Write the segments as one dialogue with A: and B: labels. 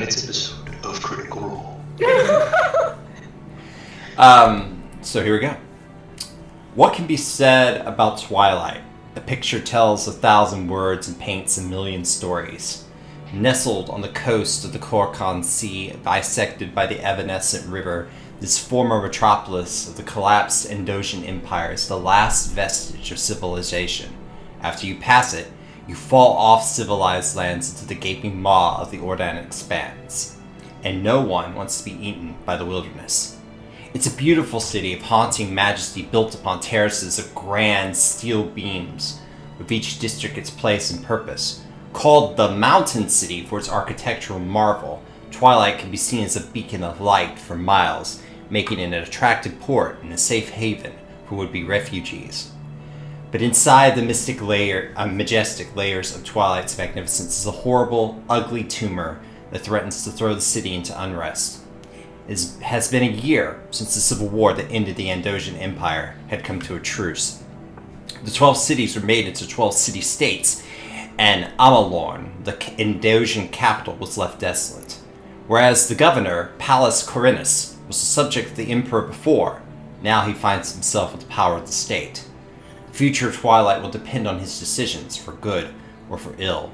A: tonight's episode of Critical Role.
B: So here we go. What can be said about Twilight? A picture tells 1,000 words and paints a million stories. Nestled on the coast of the Korkan Sea, bisected by the evanescent river, this former metropolis of the collapsed Endosian Empire is the last vestige of civilization. After you pass it, you fall off civilized lands into the gaping maw of the Ordan expanse. And no one wants to be eaten by the wilderness. It's a beautiful city of haunting majesty built upon terraces of grand steel beams, with each district its place and purpose. Called the Mountain City for its architectural marvel, Twilight can be seen as a beacon of light for miles, making it an attractive port and a safe haven for would-be refugees. But inside the majestic layers of Twilight's magnificence is a horrible, ugly tumor that threatens to throw the city into unrest. It has been a year since the civil war that ended the Endosian Empire had come to a truce. The 12 cities were made into 12 city-states, and Amalorn, the Endosian capital, was left desolate. Whereas the governor, Pallas Corinus, was the subject of the emperor before, now he finds himself with the power of the state. The future of Twilight will depend on his decisions, for good or for ill.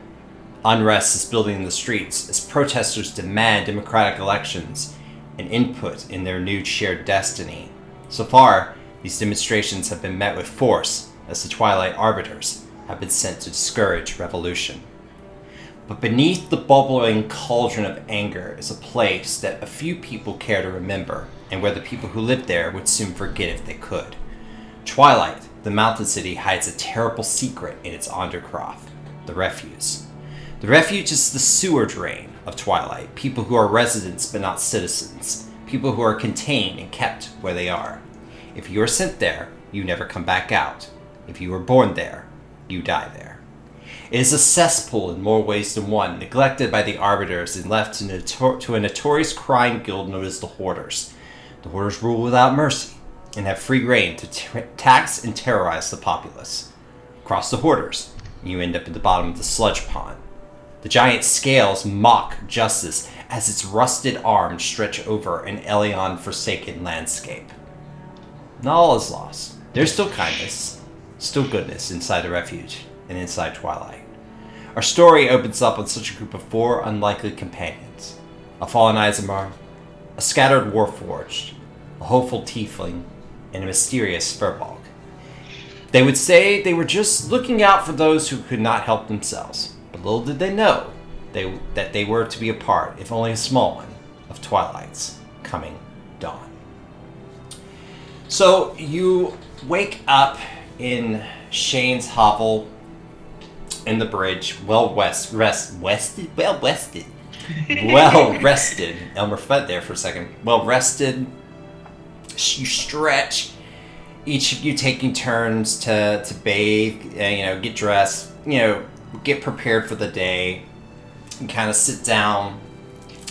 B: Unrest is building in the streets as protesters demand democratic elections and input in their new shared destiny. So far, these demonstrations have been met with force, as the Twilight Arbiters have been sent to discourage revolution. But beneath the bubbling cauldron of anger is a place that a few people care to remember, and where the people who live there would soon forget if they could. Twilight, the mountain city, hides a terrible secret in its undercroft, the Refuge. The Refuge is the sewer drain of Twilight, people who are residents but not citizens, people who are contained and kept where they are. If you are sent there, you never come back out. If you were born there, you die there. It is a cesspool in more ways than one, neglected by the Arbiters and left to a notorious crime guild known as the Hoarders. The Hoarders rule without mercy and have free reign to tax and terrorize the populace. Cross the Hoarders, and you end up at the bottom of the sludge pond. The giant scales mock justice as its rusted arms stretch over an Elion-forsaken landscape. Not all is lost. There's still kindness, still goodness inside the Refuge and inside Twilight. Our story opens up with such a group of 4 unlikely companions. A fallen Izamar, a scattered Warforged, a hopeful Tiefling, and a mysterious Furbolg. They would say they were just looking out for those who could not help themselves. But little did they know that they were to be a part, if only a small one, of Twilight's coming dawn. So you wake up in Shane's hovel in the bridge, well rested. Elmer fed there for a second. Well rested. You stretch. Each of you taking turns to bathe, get dressed, get prepared for the day, and kind of sit down.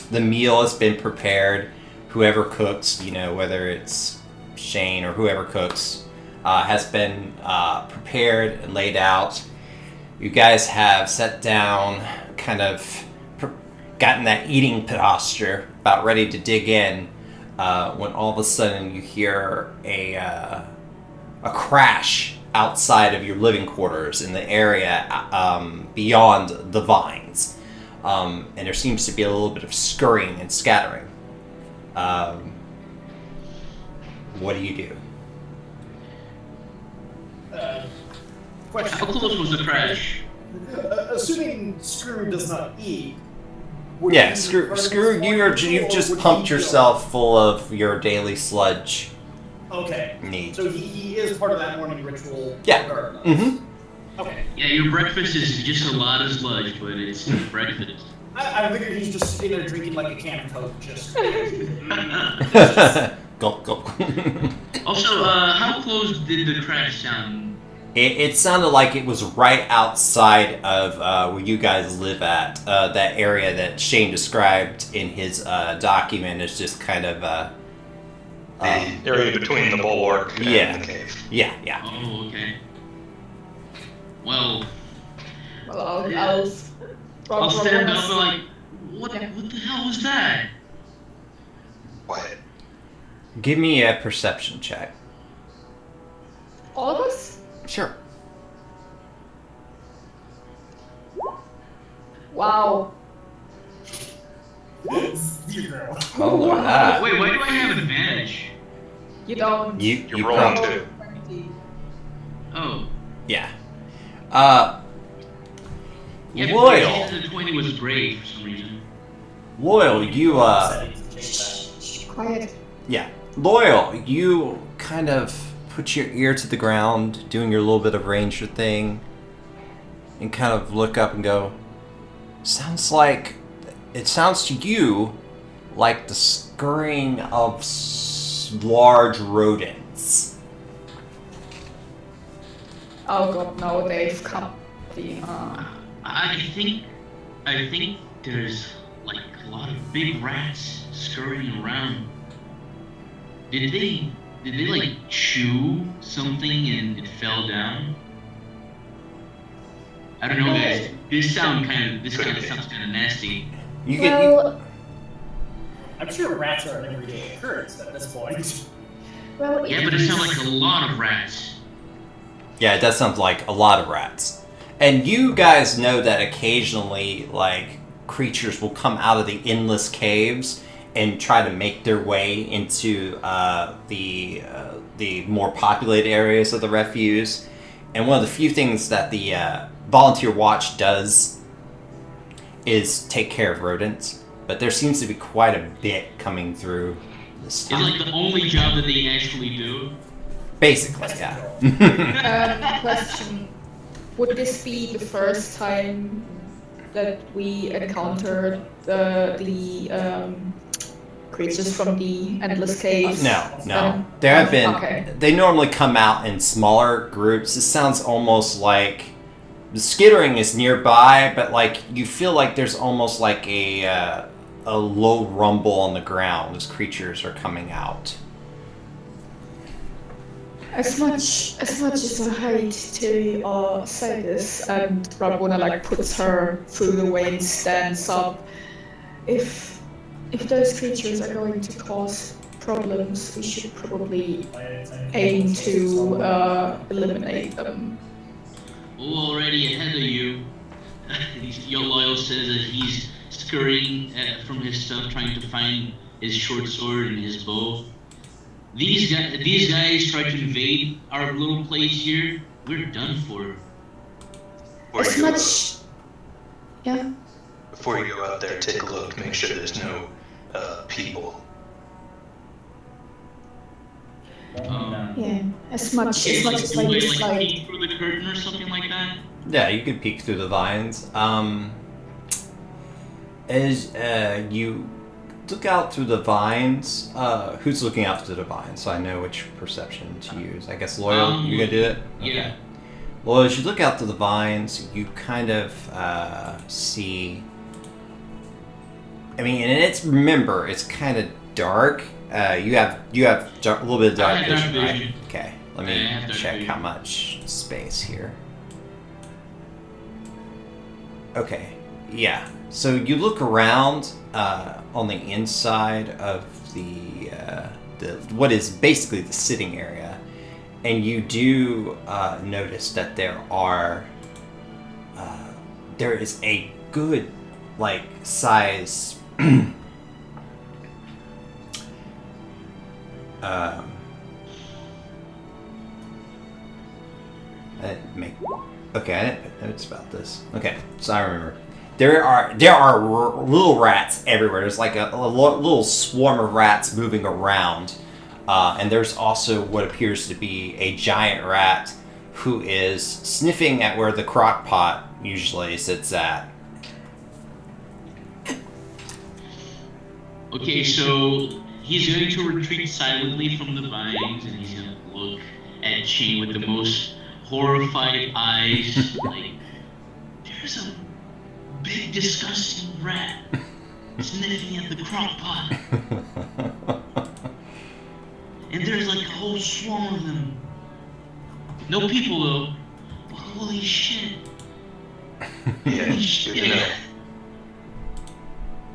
B: The meal has been prepared. Whoever cooks, whether it's Shane or whoever cooks, has been prepared and laid out. You guys have sat down, kind of gotten that eating posture, about ready to dig in, when all of a sudden you hear a crash outside of your living quarters in the area beyond the vines. And there seems to be a little bit of scurrying and scattering. What do you do?
C: Question.
D: How close was the crash?
C: Assuming Screw does not eat.
B: Yeah, Screw, you've just pumped yourself full of your daily sludge.
C: Okay.
B: Need.
C: So he is part of that morning ritual.
B: Yeah.
C: Regardless.
B: Mm-hmm.
C: Okay.
D: Yeah, your breakfast is just a lot of sludge, but it's still breakfast.
C: I figured he's just sitting there drinking like a can of Coke, just.
B: Gulp, gulp.
D: Also, how close did the crash sound?
B: It sounded like it was right outside of where you guys live at. That area that Shane described in his document is just kind of
A: The area between the bulwark and the cave.
B: Yeah.
D: Oh, okay. Well,
E: Well,
D: I'll stand up and What the hell was that?
A: What?
B: Give me a perception check.
E: All of us?
B: Sure.
E: Wow.
C: 0.
B: Oh, look at that.
D: Wait, why do I have advantage?
E: You don't.
B: You
A: You're rolling
B: probably-
A: too.
D: Oh.
B: Yeah.
D: Yeah,
B: Loyal.
D: The 20 was brave for some reason.
B: Loyal, you,
E: Quiet.
B: yeah. Loyal, you kind of put your ear to the ground, doing your little bit of ranger thing, and kind of look up and go, it sounds to you like the scurrying of large rodents.
E: Oh god, no, they've come.
D: I think there's like a lot of big rats scurrying around. Did they like chew something and it fell down? I don't know, guys. This sounds kind of nasty.
B: You get
E: Well,
C: I'm sure rats are an everyday occurrence at this point.
E: well,
D: Yeah, but it sounds like a lot of rats.
B: yeah, it does sound like a lot of rats. And you guys know that occasionally, like, creatures will come out of the endless caves and try to make their way into the more populated areas of the refuse. And one of the few things that the Volunteer Watch does is take care of rodents. But there seems to be quite a bit coming through this
D: It's
B: time.
D: like the only job that they actually do.
B: Basically, yeah.
E: question. Would this be the first time that we encountered the creatures from the endless caves?
B: No. There have been.
E: Okay.
B: They normally come out in smaller groups. It sounds almost like the skittering is nearby, but like you feel like there's almost like a low rumble on the ground as creatures are coming out.
E: As much as I hate to say this, and Rabona like puts her through the way and stands up. If those creatures are going to cause problems, we should probably aim to eliminate them.
D: Oh, already ahead of you. Your loyal says that he's scurrying from his stuff, trying to find his short sword and his bow. These guys try to invade our little place here. We're done for.
E: Yeah.
A: Before you go out there, take a look, make sure there's no people.
E: Yeah. As much as I
D: like
E: dislike.
D: peek through the curtain or something like that.
B: Yeah, you could peek through the vines. As you look out through the vines, who's looking out through the vines? So I know which perception to use. I guess Loyal, you gonna do it?
D: Yeah.
B: Well, as you look out through the vines, you kind of see. I mean, and remember, it's kind of dark. You have a little bit of dark
D: I have dark
B: vision, right?
D: vision.
B: Okay, let
D: Yeah, I
B: me
D: have dark
B: check
D: vision.
B: how much space here. Okay, yeah. So you look around on the inside of the what is basically the sitting area, and you do notice that there is a good size I didn't make. Okay, I didn't put notes about this. Okay, so I remember. There are little rats everywhere. There's like a little swarm of rats moving around, and there's also what appears to be a giant rat who is sniffing at where the crock pot usually sits at.
D: Okay, so he's going to retreat silently from the vines, and he's going to look at Chi with the most horrified eyes. Like, there's a big, disgusting rat sniffing at the crock pot. And there's like a whole swarm of them. No people, though. But holy shit.
A: Yeah,
D: Holy
A: good
D: shit.
A: to know.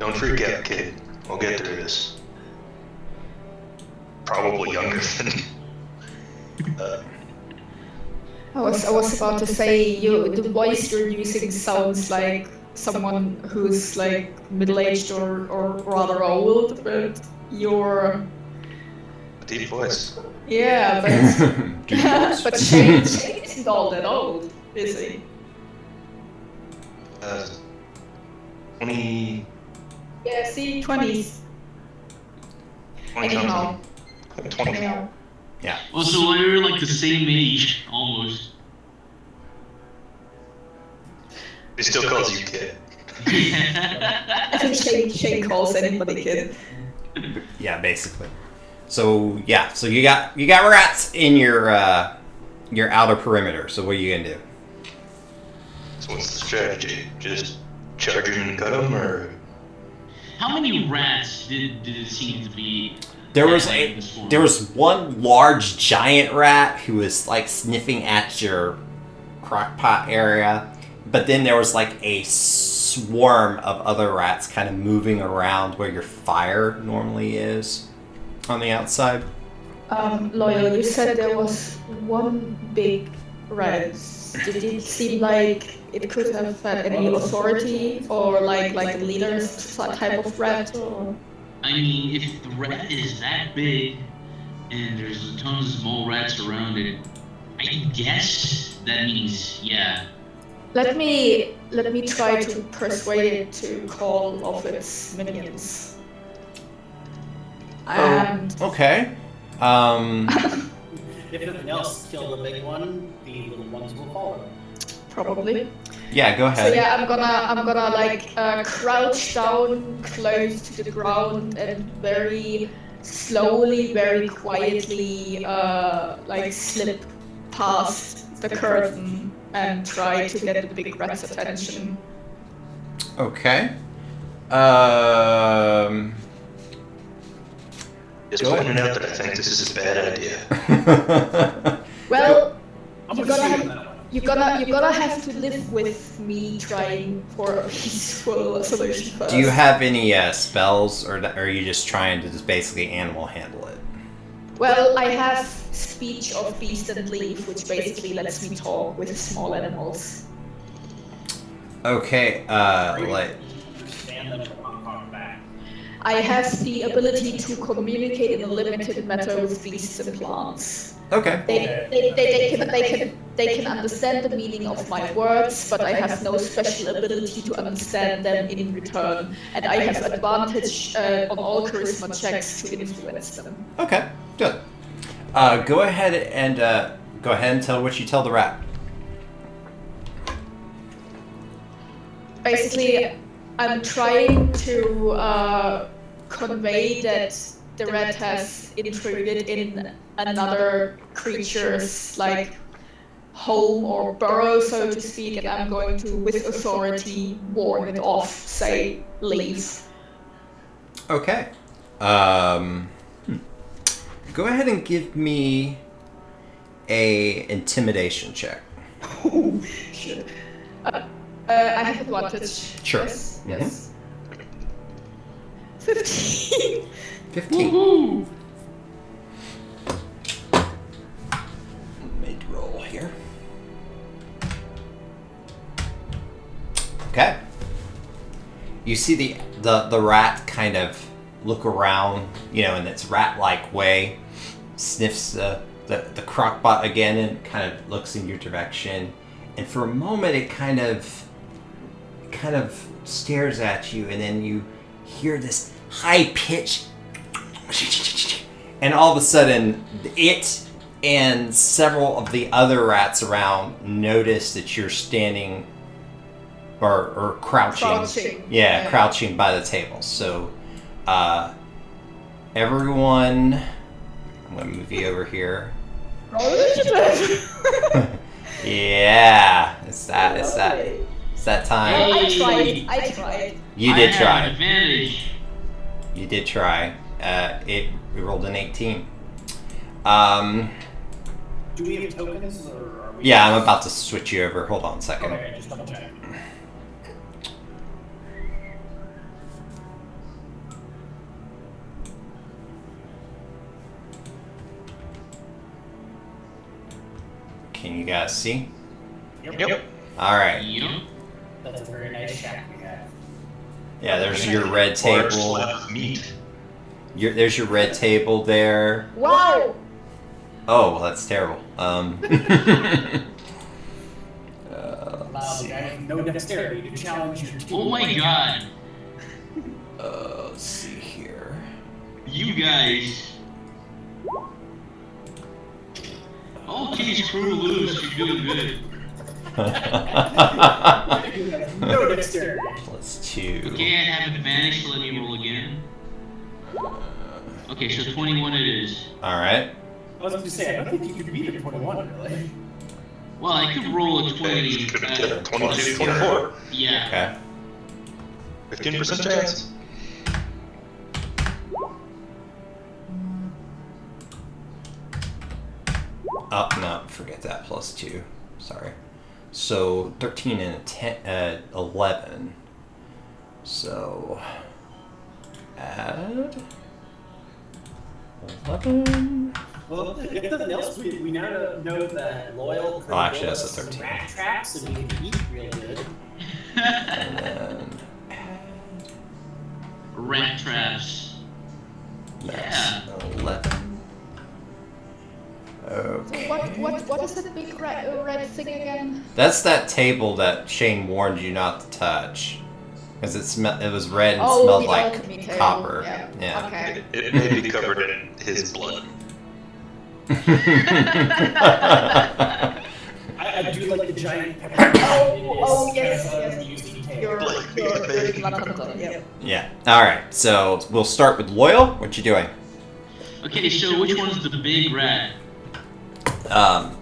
A: Don't freak out, kid. We'll get through this. Probably younger than.
E: I was about to say the voice you're using sounds like someone who's like middle-aged or rather old, but you're
A: Deep voice.
E: yeah, but but Shane isn't all that old, is he?
A: 20.
E: Yeah, see, 20s.
A: 20
E: Anyhow.
A: something. 20.
E: Anyhow.
B: Yeah.
D: Well, so we're like the same age, almost.
A: He still calls you kid.
E: I think Shane calls anybody kid.
B: Yeah, basically. So yeah, so you got rats in your outer perimeter. So what are you gonna do?
A: So what's the strategy? Just charge him and cut him, or?
D: How many rats did it seem to be?
B: There was
D: in this form?
B: there was one large giant rat who was like sniffing at your crockpot area, but then there was like a swarm of other rats kind of moving around where your fire normally is on the outside.
E: Loyal, you said there was one big rat. Did it seem like it could have had any authority or like a leader's type of rat? Or?
D: I mean, if the rat is that big and there's tons of small rats around it, I guess that means yeah.
E: Let me try to persuade it to call off its minions. And
B: Okay.
C: If nothing else, kill the big one, the little ones will follow.
E: probably.
B: Yeah, go
E: So
B: ahead.
E: yeah, I'm gonna like crouch down close to the ground and very slowly, very quietly like slip past the curtain and try to get the big rat's attention.
B: Okay.
A: Just
B: Go
A: pointing
B: ahead.
A: out that I think this is a bad idea.
E: Well,
C: I'm
E: you're
C: gonna
E: gonna
C: shoot him
E: have,
C: that one.
E: you're gonna have to live with me trying for a peaceful solution first.
B: Do you have any spells, or are you just trying to just basically animal handle it?
E: Well, I have speech of beast and leaf, which basically lets me talk with small animals.
B: Okay. Like.
C: Stand them and talk back.
E: I have the ability to communicate in a limited manner with beasts and plants.
B: Okay.
E: They can understand the meaning of my words, but I have no special ability to understand them in return, and I have advantage on all charisma checks to influence them.
B: Okay. Good. Go ahead and tell what you tell the rat.
E: Basically, I'm trying to convey that the rat has intruded in another creature's like home or burrow, so to speak, and I'm going to, with authority, warn it off. Say, leave.
B: Okay. Go ahead and give me a intimidation check.
E: Sure. I have advantage.
B: Sure.
E: Yes. Yes. 15.
B: 15.
D: Woohoo!
B: Mid-roll here. Okay. You see the rat kind of look around, in its rat-like way, sniffs the crockpot again and kind of looks in your direction. And for a moment, it kind of stares at you, and then you hear this high pitch, and all of a sudden, it and several of the other rats around notice that you're standing or crouching. Yeah, crouching by the table. So, everyone, I'm gonna move you over here. Yeah, it's that time.
E: I tried.
B: You did
D: I have
B: try.
D: an advantage.
B: You did try. It rolled an 18.
C: Do we have tokens, or are we?
B: Yeah, I'm about to switch you over. Hold on a second.
C: Okay, just double check.
B: Can you guys see?
A: Yep.
B: Alright.
D: Yep.
C: That's a very nice shack we have.
B: Yeah, there's your red
A: Large
B: table.
A: slab of meat.
B: There's your red table there.
E: Wow!
B: Oh, well, that's terrible.
C: Allow
B: Let's
C: the
B: see.
C: guy with no dexterity to challenge your team.
D: Oh my god.
B: Let's see here.
D: You guys. Okay, screw loose. You're doing good.
C: No dexterity.
B: +2.
D: Okay, I have advantage, so let me roll again. Okay, so 21 it is.
B: Alright.
C: I was going to say, I don't think you could beat a 21, really.
D: Well, I could roll a
A: Hey,
D: 20.
A: you could have did 22, 24.
D: Yeah.
B: Okay.
A: 15% chance.
B: Oh, no, forget that. +2. Sorry. So, 13 and a 10, 11. So, add 11.
C: Well, if nothing else, we now know that Loyal could
B: Oh, actually,
C: build
B: that's a
C: us some
B: 13.
C: rat traps and we can eat real good.
B: And then
D: Rat traps.
B: that's 11.
E: So
B: Okay.
E: what is that big red thing again?
B: That's that table that Shane warned you not to touch. Because it was red and
E: Oh,
B: smelled
E: the
B: like
E: alchemy table.
B: copper.
E: Yeah. Okay.
A: It may be covered in his blood.
C: I do like the giant pepper.
E: Oh, yes, yes.
C: Using tail.
E: Your blood control, yeah.
B: Yeah. Alright, so we'll start with Loyal. What you doing?
D: Okay, so which one's the big rat?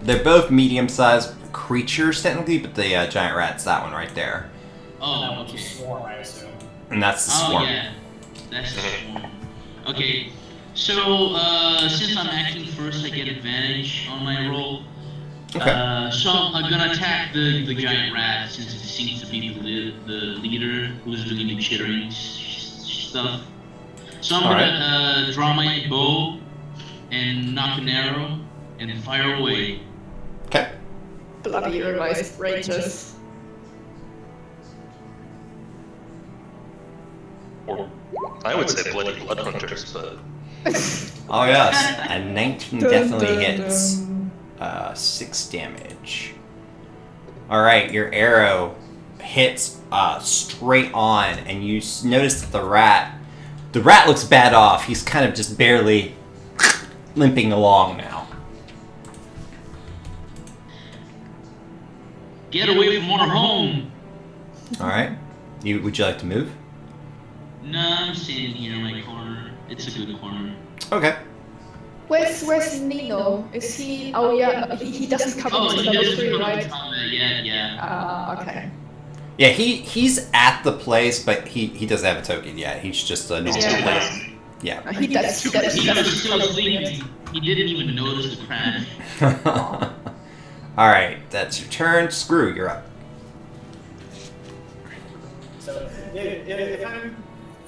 B: They're both medium-sized creatures, technically, but the giant rat's that one right there.
C: That
D: Oh,
C: one's a
D: okay.
C: swarm, I assume.
B: And that's the
D: Oh,
B: swarm.
D: yeah. That's the swarm. Okay, so since I'm acting first, I get advantage on my roll.
B: Okay.
D: So I'm gonna attack the giant rat since it seems to be the leader who's doing the chittering stuff. So I'm gonna draw my bow and knock an arrow and fire away.
B: Okay.
E: Bloody revised Rangers.
A: Or I would say bloody blood hunters, but
B: Oh yes, a 19 definitely hits. 6 damage. Alright, your arrow hits straight on, and you notice that the rat looks bad off. He's kind of just barely limping along now.
D: Get away from our home!
B: Alright. Would you like to move?
D: No, I'm standing here in my corner. It's a good corner.
B: Okay.
E: Where's Nino? Is he? Oh yeah, he doesn't come
D: Oh,
E: into
D: he
E: level
D: doesn't
E: 3,
D: come
E: right?
D: to combat yet, yeah.
E: Okay.
B: Yeah, he's at the place, but he doesn't have a token yet. He's just a normal
E: Yeah.
B: place. Yeah.
E: He does.
D: He was still sleeping. He didn't even notice the crash.
B: Alright, that's your turn. Screw, you're up.
C: So, if I'm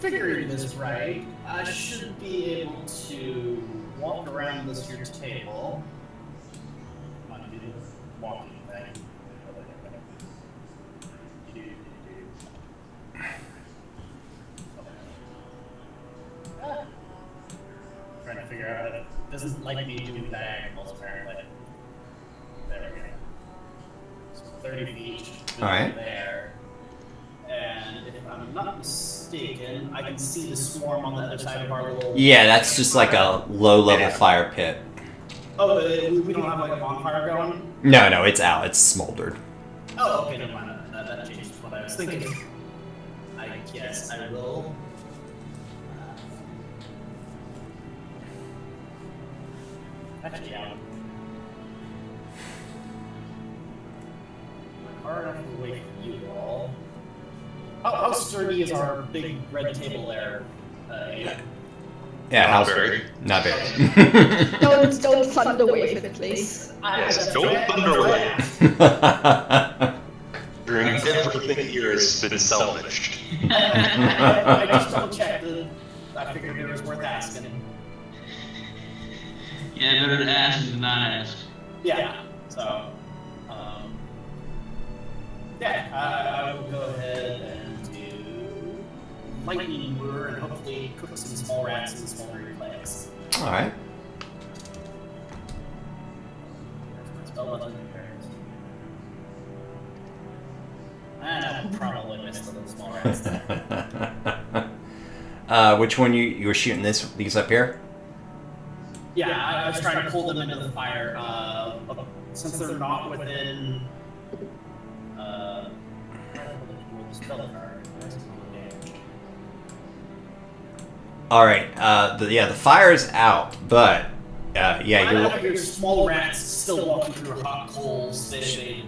C: figuring this right, I should be able to walk around this here table. Come on, do the walking thing. Trying to figure out how it doesn't like me doing diagonals, apparently. There we go. So 30 feet
B: Alright.
C: there. And if I'm not mistaken, I can see the swarm on the other side of our little...
B: Yeah, that's just like a low-level
A: Yeah.
B: fire pit.
C: Oh, we don't have like a bonfire going?
B: No, it's out. It's smoldered.
C: Oh, okay, never mind. That changes what I was thinking. I guess I will... Actually, yeah. I'm far enough away from you all. How sturdy is our big red table there? Yeah.
B: Yeah,
A: Not
B: how's
A: very.
B: Not very.
E: Don't thunder wave it, please.
A: Yes, don't thunder away. During everything here has been salvaged.
C: I just double checked. I figured it was worth asking.
D: Yeah, better to ask than not ask.
C: Yeah. So Yeah, I will go ahead and do lightning lure and hopefully cook some small rats in small green flags.
B: All right.
C: Spell button. And I'll probably miss the little small rats there.
B: Which one you were shooting these up here?
C: Yeah, I was trying to pull them into the fire. Since they're not within.
B: All right. The fire's out, but yeah,
C: I
B: you're.
C: have your small rats still walking through hot coals. They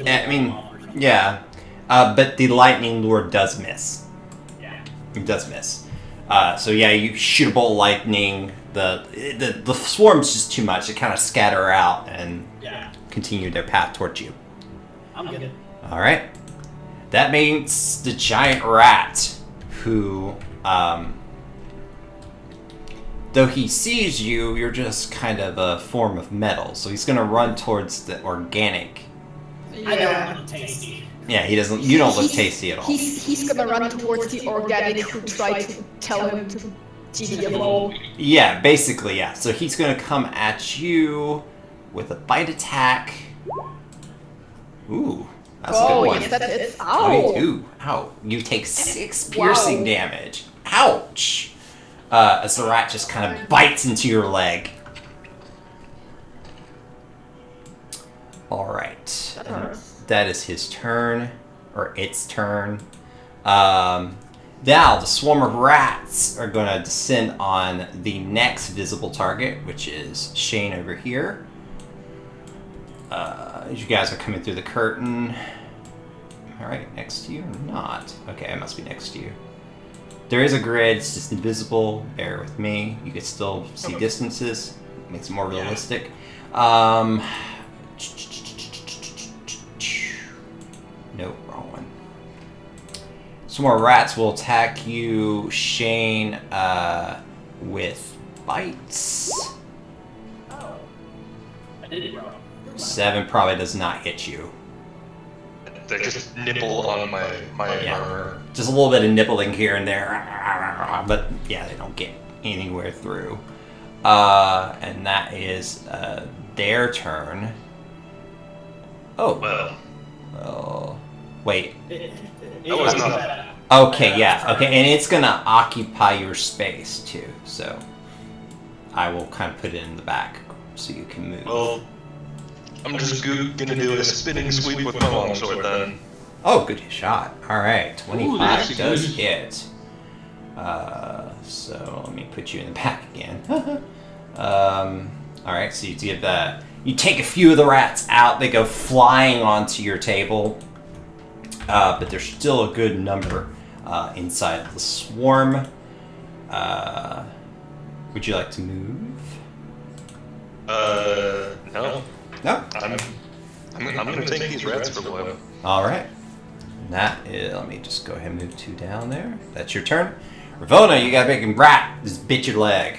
B: I mean, yeah, but the lightning lure does miss.
C: Yeah.
B: It does miss. So yeah, you shoot a bolt of lightning. The swarm's just too much. They kind of scatter out and continue their path towards you.
C: I'm good.
B: All right. That means the giant rat, who, though he sees you, you're just kind of a form of metal. So he's gonna run towards the organic.
C: I don't look tasty.
B: Yeah, he doesn't. You don't look tasty at all.
E: He's gonna run towards the organic who tried to tell him to GDMO.
B: Yeah, basically, yeah. So he's gonna come at you with a bite attack. Ooh, that's a good one.
E: Yes, that is.
B: 22. Ow. You take 6 piercing damage. Ouch. As the rat just kind of bites into your leg. Alright. That is his turn. Or its turn. Now, the swarm of rats are going to descend on the next visible target, which is Shane over here. As you guys are coming through the curtain. Alright, next to you or not? Okay, it must be next to you. There is a grid, it's just invisible. Bear with me. You can still see distances. Makes it more realistic. Nope, wrong one. Some more rats will attack you, Shane, with bites.
C: Oh. I did it wrong.
B: 7 probably does not hit you.
A: They just nibble on my armor.
B: Just a little bit of nibbling here and there. But yeah, they don't get anywhere through. And that is their turn. Oh.
A: Well,
B: wait.
C: It
A: was not.
B: Okay, yeah. Okay, and it's going to occupy your space too. So I will kind of put it in the back so you can move.
A: Well, I'm just gonna do a spinning sweep with my longsword then.
B: Oh, good shot. Alright, 25
D: that's
B: does
D: good.
B: hit. So let me put you in the back again. Alright, so you give that. You take a few of the rats out, they go flying onto your table. But there's still a good number inside the swarm. Would you like to move?
A: No.
B: No?
A: I'm gonna take these rats for a while.
B: Alright. That is, let me just go ahead and move 2 down there. That's your turn. Ravona, you got a big rat. Just bit your leg.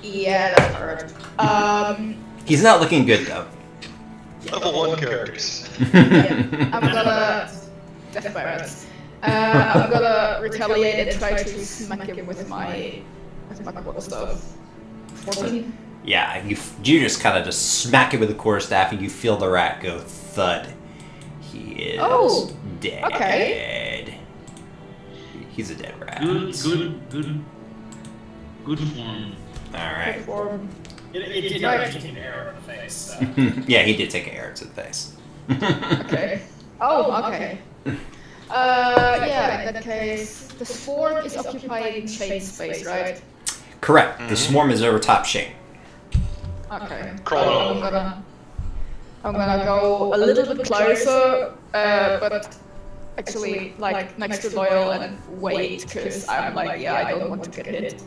E: Yeah, that hurt.
B: He's not looking good though.
A: Level 1 characters.
E: Yeah, I'm gonna death by rats. I'm gonna retaliate and try to smack him with my quarter staff. 14.
B: Yeah, you just kind of just smack it with the quarterstaff and you feel the rat go thud. He is dead.
E: Okay.
B: He's a dead rat.
D: Good form.
B: Alright.
C: It did not take an arrow in the face. So.
B: Yeah, he did take an arrow to the face.
E: Okay. Oh, okay. Yeah, in that case, the swarm is occupying Shane's space, right?
B: Correct. The swarm is over top Shane.
E: Okay.
A: Crawl
E: I'm gonna go a little bit closer, but actually, like, next to Loyal and wait, because I'm like, yeah, I don't want to get hit.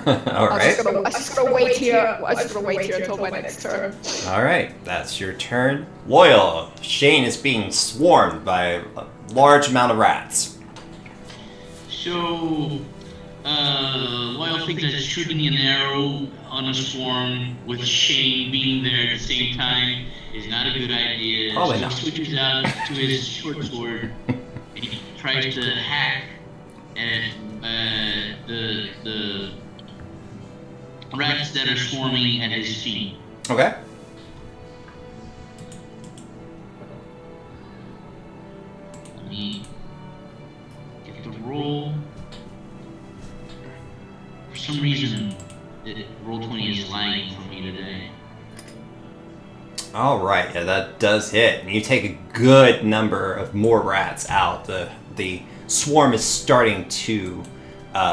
B: Alright.
E: I'm just gonna wait here. I'm just gonna wait here until my next turn.
B: Alright, that's your turn. Loyal, Shane is being swarmed by a large amount of rats.
D: So, Loyal thinks that shooting an arrow on a swarm with Shane being there at the same time is not a good idea.
B: Probably
D: so
B: not.
D: he switches out to his short sword and he tries to hack at the rats that are swarming at his feet.
B: Okay.
D: Let me get the roll. For some reason, roll 20 is lagging for me today.
B: All right, yeah, that does hit. And you take a good number of more rats out. The swarm is starting to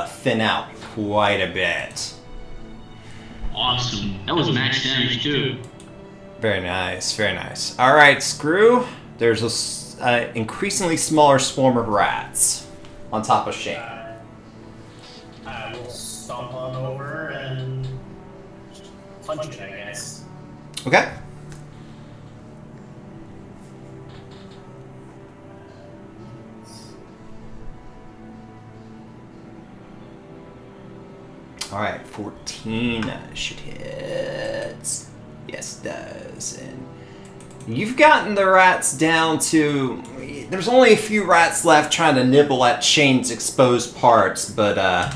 B: thin out quite a bit.
D: Awesome. That was max damage too.
B: Very nice, very nice. All right, Screw. There's a increasingly smaller swarm of rats on top of Shane.
C: I will stomp on over and punch it, I guess.
B: Okay. All right, 14 should hit. Yes, it does. And you've gotten the rats down to... There's only a few rats left trying to nibble at Shane's exposed parts, but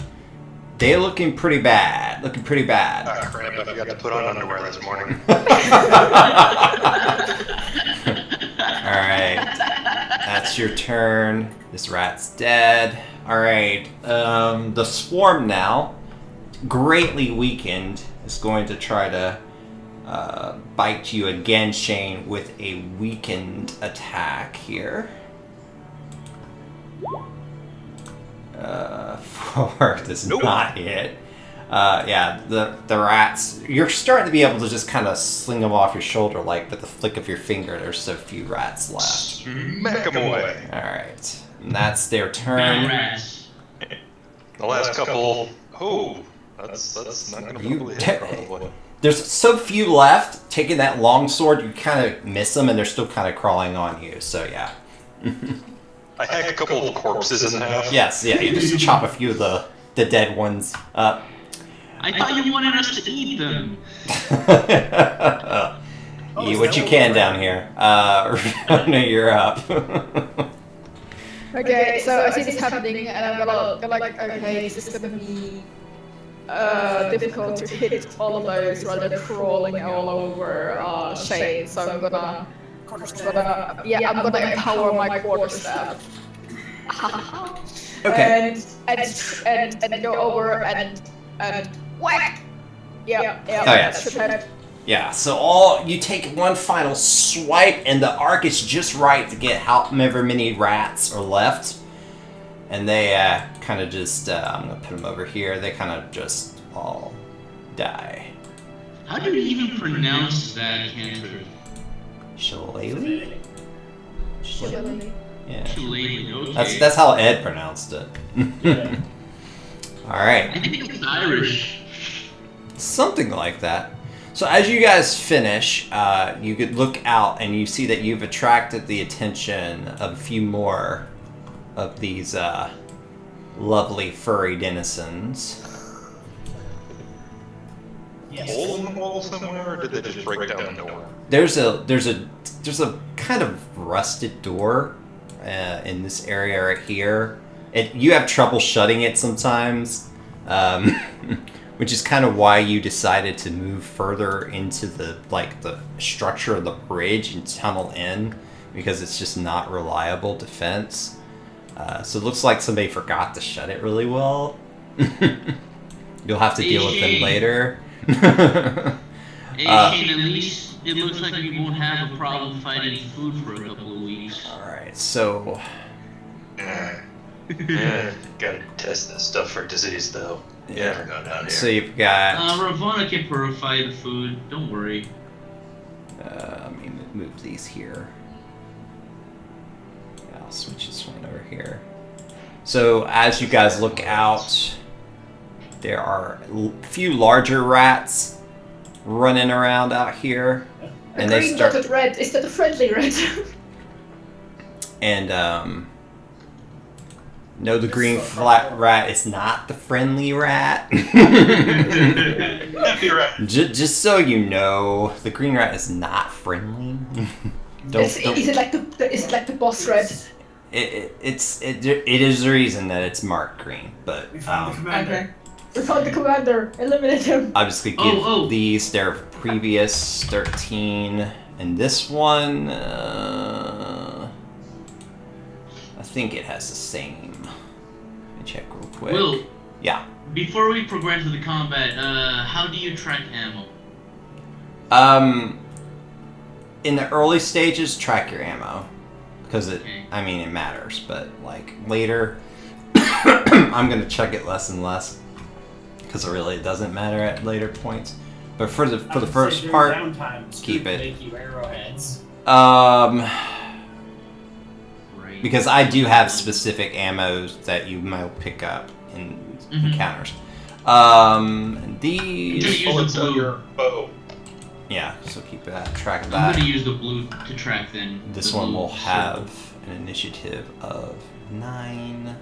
B: they're looking pretty bad. Looking pretty bad.
A: Ah, crap, I forgot to put on underwear this morning.
B: Alright. That's your turn. This rat's dead. Alright. The swarm now, greatly weakened, is going to try to bite you again, Shane, with a weakened attack here. 4 does not hit. Yeah, the rats, you're starting to be able to just kind of sling them off your shoulder like with the flick of your finger. There's so few rats left.
A: Smack 'em away.
B: Alright, and that's their turn.
D: Rats.
A: The last couple. Oh, that's not gonna probably hit, probably.
B: There's so few left. Taking that long sword, you kind of miss them, and they're still kind of crawling on you. So yeah.
A: I hack a couple of corpses in half.
B: Yes, yeah. You just chop a few of the dead ones up.
D: I thought you wanted us to eat them.
B: Eat what you can down here. No, you're up.
E: Okay, so I see this happening, and I'm gonna like, okay, this is gonna be difficult to hit all of those rather than crawling all over Shane. So I'm gonna empower my quarterstaff.
B: Okay.
E: And go over and whack. Yeah.
B: Oh, yeah.
E: That should hit.
B: Yeah, so you take one final swipe, and the arc is just right to get however many rats are left. And they kind of just, I'm going to put them over here, they kind of just all die.
D: How do you even pronounce that cantrip?
B: Shillelagh?
E: Shillelagh.
B: Yeah.
D: Shillelagh, okay.
B: That's how Ed pronounced it. Alright.
D: I think it's Irish.
B: Something like that. So as you guys finish, you could look out and you see that you've attracted the attention of a few more of these lovely furry denizens.
C: Yes.
A: Hole in the wall somewhere, or did they just break down the door?
B: There's a kind of rusted door in this area right here. You have trouble shutting it sometimes, which is kind of why you decided to move further into the structure of the bridge and tunnel in, because it's just not reliable defense. So it looks like somebody forgot to shut it really well. You'll have to deal with them later.
D: Shane, at least it looks like we won't have a problem finding food for a couple of weeks.
B: Alright, so...
A: Yeah, gotta test this stuff for disease, though. Yeah, never go down here.
B: So you've got...
D: Ravonna can purify the food, don't worry.
B: let me move these here. Yeah, I'll switch this one over here. So as you guys look out, there are a few larger rats running around out here. And
E: The
B: they
E: green
B: start...
E: dotted red, is that a friendly red?
B: And, No, the green flat rat is not the friendly rat. Just so you know, the green rat is not friendly.
E: Is it like the boss rat?
B: It is the reason that it's marked green, but
C: We found the commander.
E: Okay. We found the commander. Eliminate him.
B: I'm just gonna give these their previous 13, and this one, I think it has the same. Let me check real quick.
D: Will,
B: yeah.
D: before we progress to the combat, how do you track ammo?
B: In the early stages, track your ammo. Because it matters, but like later, I'm gonna check it less and less. Because it really doesn't matter at later points. But for the first part, keep it.
C: Make you arrowheads.
B: Because I do have specific ammos that you might pick up in encounters. These
A: bullets on your bow.
B: Yeah, so keep track of
D: I'm
B: that.
D: gonna use the blue to track then.
B: This one will have an initiative of 9.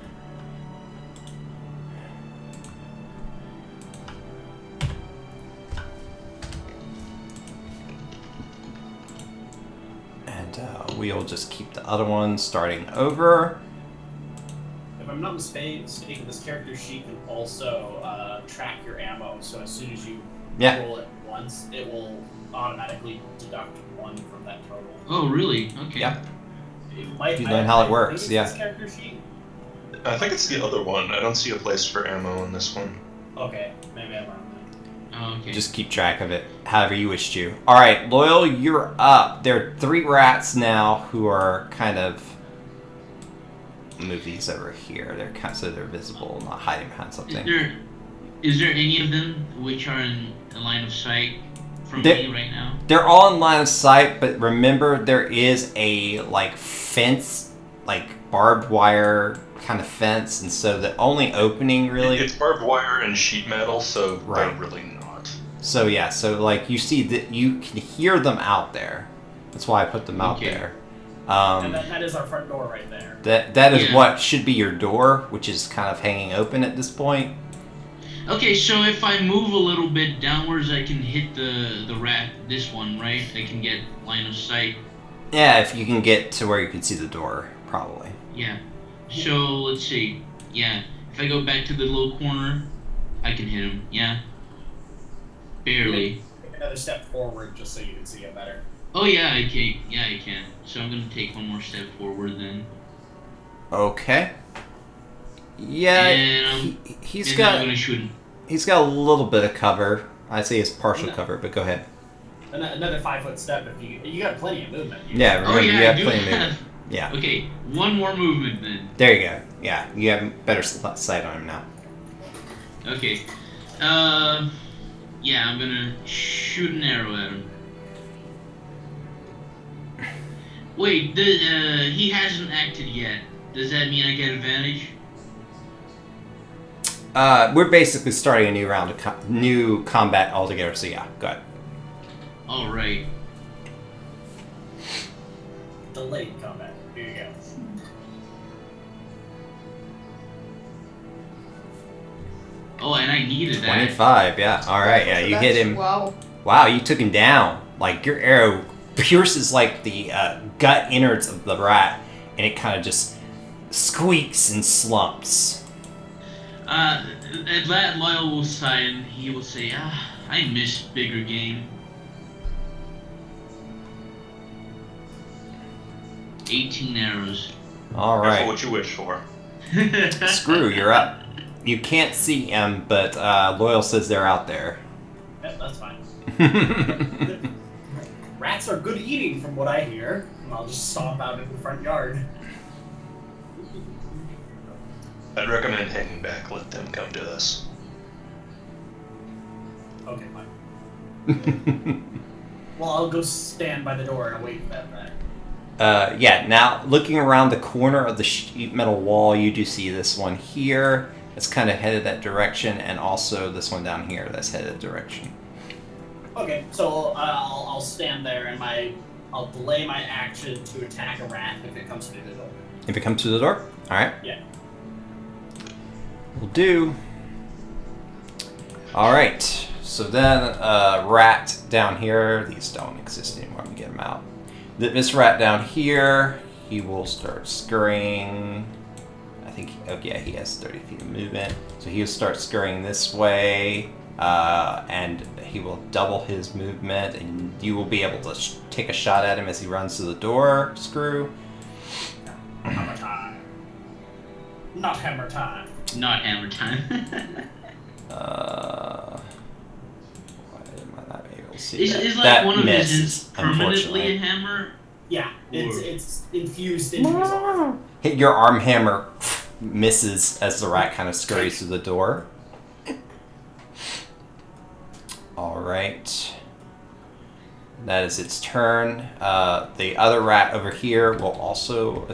B: And we'll just keep the other one starting over.
C: If I'm not mistaken, this character sheet can also track your ammo. So as soon as you roll it once, it will automatically deduct 1 from that total.
D: Oh, really? Okay.
B: Yeah. If you learn how it works, yeah.
C: This character sheet?
A: I think it's the other one. I don't see a place for ammo in this one.
C: Okay, maybe I'm wrong then.
D: Oh, okay.
B: Just keep track of it, however you wish to. Alright, Loyal, you're up. There are 3 rats now who are kind of... Move these over here. They're kind of so they're visible, not hiding behind something.
D: Is there any of them which are in a line of sight from me right now?
B: They're all in line of sight, but remember there is a like fence, like barbed wire kind of fence, and so the only opening really
A: it's barbed wire and sheet metal, so they're really not.
B: So yeah, so like you see that you can hear them out there. That's why I put them out there.
C: And that is our front door right there.
B: That is what should be your door, which is kind of hanging open at this point.
D: Okay, so if I move a little bit downwards, I can hit the rat, this one, right? I can get line of sight.
B: Yeah, if you can get to where you can see the door, probably.
D: Yeah. So, let's see. Yeah, if I go back to the little corner, I can hit him. Yeah. Barely.
C: Take another step forward just so you can see it better.
D: Oh, yeah, I can. Yeah, I can. So I'm going to take one more step forward then.
B: Okay. Yeah,
D: and
B: he's got.
D: I'm gonna shoot him.
B: He's got a little bit of cover. I say it's partial cover, but go ahead.
C: Another 5-foot step. If you got plenty of movement.
B: Yeah, remember you have plenty of movement. Yeah.
D: Okay, one more movement then.
B: There you go. Yeah, you have better sight on him now.
D: Okay. Yeah, I'm gonna shoot an arrow at him. Wait, he hasn't acted yet. Does that mean I get advantage?
B: We're basically starting a new round of new combat altogether, so yeah, go ahead.
D: Alright.
C: Delayed combat. Here you go.
D: Oh, and I needed that.
B: 25, yeah. Alright, yeah, you hit him.
E: Wow.
B: Wow, you took him down. Like, your arrow pierces, like, the gut innards of the rat, and it kind of just squeaks and slumps.
D: At that, Loyal will sigh and he will say, I miss bigger game. 18 arrows.
B: Alright.
A: Careful what you wish for.
B: Screw, you're up. You can't see him, but Loyal says they're out there.
C: Yep, that's fine. Rats are good eating from what I hear. And I'll just stomp out in the front yard.
A: I'd recommend hanging back, let them come to us.
C: Okay, fine. Well, I'll go stand by the door and await that back.
B: Yeah, now looking around the corner of the sheet metal wall, you do see this one here. It's kind of headed that direction, and also this one down here that's headed that direction.
C: Okay, so I'll stand there and I'll delay my action to attack a rat if it comes to the door.
B: If it comes to the door? Alright.
C: Yeah.
B: do. Alright, so then rat down here. These don't exist anymore. I'm gonna get him out. This rat down here, he will start scurrying. I think, oh yeah, he has 30 feet of movement. So he'll start scurrying this way, and he will double his movement, and you will be able to take a shot at him as he runs to the door, Screw.
C: Hammer time. Not hammer time.
D: Not hammer time.
B: Why am I not able to see that?
D: Is like
B: That
D: one of his
B: misses,
D: permanently
B: unfortunately.
D: a hammer?
C: Yeah, it's infused into his arm.
B: Hit your arm hammer misses as the rat kind of scurries through the door. Alright. That is its turn. The other rat over here will also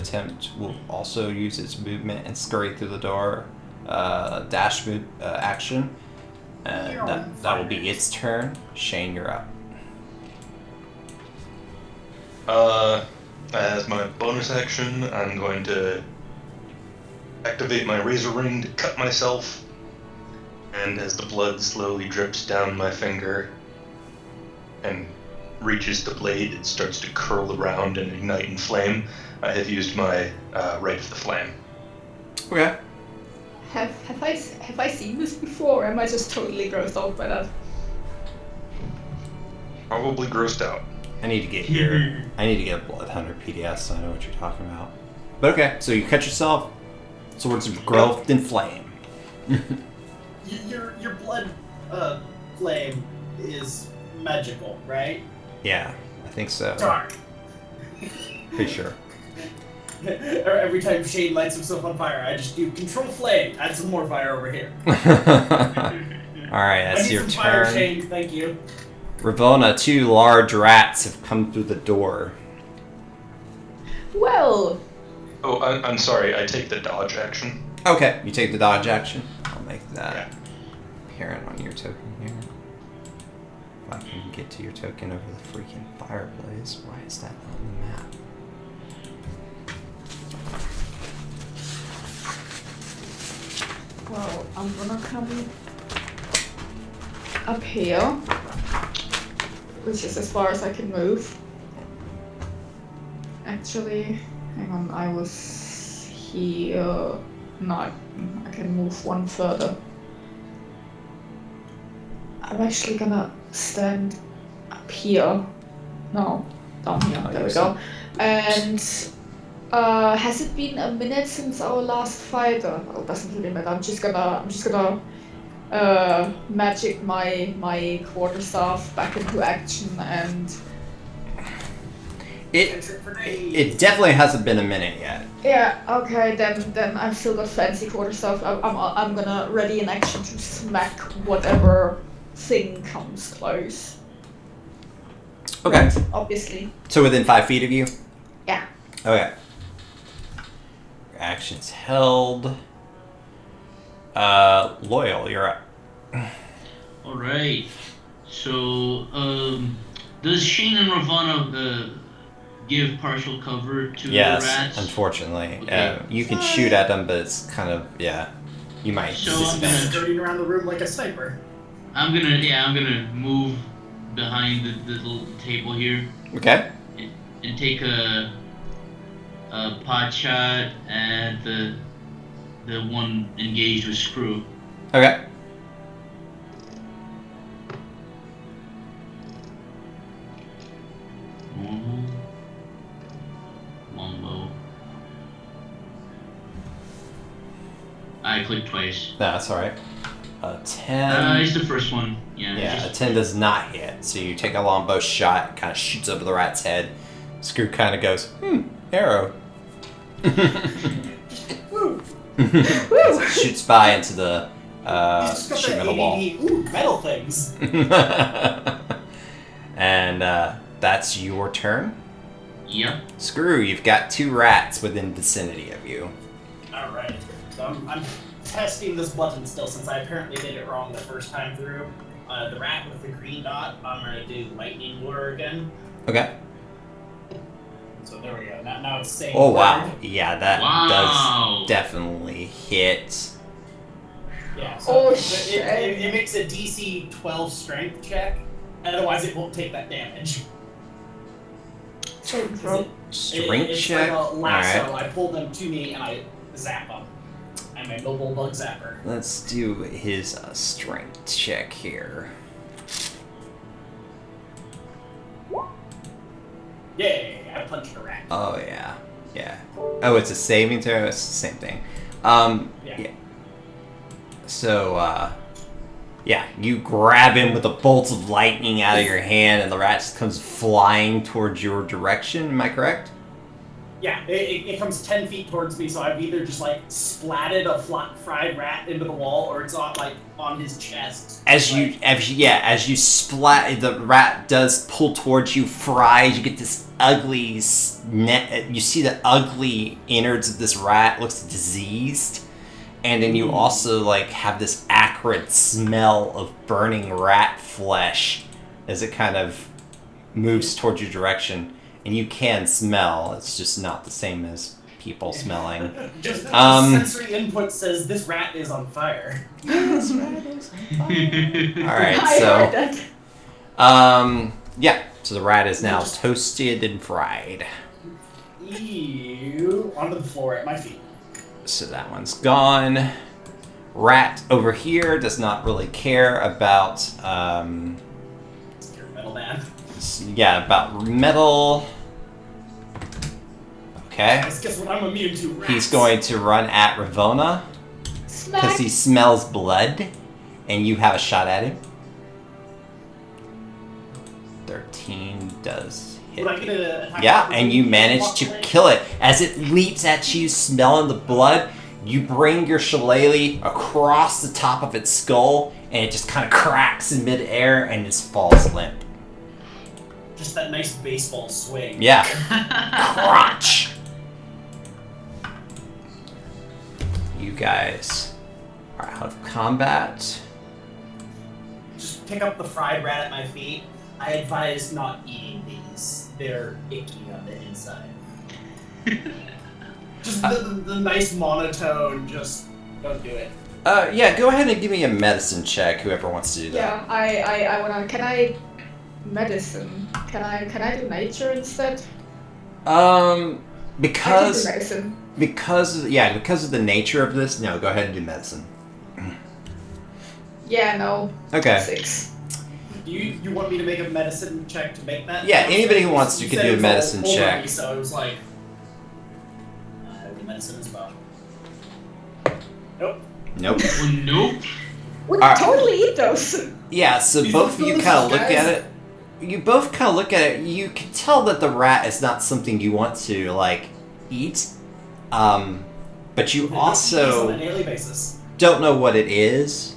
B: use its movement and scurry through the door. Dash move action. That will be its turn. Shane, you're up.
A: As my bonus action, I'm going to activate my razor ring to cut myself. And as the blood slowly drips down my finger and reaches the blade, it starts to curl around and ignite in flame. I have used my Rite of the Flame.
B: Okay.
E: Have I seen this before? Or am I just totally grossed out by that?
A: Probably grossed out.
B: I need to get a Blood Hunter PDS so I know what you're talking about. But okay, so you cut yourself, swords of growth in flame.
C: Your blood flame is magical, right?
B: Yeah, I think so.
C: Dark.
B: Pretty sure.
C: Every time Shane lights himself on fire, I just do control flame. Add some more fire over here.
B: Alright, that's your
C: some fire,
B: turn.
C: Shane. Thank you.
B: Ravona, 2 large rats have come through the door.
E: Well,
A: Oh, I'm sorry, I take the dodge action.
B: Okay, you take the dodge action. I'll make that apparent on your token here. If I can get to your token over the freaking fireplace. Why is that not on the map?
E: well, I'm gonna come up here, which is as far as I can move. Actually, hang on, I was here. No, I can move one further. I'm actually gonna stand up here. No, down here. There we go. And has it been a minute since our last fight? Well, doesn't really matter. I'm just gonna magic my quarterstaff back into action and.
B: It definitely hasn't been a minute yet.
E: Yeah, okay, then I've still got fancy quarterstaff. I'm gonna ready in action to smack whatever thing comes close.
B: Okay.
E: Right, obviously.
B: So within 5 feet of you?
E: Yeah.
B: Okay. Your action's held. Loyal, you're up.
D: Alright. So, does Shane and Ravana give partial cover to the rats?
B: Yes, unfortunately.
D: Okay.
B: You can shoot at them, but it's kind of, you might
D: So I'm
B: disadvantage.
C: Skirting around the room like a sniper.
D: I'm gonna move behind the little table here
B: Okay.
D: and take a pot shot at the one engaged with Screw.
B: Okay.
D: Longbow. I clicked twice.
B: No, that's alright. A 10.
D: It's the first one. Yeah.
B: Yeah, a 10 does not hit. So you take a longbow shot, kind of shoots over the rat's head. Screw kind of goes, arrow.
C: Woo!
B: As it shoots by into the
C: He's just
B: sheet
C: got
B: metal
C: that
B: wall.
C: ADD. Ooh, metal things.
B: And that's your turn.
D: Yep.
B: Screw, you've got 2 rats within vicinity of you.
C: Alright. So I'm testing this button still since I apparently did it wrong the first time through. The rat with the green dot, I'm gonna do lightning lure again.
B: Okay.
C: So there we go. Now it's saying.
B: Oh wow.
C: word.
B: Yeah, that
D: Wow.
B: does definitely hit.
C: Yeah. So
E: Oh,
C: it
E: shit.
C: makes a DC 12 strength check. Otherwise, it won't take that damage.
E: So,
B: Strength
C: It's
B: check.
C: like a lasso.
B: Alright.
C: I pull them to me and I zap them. I'm a mobile bug zapper.
B: Let's do his strength check here.
C: Yay! I punched a rat.
B: Oh yeah, yeah. Oh, it's a saving throw. It's the same thing. Yeah. So, yeah, you grab him with a bolt of lightning out of your hand, and the rat just comes flying towards your direction. Am I correct?
C: Yeah, it comes 10 feet towards me, so I've either just like splatted a fried rat into the wall, or it's on his chest.
B: As you splat, the rat does pull towards you, fried. You get this ugly you see the ugly innards of this rat. Looks diseased, and then you also like have this acrid smell of burning rat flesh as it kind of moves towards your direction. And you can smell. It's just not the same as people smelling.
C: just sensory input says this rat is on fire.
B: This rat is on fire. All right,
E: I heard
B: so
E: that.
B: yeah. So the rat is now toasted and fried.
C: Ew! Onto the floor at my feet.
B: So that one's gone. Rat over here does not really care about
C: You're a metal man.
B: yeah, about metal. Okay.
C: Guess what I'm immune to? Rats.
B: He's going to run at Ravona because
E: Smack.
B: he smells blood, and you have a shot at him. 13 does hit.
C: Would I get an attack?
B: Yeah, and you manage to kill it. As it leaps at you, smelling the blood, you bring your shillelagh across the top of its skull, and it just kind of cracks in midair and just falls limp.
C: Just that nice baseball swing.
B: Yeah. Crotch! You guys are out of combat.
C: Just pick up the fried rat at my feet. I advise not eating these. They're icky on the inside. Just the nice monotone, just don't do it.
B: Yeah, go ahead and give me a medicine check, whoever wants to do that.
E: Yeah, I wanna. Can I medicine? Can I do nature instead? I can
B: Because
E: do medicine.
B: because of the nature of this, no, go ahead and do medicine.
E: Yeah, no.
B: Okay.
E: 6.
C: Do you want me to make a medicine check to make that?
B: Yeah, anybody who wants to
C: You
B: can
C: said
B: do a
C: it was all
B: medicine
C: over
B: check.
C: me, so it was like, I do medicine as well. Nope.
B: Nope.
D: Well, nope.
E: We
B: Alright.
E: totally eat those.
B: Yeah, so
C: These
B: both of you
C: are
B: kind of look
C: delicious,
B: at it. You both kind of look at it. You can tell that the rat is not something you want to like eat. But you
C: These on
B: also
C: a daily basis.
B: don't know what it is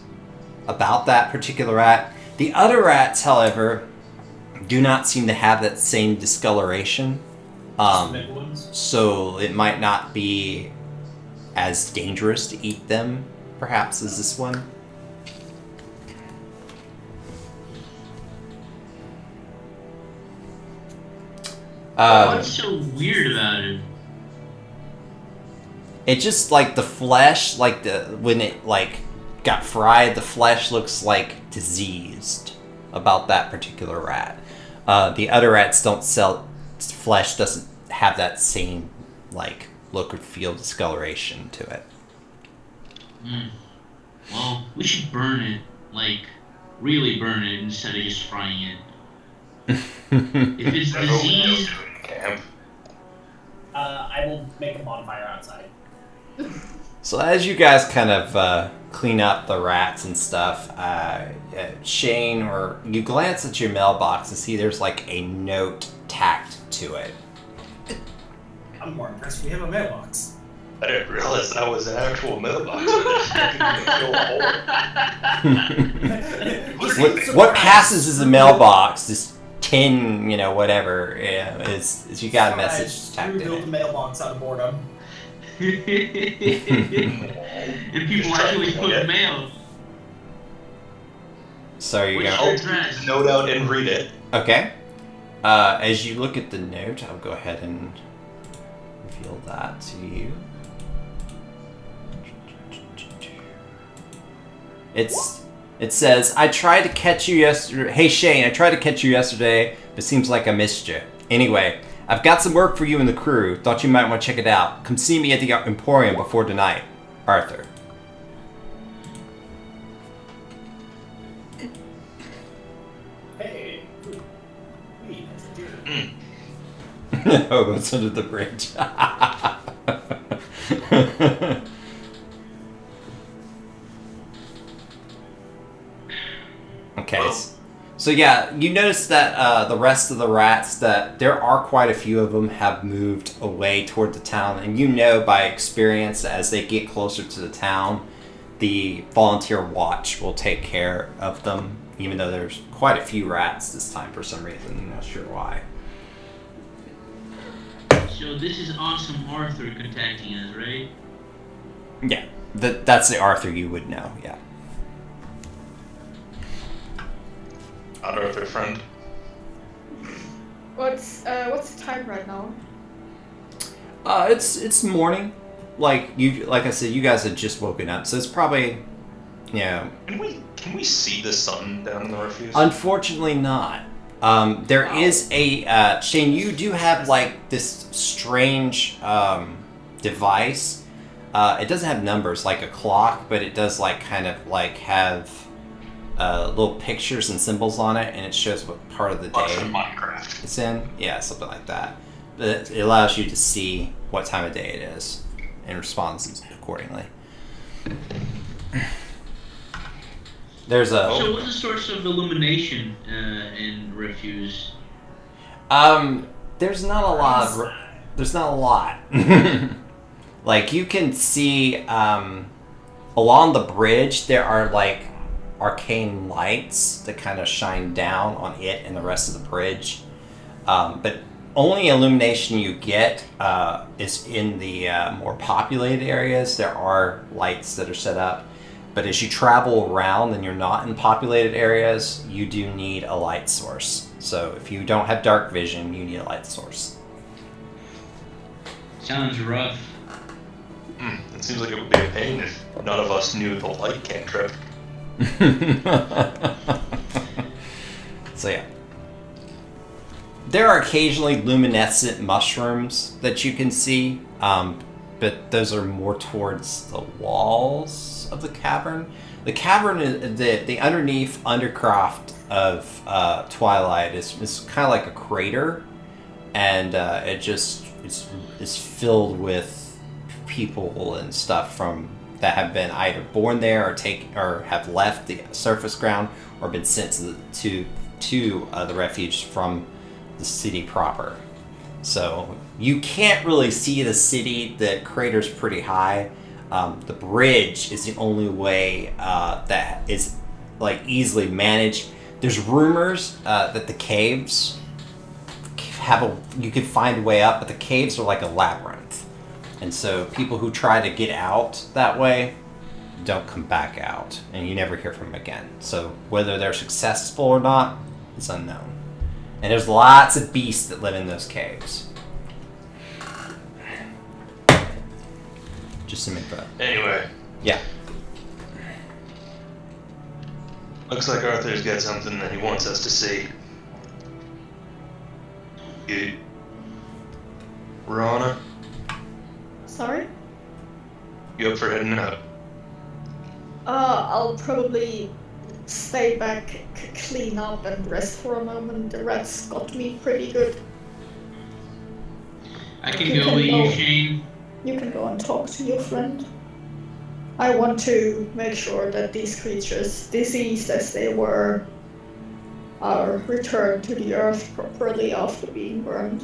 B: about that particular rat. The other rats, however, do not seem to have that same discoloration.
C: Big ones.
B: So it might not be as dangerous to eat them, perhaps, as this one.
D: What's so weird about it?
B: It just like the flesh, like when it like got fried, the flesh looks like diseased about that particular rat. The other rats don't sell flesh; doesn't have that same like look or feel discoloration to it.
D: Well, we should burn it, like really burn it instead of just frying it. If it's
A: Never went
D: disease,
A: to camp.
C: I will make a bonfire outside.
B: So as you guys kind of clean up the rats and stuff, Shane, or you glance at your mailbox and see there's like a note tacked to it.
C: I'm more impressed we have a mailbox.
A: I didn't realize that was an actual mailbox.
B: What passes as a mailbox, this tin, whatever, is you got a message tacked
C: Drew built a
B: in it.
C: mailbox out of boredom.
D: and people actually put mail.
B: So you
D: Which
B: go.
A: I'll
D: address?
A: note out and read it.
B: Okay. As you look at the note, I'll go ahead and reveal that to you. It says, I tried to catch you yesterday. Hey Shane, I tried to catch you yesterday, but seems like I missed you. Anyway, I've got some work for you and the crew. Thought you might want to check it out. Come see me at the Emporium before tonight. Arthur.
C: Hey. Wait, that's a deer.
B: Oh, it's under the bridge. Okay. So yeah, you notice that the rest of the rats, that there are quite a few of them, have moved away toward the town, and you know by experience as they get closer to the town, the volunteer watch will take care of them, even though there's quite a few rats this time for some reason. I'm not sure why.
D: So this is awesome Arthur contacting us, right?
B: Yeah, that's the Arthur you would know, yeah.
A: Not Arthur, friend.
E: What's the time right now?
B: It's morning. Like I said, you guys had just woken up, so it's probably,
A: Can we see the sun down in the refuse?
B: Unfortunately not. There is a Shane. You do have like this strange device. It doesn't have numbers like a clock, but it does like kind of like have little pictures and symbols on it, and it shows what part of the day
A: from Minecraft.
B: it's in. Yeah, something like that. But it allows you to see what time of day it is and responds accordingly. There's a.
D: So what's the source of illumination in refuse?
B: There's not a lot. There's not a lot. Like you can see along the bridge, there are like arcane lights that kind of shine down on it and the rest of the bridge. But only illumination you get is in the more populated areas. There are lights that are set up. But as you travel around and you're not in populated areas, you do need a light source. So if you don't have dark vision, you need a light source.
D: Sounds rough.
A: It seems like it would be a pain if none of us knew the light cantrip.
B: So yeah. There are occasionally luminescent mushrooms that you can see, but those are more towards the walls of the cavern. The cavern, the underneath undercroft of Twilight is kind of like a crater, and it just is filled with people and stuff that have been either born there or have left the surface ground or been sent to the refuge from the city proper. So you can't really see the city. The crater's pretty high. The bridge is the only way that is like easily managed. There's rumors that the caves you could find a way up, but the caves are like a labyrinth, and so people who try to get out that way don't come back out, and you never hear from them again. So whether they're successful or not is unknown. And there's lots of beasts that live in those caves. Just some info.
A: Anyway.
B: Yeah.
A: Looks like Arthur's got something that he wants us to see. Rana,
E: Sorry?
A: you up for heading out?
E: I'll probably stay back, clean up and rest for a moment. The rats got me pretty good.
D: I can go with you, Shane.
E: You can go and talk to your friend. I want to make sure that these creatures, diseased as they were, are returned to the earth properly after being burned.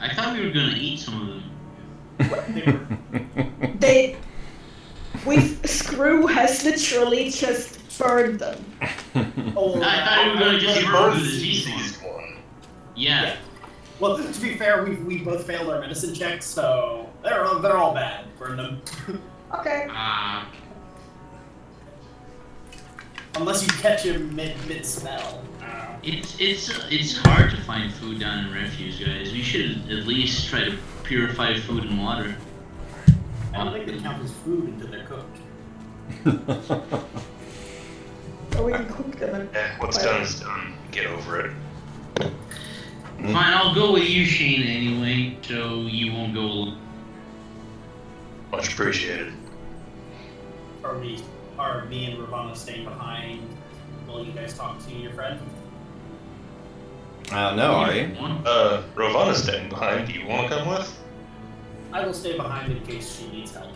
D: I thought we were gonna eat some of them.
E: Screw has literally just burned them.
C: Oh,
D: I thought we were gonna just burn the diseased
A: one.
D: Yeah.
C: Well, to be fair, we both failed our medicine checks, so they're all bad. Burn them.
E: Okay.
C: Unless you catch him mid spell.
D: It's hard to find food down in refuse, guys. We should at least try to purify food and water.
C: I don't think they count as food until they're cooked.
A: What's done is done. Get over it.
D: Fine, I'll go with you, Shane, anyway, so you won't go alone.
A: Much appreciated.
C: Are me and Ravana staying behind while you guys talk to your friend?
B: I don't know, are you?
A: Ravana's staying behind. Do you want to come with?
C: I will stay behind in case she needs help.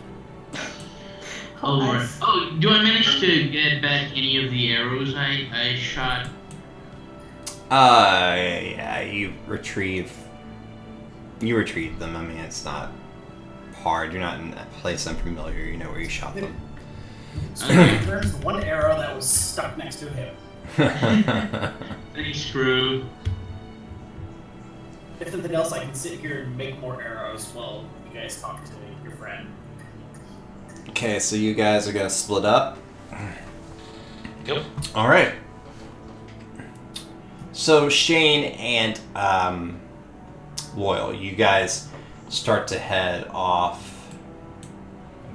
D: Oh, right. Oh, do I manage to get back any of the arrows I shot?
B: Yeah, you retrieve them. I mean, it's not hard. You're not in a place unfamiliar. You know where you shot them.
C: So he returns the one arrow that was stuck next to him.
D: Thanks, crew.
C: If nothing else, I can sit here and make more arrows while you guys talk to your friend.
B: Okay, so you guys are gonna split up.
A: Yep.
B: All right. So Shane and Loyal, you guys start to head off.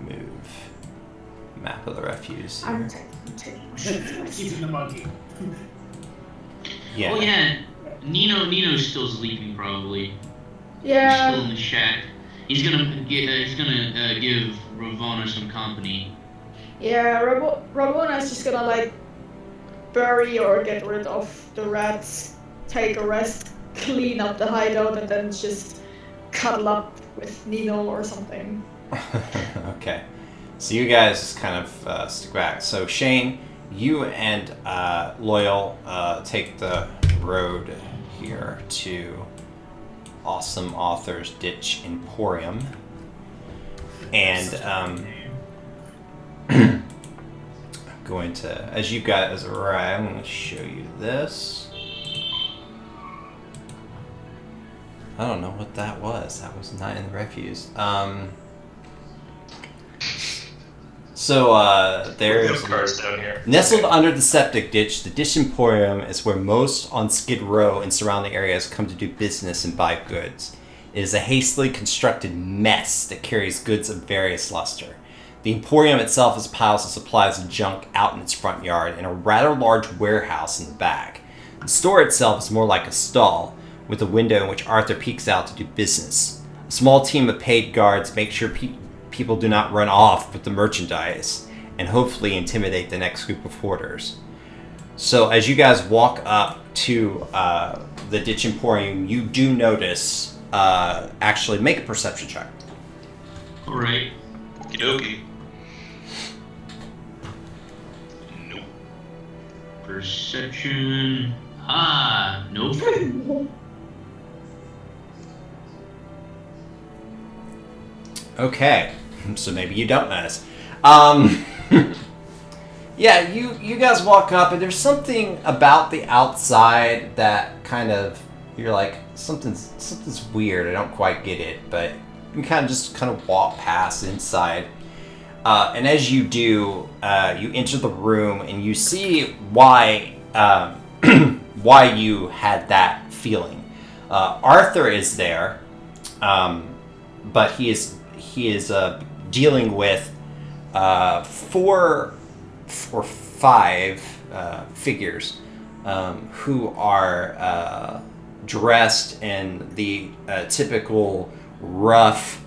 B: Move map of the refuse.
E: I'm taking
C: Keeping the monkey.
B: Yeah.
D: Oh yeah, Nino's still sleeping probably. He's
E: Yeah.
D: still in the shack. He's gonna give Ravana some company.
E: Yeah, Ramona's just gonna like bury or get rid of the rats, take a rest, clean up the hideout, and then just cuddle up with Nino or something.
B: Okay. So you guys kind of stick back. So Shane, you and Loyal take the road here to Awesome Authors Ditch Emporium. And I'm going to, as you guys arrive, I'm going to show you this. I don't know what that was. That was not in the refuse. So there's
A: Cars down here.
B: nestled under the septic ditch. The Ditch Emporium is where most on Skid Row and surrounding areas come to do business and buy goods. It is a hastily constructed mess that carries goods of various luster. The Emporium itself has piles of supplies and junk out in its front yard and a rather large warehouse in the back. The store itself is more like a stall, with a window in which Arthur peeks out to do business. A small team of paid guards make sure people do not run off with the merchandise and hopefully intimidate the next group of hoarders. So as you guys walk up to the Ditch Emporium, you do notice, actually make a perception check.
D: Alright.
A: Okie dokie. Nope.
D: Perception. Nope.
B: Okay, so maybe you don't notice. Yeah, you guys walk up and there's something about the outside that kind of, you're like, something's weird. I don't quite get it, but you can kind of walk past inside. And as you do, you enter the room and you see why why you had that feeling. Arthur is there, but he is dealing with 4 or 5 figures who are dressed in the typical rough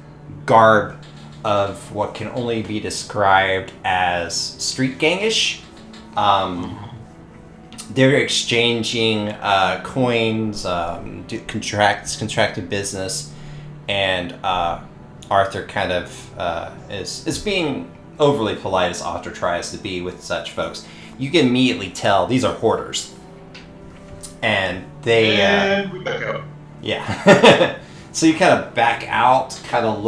B: garb of what can only be described as street gangish. They're exchanging coins, contracted business, and Arthur kind of is being overly polite as Arthur tries to be with such folks. You can immediately tell these are hoarders, and they
A: And we back out.
B: yeah. So you kind of back out, kind of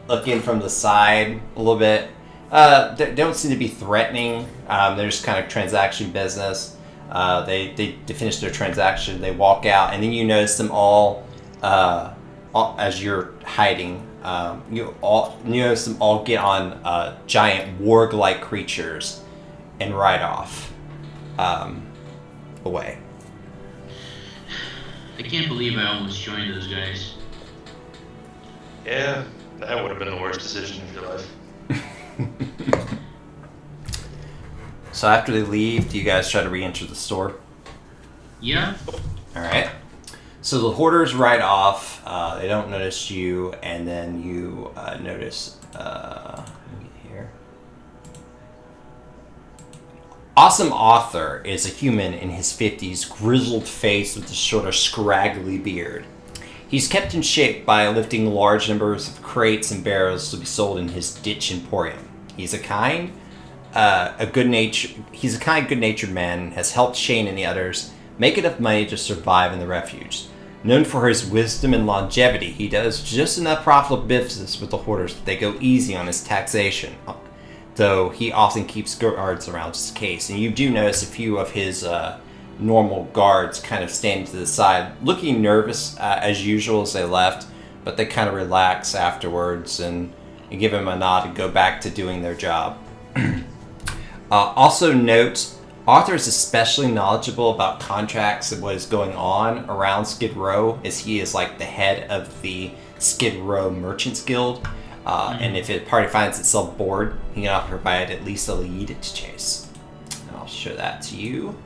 B: looking from the side a little bit. They don't seem to be threatening. They're just kind of transaction business. They finish their transaction, they walk out, and then you notice them all as you're hiding. You notice them all get on giant warg-like creatures and ride off away.
D: I can't believe I almost joined those guys.
A: Yeah, that would have been the worst decision of your life.
B: So after they leave, do you guys try to re-enter the store?
D: Yeah.
B: All right. So the hoarders ride off. They don't notice you, and then you notice. Let me get here. Awesome Author is a human in his 50s, grizzled face with a sort of scraggly beard. He's kept in shape by lifting large numbers of crates and barrels to be sold in his ditch emporium. He's a kind, good-natured man, and has helped Shane and the others make enough money to survive in the refuge. Known for his wisdom and longevity, he does just enough profitable business with the hoarders that they go easy on his taxation, though he often keeps guards around just in case. And you do notice a few of his normal guards kind of standing to the side, looking nervous as usual as they left, but they kind of relax afterwards and give him a nod and go back to doing their job. Also note, Arthur is especially knowledgeable about contracts and what is going on around Skid Row, as he is like the head of the Skid Row Merchants Guild. And if a party finds itself bored, he can provide at least a lead to chase. And I'll show that to you.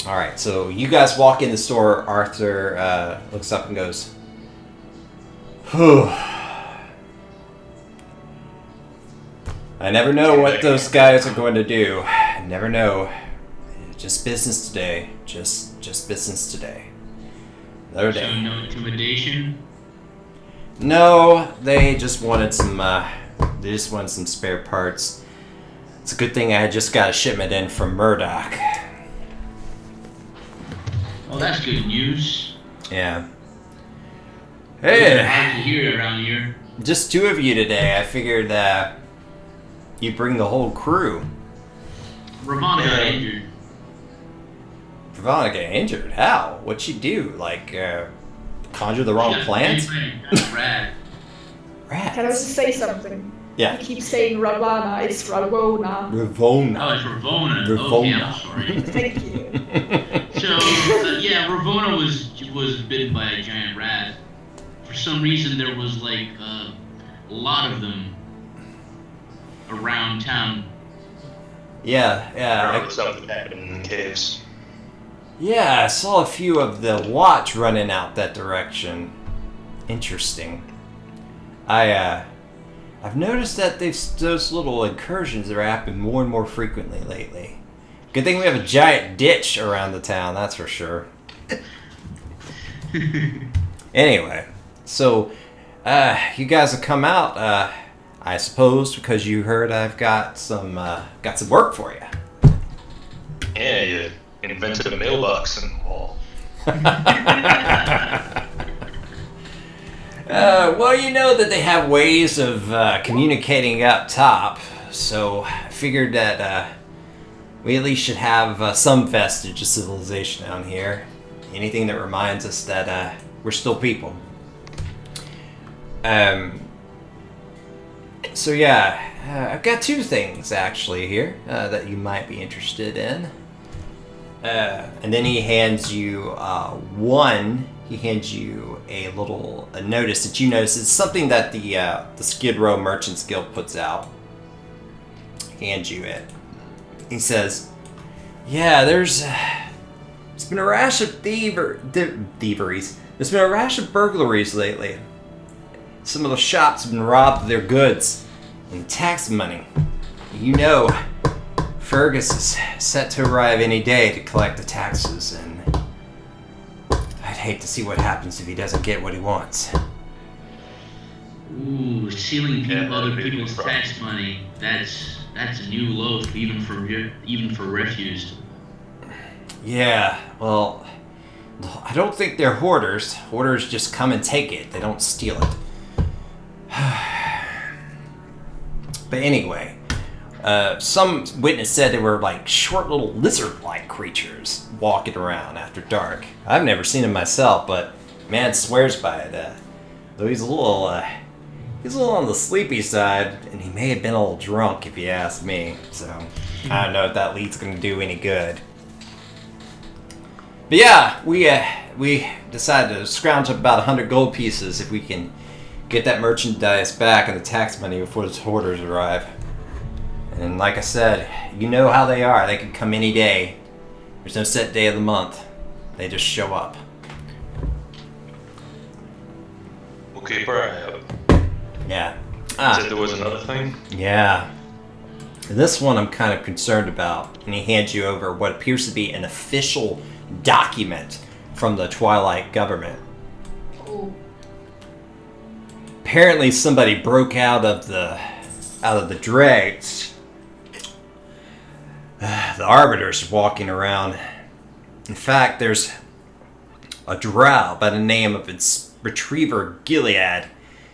B: Alright, so you guys walk in the store. Arthur looks up and goes, "Whew. I never know what those guys are going to do. I never know. Just business today. Just business today. Another day."
D: So no intimidation?
B: No, they just wanted some spare parts. It's a good thing I had just got a shipment in from Murdoch.
D: Well, that's good news.
B: Yeah.
D: It's
B: Hey,
D: hard to hear around here.
B: just two of you today. I figured you'd bring the whole crew.
D: Ravana got injured.
B: Ravana got injured? How? What'd she do? Like, conjure the wrong plants?
D: Rat.
B: Rats.
E: Can I just say something?
B: Yeah.
E: You keep saying Ravana, it's Ravona.
B: Ravona.
D: Oh, it's Ravona.
B: Ravona.
D: Okay, I'm sorry.
E: Thank you.
D: So, yeah, Ravona was bitten by a giant rat. For some reason, there was like a lot of them around town.
B: Yeah.
A: Probably something happened in the caves.
B: Yeah, I saw a few of the watch running out that direction. Interesting. I've noticed that those little incursions are happening more and more frequently lately. Good thing we have a giant ditch around the town, that's for sure. Anyway, so you guys have come out, I suppose, because you heard I've got some work for you.
A: Yeah, you invented a mailbox in the wall.
B: Well, you know that they have ways of communicating up top, so I figured that we at least should have some vestige of civilization down here. Anything that reminds us that we're still people. So yeah, I've got two things actually here that you might be interested in. And then he hands you one. He hands you a notice that you notice. It's something that the Skid Row Merchants Guild puts out. He hands you it. He says, "Yeah, there's been a rash of thieveries. There's been a rash of burglaries lately. Some of the shops have been robbed of their goods and tax money. You know, Fergus is set to arrive any day to collect the taxes, and I'd hate to see what happens if he doesn't get what he wants."
D: Ooh, stealing
A: Yeah,
D: other
A: that'd be
D: people's
A: rough.
D: tax money. That's a new loaf, even for refuse.
B: Yeah, well, I don't think they're hoarders. Hoarders just come and take it. They don't steal it. But anyway, some witness said they were like short little lizard-like creatures walking around after dark. I've never seen them myself, but man swears by it. Though he's a little on the sleepy side, and he may have been a little drunk if you ask me. So I don't know if that lead's going to do any good. But yeah, we decided to scrounge up about 100 gold pieces if we can get that merchandise back and the tax money before the hoarders arrive. And like I said, you know how they are. They can come any day. There's no set day of the month. They just show up.
A: We'll keep our eye out.
B: Yeah.
A: Said there was another thing?
B: Yeah. This one I'm kind of concerned about. And he hands you over what appears to be an official document from the Twilight government.
E: Oh.
B: Apparently somebody broke out of the dregs. The Arbiter's walking around. In fact, there's a drow by the name of its retriever Gilead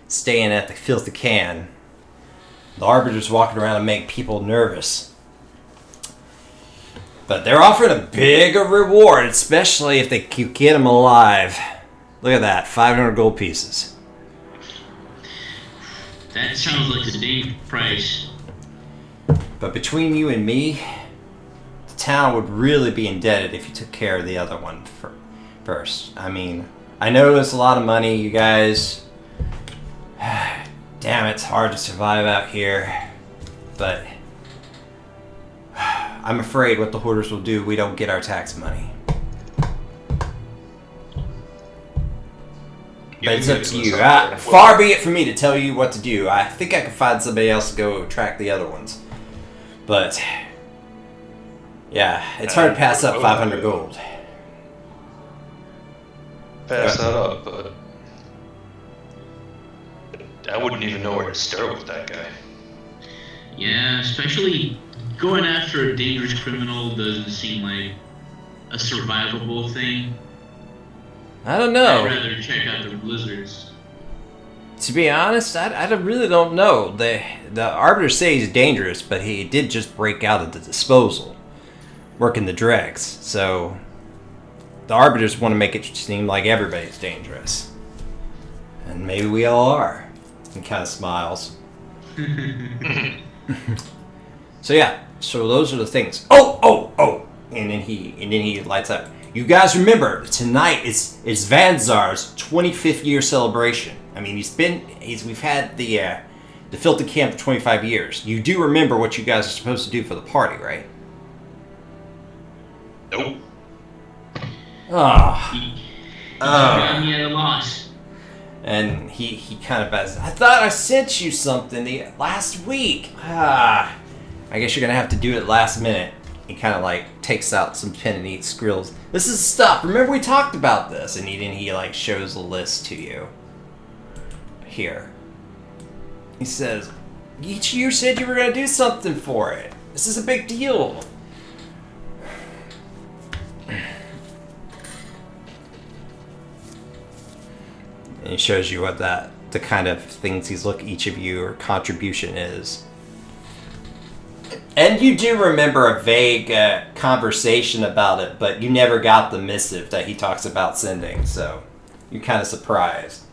B: staying at the Filthy Can. The Arbiter's walking around and make people nervous. But they're offering a bigger reward, especially if they can get him alive. Look at that, 500 gold pieces.
D: That sounds like a steep price.
B: But between you and me, the town would really be indebted if you took care of the other one first. I mean, I know it's a lot of money, you guys. Damn, it's hard to survive out here. But I'm afraid what the hoarders will do, we don't get our tax money. But it's up to you. Far be it from me to tell you what to do. I think I can find somebody else to go track the other ones. But yeah, it's hard to pass up 500 gold.
A: Pass that up, but I wouldn't even know where to start with that guy.
D: Yeah, especially going after a dangerous criminal doesn't seem like a survivable thing.
B: I don't know.
D: I'd rather check out the blizzards.
B: To be honest, I really don't know. The Arbiter says he's dangerous, but he did just break out of the disposal, working the dregs. So the Arbiters want to make it seem like everybody's dangerous. And maybe we all are. He kind of smiles. So yeah, so those are the things. Oh! And then he lights up. You guys remember, tonight is Vanzar's 25th year celebration. I mean, we've had the Filthy Camp for 25 years. You do remember what you guys are supposed to do for the party, right?
A: Nope.
B: Ah.
D: Got me at a loss.
B: And he kind of says, I thought I sent you something last week. I guess you're going to have to do it last minute. He kind of like takes out some pen and he scribbles. This is stuff. Remember we talked about this, and he like shows a list to you. Here. He says, each year said you were gonna do something for it. This is a big deal. And he shows you what the kind of things each of your contribution is. And you do remember a vague conversation about it, but you never got the missive that he talks about sending, so you're kind of surprised.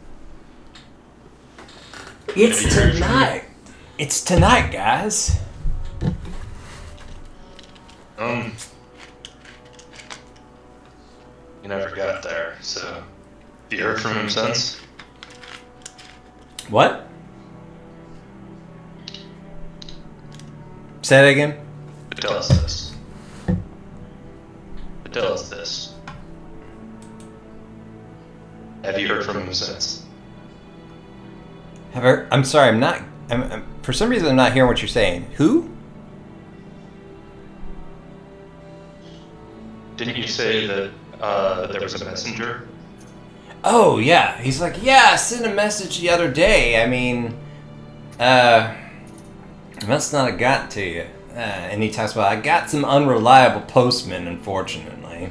B: It's tonight. It's tonight, guys.
A: You never got there, so have you heard from him since?
B: What? Say that again?
A: Tell us this. Tell us this. Have you heard from him since?
B: I'm sorry, I'm for some reason I'm not hearing what you're saying. Who?
A: Didn't you say that there was a messenger?
B: Oh, yeah. He's like, yeah, I sent a message the other day. I mean, it must not have gotten to you. And he talks about, I got some unreliable postmen, unfortunately.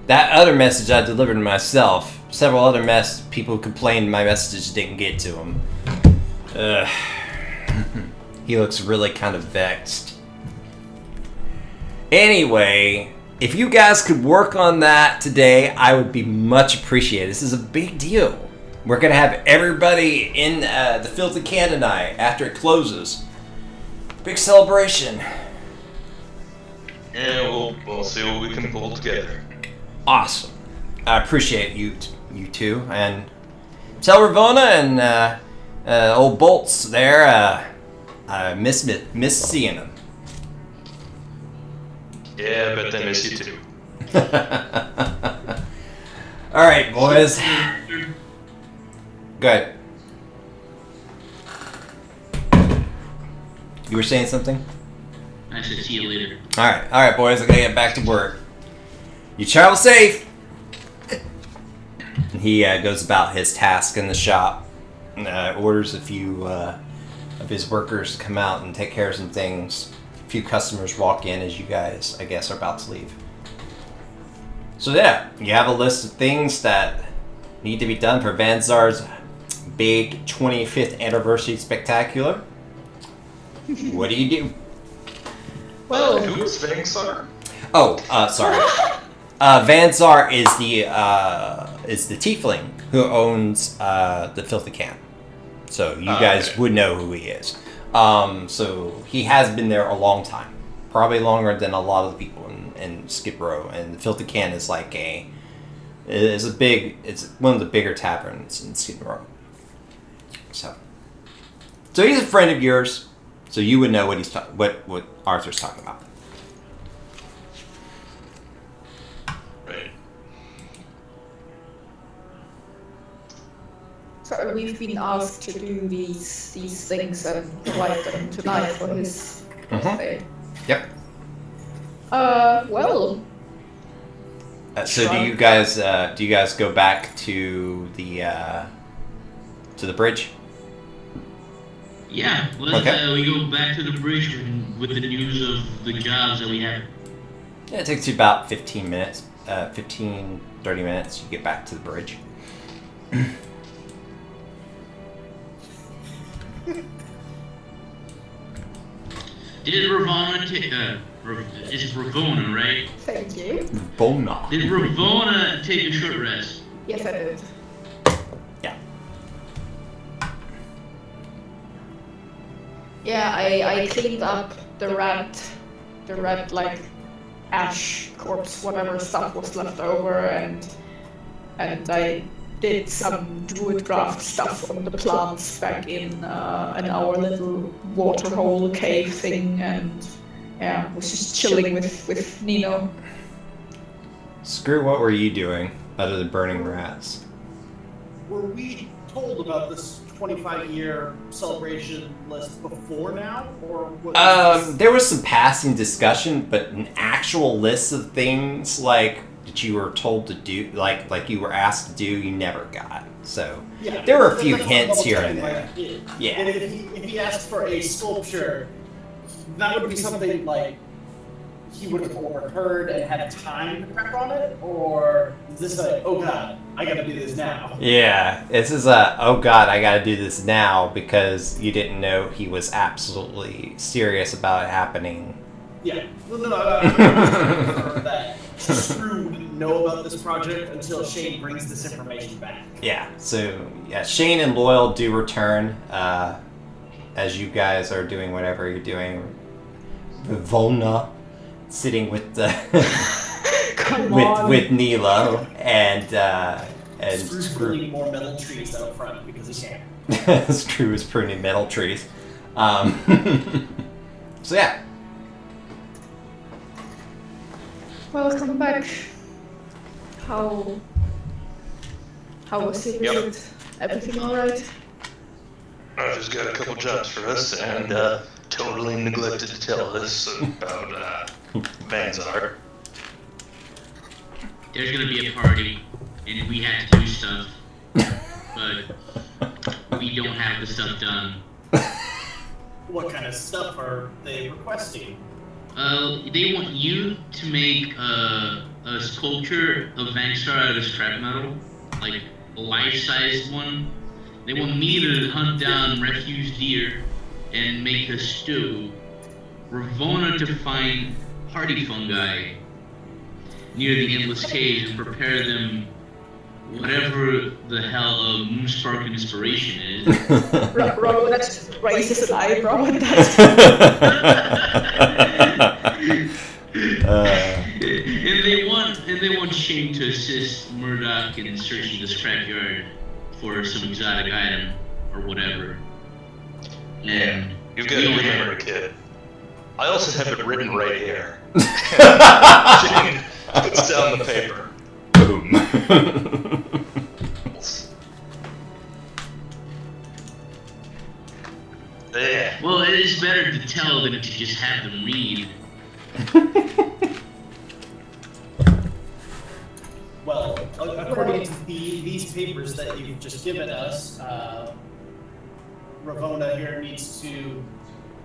B: That other message I delivered myself. Several other people complained my messages didn't get to him. He looks really kind of vexed. Anyway, if you guys could work on that today, I would be much appreciated. This is a big deal. We're going to have everybody in the Filthy Can tonight after it closes. Big celebration.
A: Yeah, we'll see what we can pull together.
B: Awesome. I appreciate you two. And tell Ravona and old Bolts there, I miss seeing them.
A: Yeah, but they miss you too.
B: All right, boys. Good. You were saying something?
D: I said see you later.
B: All right, boys. I gotta get back to work. You travel safe. He goes about his task in the shop. Orders a few of his workers to come out and take care of some things. A few customers walk in as you guys, I guess, are about to leave. So yeah, you have a list of things that need to be done for Vanzar's big 25th anniversary spectacular. What do you do?
E: Well,
A: Who's Vangsar?
B: Oh, sorry. Vanzar is the tiefling who owns the Filthy Camp. So you guys
A: okay.
B: would know who he is. So he has been there a long time, probably longer than a lot of the people in Skid Row. And the Filthy Can is like it's one of the bigger taverns in Skid Row. So he's a friend of yours. So you would know what Arthur's talking about.
A: Right.
E: so we've been asked to do these things and provide them tonight for his birthday.
B: Yep.
E: Well.
B: So do you guys go back to the bridge?
D: Yeah, let's
B: Okay.
D: we go back to the bridge with the news of the jobs that we have.
B: Yeah, it takes you about 15 minutes, 30 minutes. You get back to the bridge.
D: Did Ravonna it's Ravonna, right?
E: Thank you.
B: Bona.
D: Did Ravonna take a short rest?
E: Yes, I did.
B: Yeah.
E: Yeah, I cleaned up the rat like ash corpse, whatever stuff was left over, and I did some druid craft stuff on the plants back in our little waterhole cave thing, and yeah, was just chilling with Nino.
B: Screw what were you doing other than burning rats?
C: Were we told about this 25-year celebration list before now, or was
B: There was some passing discussion, but an actual list of things like that you were told to do, like you were asked to do, you never got. So
C: yeah,
B: there were a few
C: that's
B: hints
C: what
B: here
C: I'm
B: and there.
C: saying, like,
B: Yeah.
C: And if he asked for a sculpture, that would be something like he would have overheard and had time to prep on it, or is this like, oh god, I gotta do this now?
B: Yeah, this is oh god, I gotta do this now because you didn't know he was absolutely serious about it happening.
C: Yeah. No, that Screw didn't know about this project until Shane brings this information back.
B: Yeah, so yeah, Shane and Loyal do return as you guys are doing whatever you're doing. Vivona sitting with the with Nilo and
C: Screw's pruning more metal trees out front because he can.
B: Screw is pruning metal trees. So yeah.
E: Welcome back. How was your visit? Everything alright?
A: I just got a couple jobs for us and totally neglected to tell us about Vanzar.
D: There's gonna be a party, and we had to do stuff, but we don't have the stuff done.
C: What kind of stuff are they requesting?
D: They want you to make a sculpture of Vangstar out of scrap metal, like a life-sized one. They want me to hunt down refuse deer and make a stew. Ravonna to find hardy fungi near the endless cave and prepare them whatever the hell a Moonspark inspiration is.
E: Robo that raises an eyebrow at that.
D: And they want Shane to assist Murdoch in searching the scrapyard for some exotic item or whatever. And
A: You've got to remember, kid. I also have it written right here. Shane puts down the paper.
B: Boom.
A: Yeah.
D: Well, it is better to tell than to just have them read.
C: Well, according to these papers that you've just given us, Ravona here needs to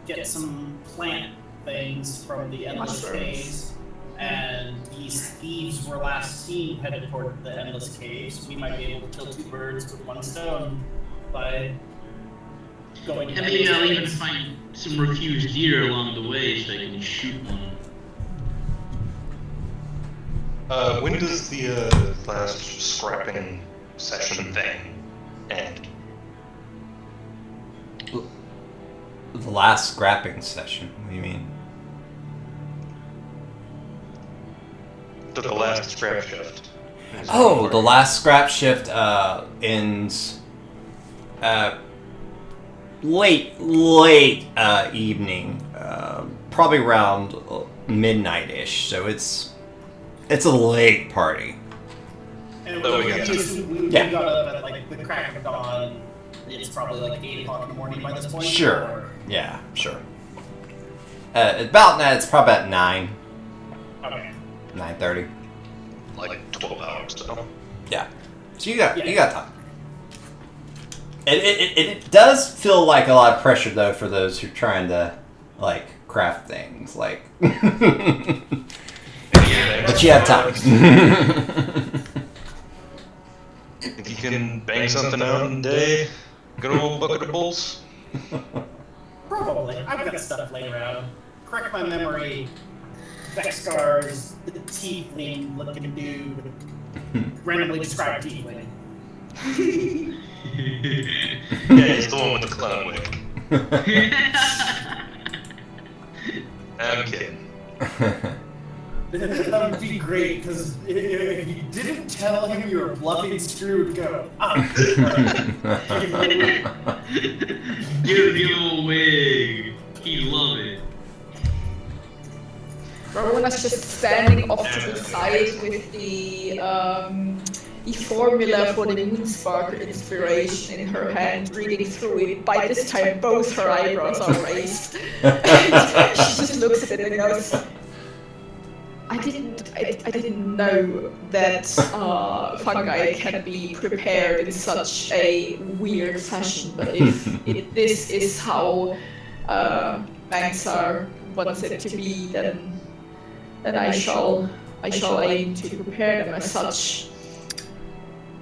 C: get some plant things from the Endless Caves, and these thieves were last seen headed toward the Endless Caves. We might be able to kill two birds with one stone by going to
D: And maybe I'll even find some refused deer along the way so I can shoot one.
A: When does the last scrapping session thing end?
B: The last scrapping session. What do you mean?
A: The last scrap shift.
B: Oh, the last scrap shift ends late evening, probably around midnight-ish. So it's a late party.
C: And
A: So we
C: we
B: Yeah.
C: got up at like the crack of dawn. It's probably like 8 o'clock in the morning by this point.
B: Sure.
C: or-
B: Yeah, sure. About now, it's probably at 9,
C: Okay.
B: 9:30.
A: Like 12 hours, though.
B: Yeah. So you got time. It does feel like a lot of pressure though for those who are trying to like craft things like. But you have time.
A: If you can bang something out in a day, good old bucket of bulls.
C: Probably. I've got stuff laying around. Correct my memory. Vexcar's the tiefling looking dude. Randomly described tiefling.
A: Yeah, he's the one with the clown wig. I'm kidding.
C: That would be great, because if you didn't tell him you were bluffing, Screw would go,
D: Give him a wig. He'd love it.
E: Rawona's just standing off to the side with the formula for the Moonsparker inspiration in her hand, reading through it. By this time, both her eyebrows are raised. She just looks at it and goes, I didn't know that fungi can be prepared in such a weird fashion, but if this is how Mangsar wants it to be, then I shall aim to prepare them as such.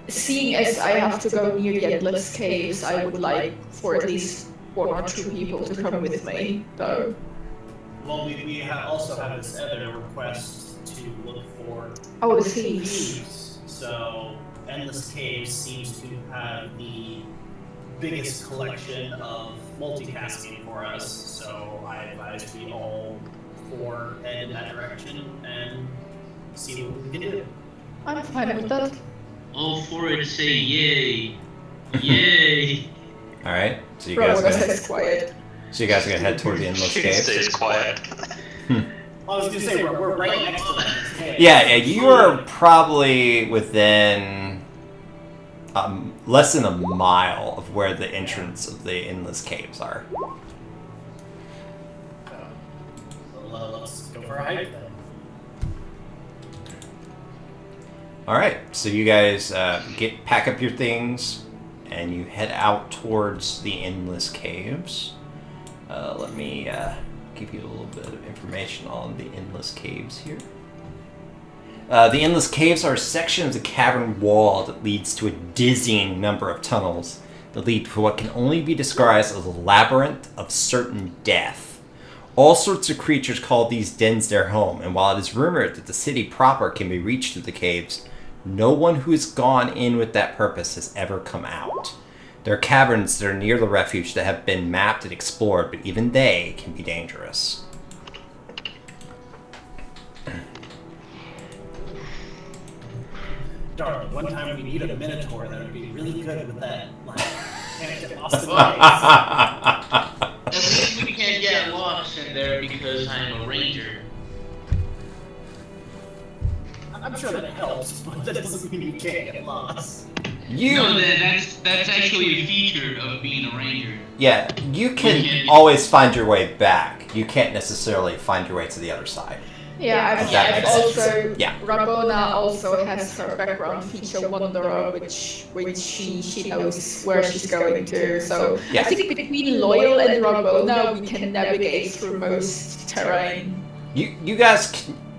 E: Seeing as I have to go near the Endless Caves, I would like for at least 1 or 2 people to come with me, though.
C: Well, we also have this other request to look for
E: Oh, the thieves.
C: So, Endless Caves seems to have the biggest collection of multitasking for us, so I advise we all 4 head in that direction and see what we can do.
E: I'm fine with that.
D: All for it, say yay. Yay.
B: All right. So you guys
E: Ravona
B: gonna
E: says quiet.
B: are gonna head toward the endless
A: She
B: caves.
A: stays quiet.
C: I was gonna say, we're right next to them.
B: Yeah, you are probably within less than a mile of where the entrance of the endless caves are.
C: Well, let's go for a hike then.
B: All right, so you guys pack up your things, and you head out towards the endless caves. Let me give you a little bit of information on the endless caves here. The endless caves are a section of the cavern wall that leads to a dizzying number of tunnels that lead to what can only be described as a labyrinth of certain death. All sorts of creatures call these dens their home, and while it is rumored that the city proper can be reached through the caves, no one who has gone in with that purpose has ever come out. There are caverns that are near the refuge that have been mapped and explored, but even they can be dangerous.
C: Darn, one time we need a Minotaur that would be really good with that, like, can't get lost in
D: sent there because I'm a ranger.
C: I'm sure that helps, but that doesn't mean you can't get lost.
D: No, that's actually a feature of being a ranger.
B: Yeah, you can always find your way back. You can't necessarily find your way to the other side.
E: Yeah,
B: That
E: I've
B: makes sense.
E: also
B: Yeah.
E: Rabona also has her background feature Wanderer, which she knows where she's going to. So
B: Yeah.
E: I think between Loyal and Rabona we can navigate through most terrain.
B: You guys,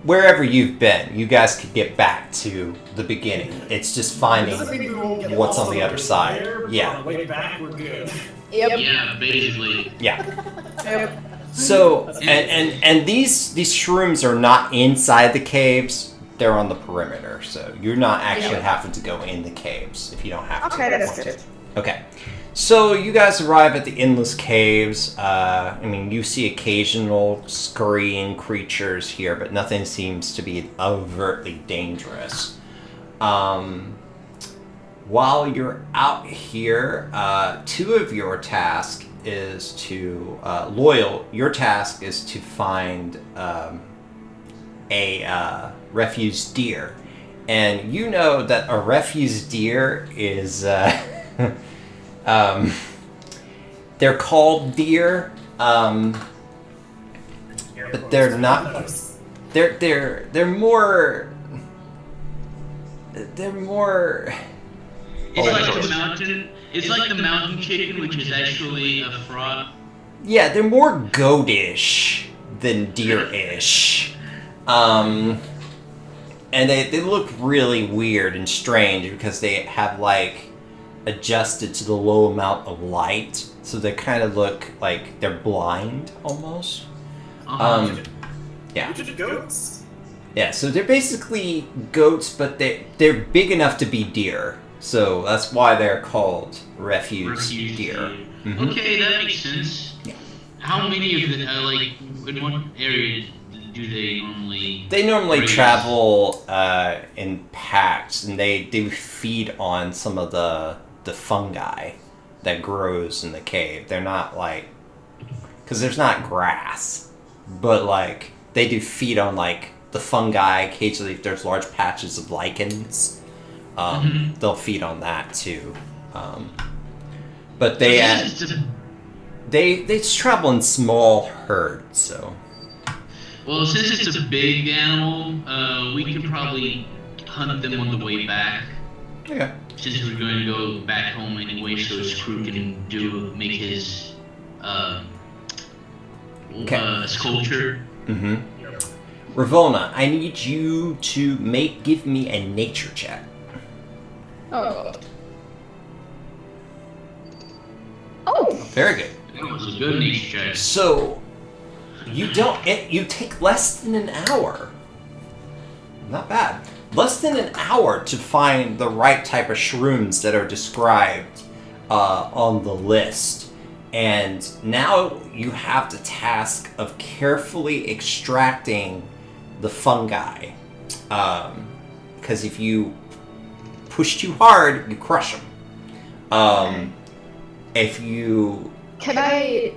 B: wherever you've been, you guys could get back to the beginning. It's just finding
C: Doesn't mean we won't get
B: what's
C: lost
B: on the other
C: way
B: side.
C: there, but
B: Yeah.
C: on the way back, we're good.
E: Yep.
D: Yeah, basically.
B: Yeah.
E: Yep.
B: So, and these shrooms are not inside the caves. They're on the perimeter. So you're not actually having to go in the caves if you don't have to.
E: Okay, that's
B: want
E: good.
B: to. Okay. So you guys arrive at the endless caves. You see occasional scurrying creatures here, but nothing seems to be overtly dangerous. While you're out here, two of your tasks is to Loyal. Your task is to find a refuse deer, and you know that a refuse deer is they're called deer, but they're not. They're more.
D: It's like the mountain. It's like the mountain chicken, which is actually a fraud.
B: Yeah, they're more goatish than deer-ish. And they look really weird and strange because they have, adjusted to the low amount of light. So they kind of look like they're blind, almost. Yeah.
C: Which are goats.
B: Yeah, so they're basically goats, but they're big enough to be deer. So that's why they're called refuse deer. Mhm.
D: Okay, that makes sense.
B: Yeah.
D: How many of the in what area do they normally?
B: They normally
D: graze?
B: travel in packs, and they feed on some of the fungi that grows in the cave. They're not because there's not grass, but they do feed on the fungi. Occasionally, if there's large patches of lichens. They'll feed on that too, but they travel in small herds. So,
D: well, since it's a big animal, we can probably hunt them on the way back.
B: okay,
D: Since we're going to go back home anyway, so his crew can make his sculpture.
B: Ravona, I need you to give me a nature check.
E: Oh. Oh.
B: Very good.
D: That was a good nature check.
B: So, you take less than an hour. Not bad. Less than an hour to find the right type of shrooms that are described on the list. And now you have the task of carefully extracting the fungi. Because if you push too hard, you crush them. If you...
E: Can I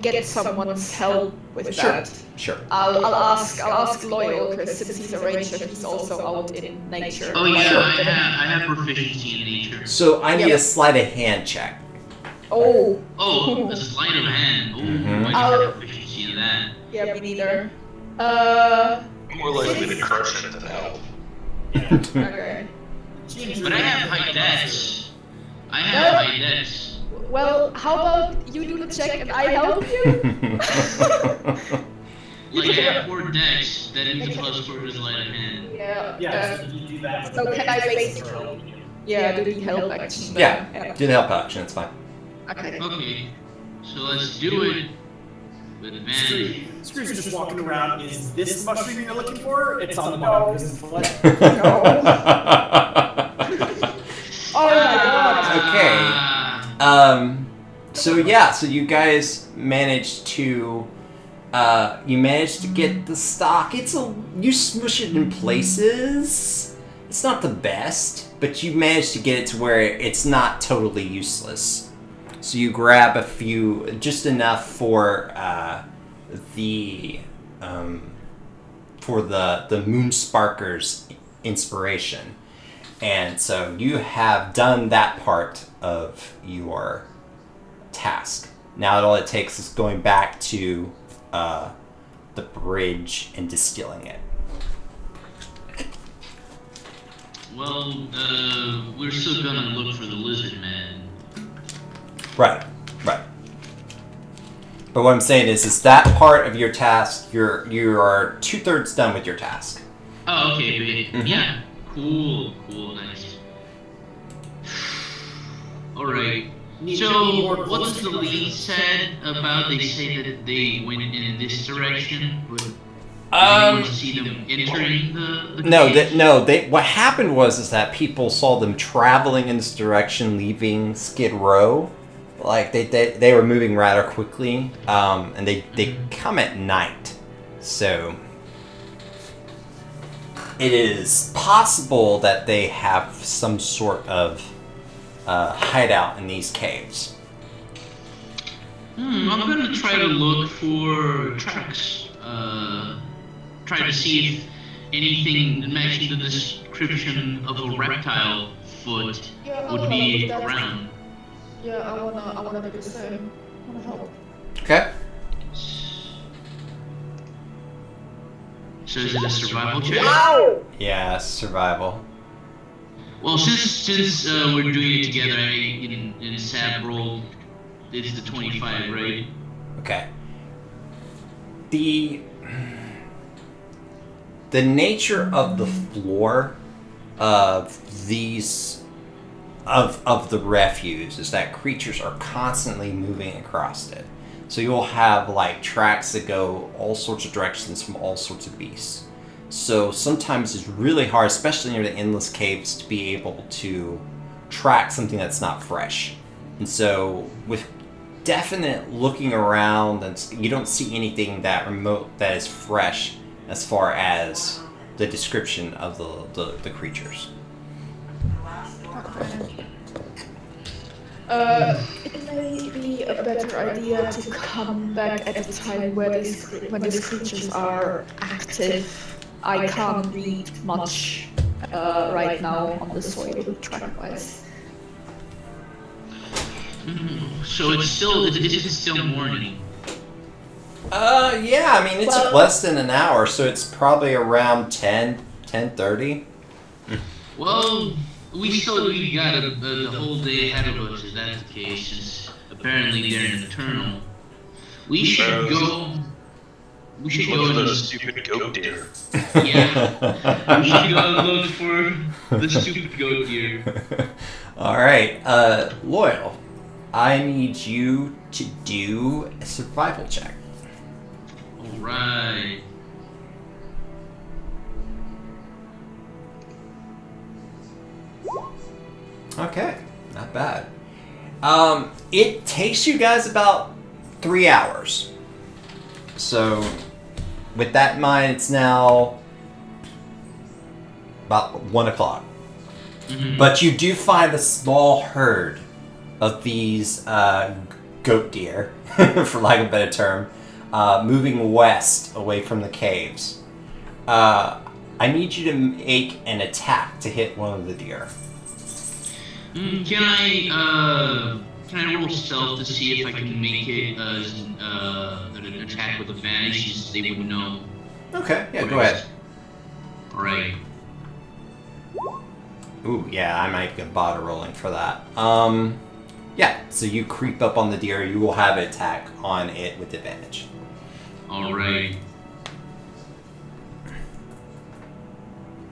E: get someone's help with that?
B: Sure.
E: I'll ask Loyal, because since he's a ranger, he's also out in nature.
D: Oh yeah,
B: Sure.
D: I have proficiency in nature.
B: So I need a sleight of hand check.
E: Oh.
D: Oh, a sleight of hand.
B: Mhm.
D: I don't have proficiency in that.
E: Yeah, me neither.
A: More likely to crush it than help.
E: Okay.
D: But I have high dex. I have high dex.
E: Well, how about you do the check and I help you?
D: Like I have 4 dex, that is a plus 4 to sleight of hand.
E: Yeah.
C: Yeah, so you do that.
E: So can I basically... Yeah, do the help action.
B: Yeah, do the help action, it's fine.
E: Okay.
D: Okay, so let's do it with advantage.
C: Screw's just walking around. Is this the mushroom you're looking for? It's on the bottom of his foot.
E: Oh my god.
B: Okay. So you guys managed to get the stock. You smush it in places. It's not the best, but you managed to get it to where it's not totally useless. So you grab a few, just enough for the Moonsparker's inspiration. And so you have done that part of your task. Now all it takes is going back to the bridge and distilling it.
D: Well, we're still gonna look for the lizard man.
B: Right. But what I'm saying is that part of your task, you are 2/3 done with your task.
D: Oh, okay, but yeah. Cool, nice. Alright. So, what's the lead said about? They say that they went in this direction, but did anyone see them entering the cave?
B: What happened was that people saw them traveling in this direction, leaving Skid Row. Like they were moving rather quickly, and they come at night, so it is possible that they have some sort of hideout in these caves.
D: I'm gonna try to look for tracks. Try to see if anything matching the description of a reptile foot would be around.
E: Yeah, I wanna do the same. I wanna help.
B: Okay.
D: So is it a survival check?
B: Yeah, survival.
D: Well, since we're doing it together, in Sab roll, it's the 25, right?
B: Okay. The nature of the floor of these of the refuse is that creatures are constantly moving across it. So you'll have like tracks that go all sorts of directions from all sorts of beasts. So sometimes it's really hard, especially near the endless caves, to be able to track something that's not fresh. And so with definite looking around, and you don't see anything that remote that is fresh as far as the description of the creatures.
E: It may be a better idea to come back at a time when these creatures are active. I can't read much right now on the soil track-wise.
D: So it's still morning.
B: Yeah, I mean, it's less than an hour, so it's probably around 10:30.
D: Well, we got the whole day ahead of us, if that's the case, since apparently they're nocturnal. We should go
A: Look for those stupid goat deer.
D: Yeah. We should go look for the stupid goat deer.
B: Alright, Loyal, I need you to do a survival check.
D: Alright.
B: Okay, not bad. It takes you guys about 3 hours. So, with that in mind, it's now about 1 o'clock.
D: Mm-hmm.
B: But you do find a small herd of these goat deer, for lack of a better term, moving west away from the caves. I need you to make an attack to hit one of the deer.
D: Can I roll stealth to see if I can make it an attack with advantage since they would know?
B: Okay, yeah, go ahead.
D: Alright.
B: Ooh, yeah, I might get bother rolling for that. Yeah, so you creep up on the deer, you will have an attack on it with advantage.
D: Alright.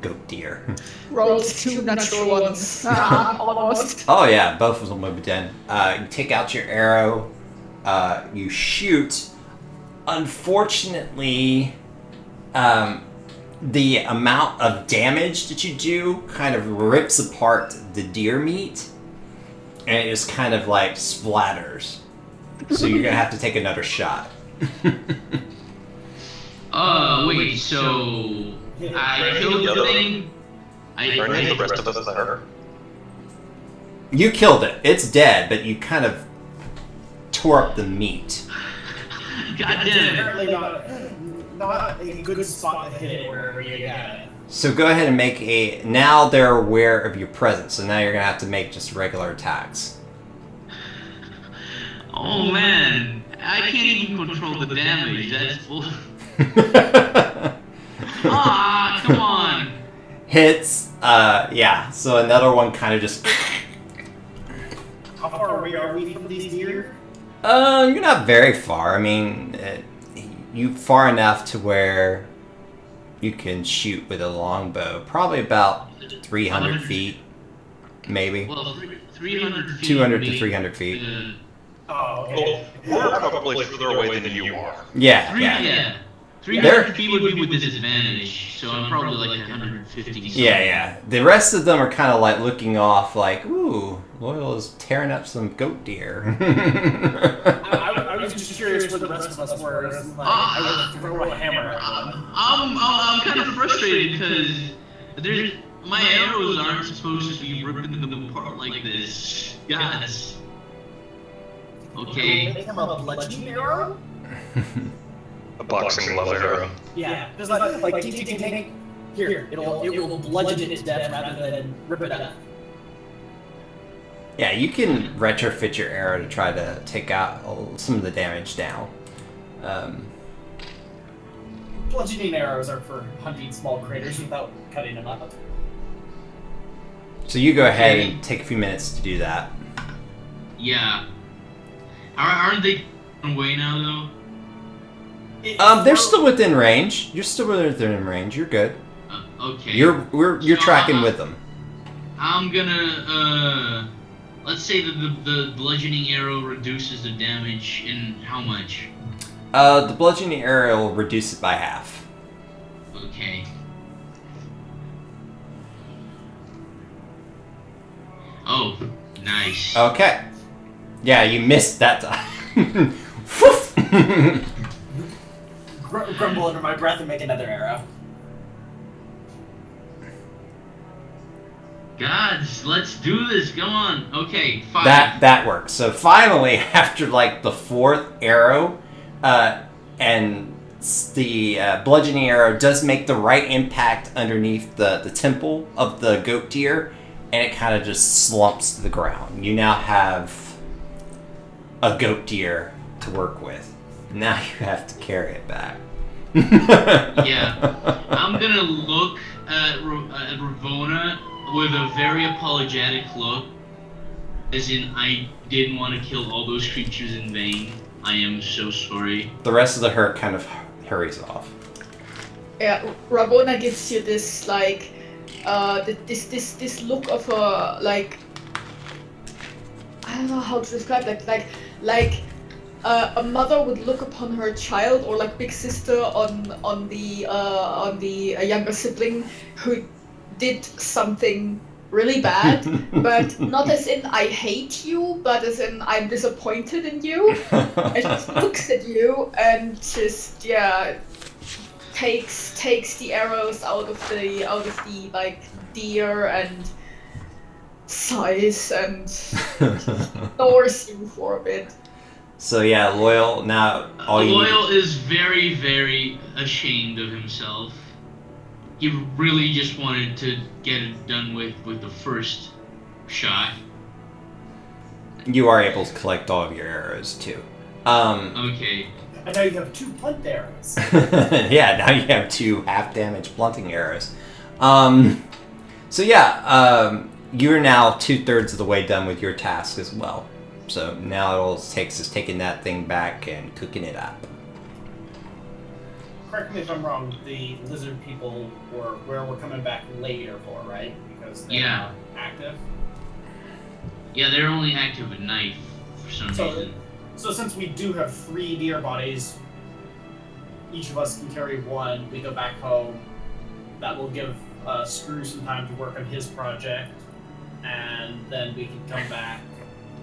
B: Goat deer.
E: Rolled 2 natural ones. Almost.
B: Oh yeah, both of them would be done. You take out your arrow, you shoot. Unfortunately, the amount of damage that you do kind of rips apart the deer meat, and it just kind of like splatters. So you're gonna have to take another shot.
D: Wait, so I killed the thing?
A: Burning the rest of us there.
B: You killed it. It's dead, but you kind of tore up the meat.
D: God
C: It's
D: damn it.
C: apparently not a good spot to hit it wherever you got it.
B: So go ahead and make a... Now they're aware of your presence, so now you're going to have to make just regular attacks.
D: Oh man, I can't even control the damage. That's bull. Ah, come on.
B: Hits, yeah, so another one kind of just...
C: How far away are we from these deer?
B: You're not very far. I mean, you far enough to where you can shoot with a longbow. Probably about 300 feet, maybe.
D: Well, 300 feet.
B: 200 to 300 feet.
C: Oh, okay.
A: Well, we're probably further away than you are.
B: Yeah,
D: Yeah.
B: yeah.
D: 300 feet would be with disadvantage, so I'm probably like 150.
B: Yeah. The rest of them are kind of like looking off like, ooh, Loyal is tearing up some goat deer.
C: I was just curious where the rest of us were. I would throw a hammer at one.
D: I'm kind of frustrated because my arrows aren't supposed to be ripping them apart like this. Guys. Okay.
C: Make him a bludgeoning arrow?
A: A boxing glove arrow.
C: Yeah, just like ting. Here, it will bludgeon it to death rather than rip it up.
B: Yeah, you can retrofit your arrow to try to take out some of the damage down.
C: Bludgeoning arrows are for hunting small critters without cutting them up.
B: So you go ahead and take a few minutes to do that.
D: Yeah. Aren't they away now though?
B: They're still within range. You're still within range. You're good.
D: Okay.
B: You're
D: So,
B: tracking with them.
D: I'm gonna let's say that the bludgeoning arrow reduces the damage in how much?
B: The bludgeoning arrow will reduce it by half.
D: Okay. Oh, nice.
B: Okay. Yeah, you missed that time.
C: Grumble under my breath and make another arrow.
D: Gods, let's do this. Go on. Okay, fine.
B: That works. So finally, after like the fourth arrow, and the bludgeoning arrow does make the right impact underneath the temple of the goat deer, and it kind of just slumps to the ground. You now have a goat deer to work with. Now you have to carry it back.
D: Yeah. I'm gonna look at Ravona with a very apologetic look, as in I didn't want to kill all those creatures in vain. I am so sorry.
B: The rest of the herd kind of hurries off.
E: Yeah, Rabona gives you this like, this look of a like, I don't know how to describe that, like a mother would look upon her child, or like big sister on the younger sibling who did something really bad, but not as in I hate you, but as in I'm disappointed in you. And just looks at you and just takes the arrows out of the like deer and sighs and ignores you for a bit.
B: So yeah, Loyal, now all you
D: Loyal is very, very ashamed of himself. He really just wanted to get it done with the first shot.
B: You are able to collect all of your arrows too.
D: Okay.
C: I know you have 2 blunt arrows.
B: Yeah, now you have 2 half-damage blunting arrows. So yeah, you're now 2/3 of the way done with your task as well. So now all it takes is taking that thing back and cooking it up.
C: Correct me if I'm wrong, the lizard people were where we're coming back later for, right? Because they're not active.
D: Yeah, they're only active at night for some reason.
C: So since we do have 3 deer bodies, each of us can carry 1. We go back home. That will give Screw some time to work on his project, and then we can come back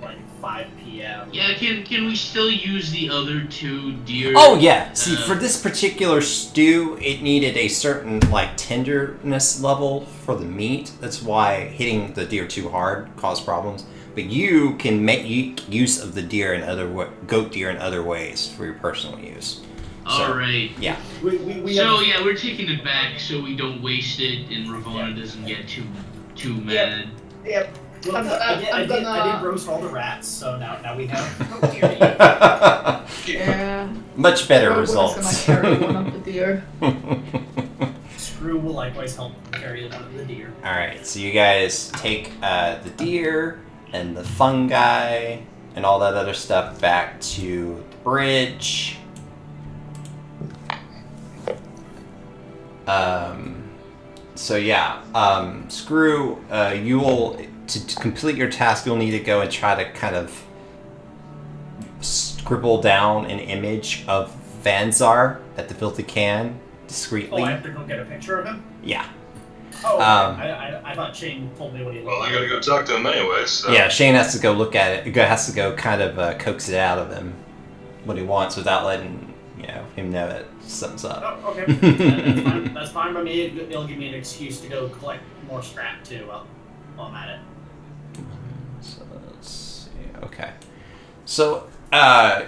C: like 5 p.m.
D: Yeah, can we still use the other 2 deer?
B: Oh yeah, see for this particular stew, it needed a certain like tenderness level for the meat. That's why hitting the deer too hard caused problems. but you can make use of the deer and goat deer in other ways for your personal use.
D: All right.
B: Yeah.
D: We're taking it back so we don't waste it, and Ravonna doesn't get too mad.
E: Yep.
C: Well, I did roast all the rats, so now we have no deer to eat.
E: Yeah.
B: Much better
E: Rowan's
B: results.
E: gonna carry one of the deer.
C: Screw will likewise help carry one of the deer.
B: Alright, so you guys take the deer and the fungi and all that other stuff back to the bridge. Screw, you will, to complete your task, you'll need to go and try to kind of scribble down an image of Vanzar at the Filthy Can discreetly.
C: Oh, I have to go get a picture of him?
B: Yeah.
C: Oh, okay. I thought Shane told me what he looked
A: Well, I
C: like.
A: gotta go talk to him anyway, so...
B: Yeah, Shane has to go look at it. Has to go kind of coax it out of him what he wants without letting him know that something's up.
C: Oh, okay. That's fine. That's fine by me. It'll give me an excuse to go collect more scrap too while I'm at it.
B: So let's see. Okay. So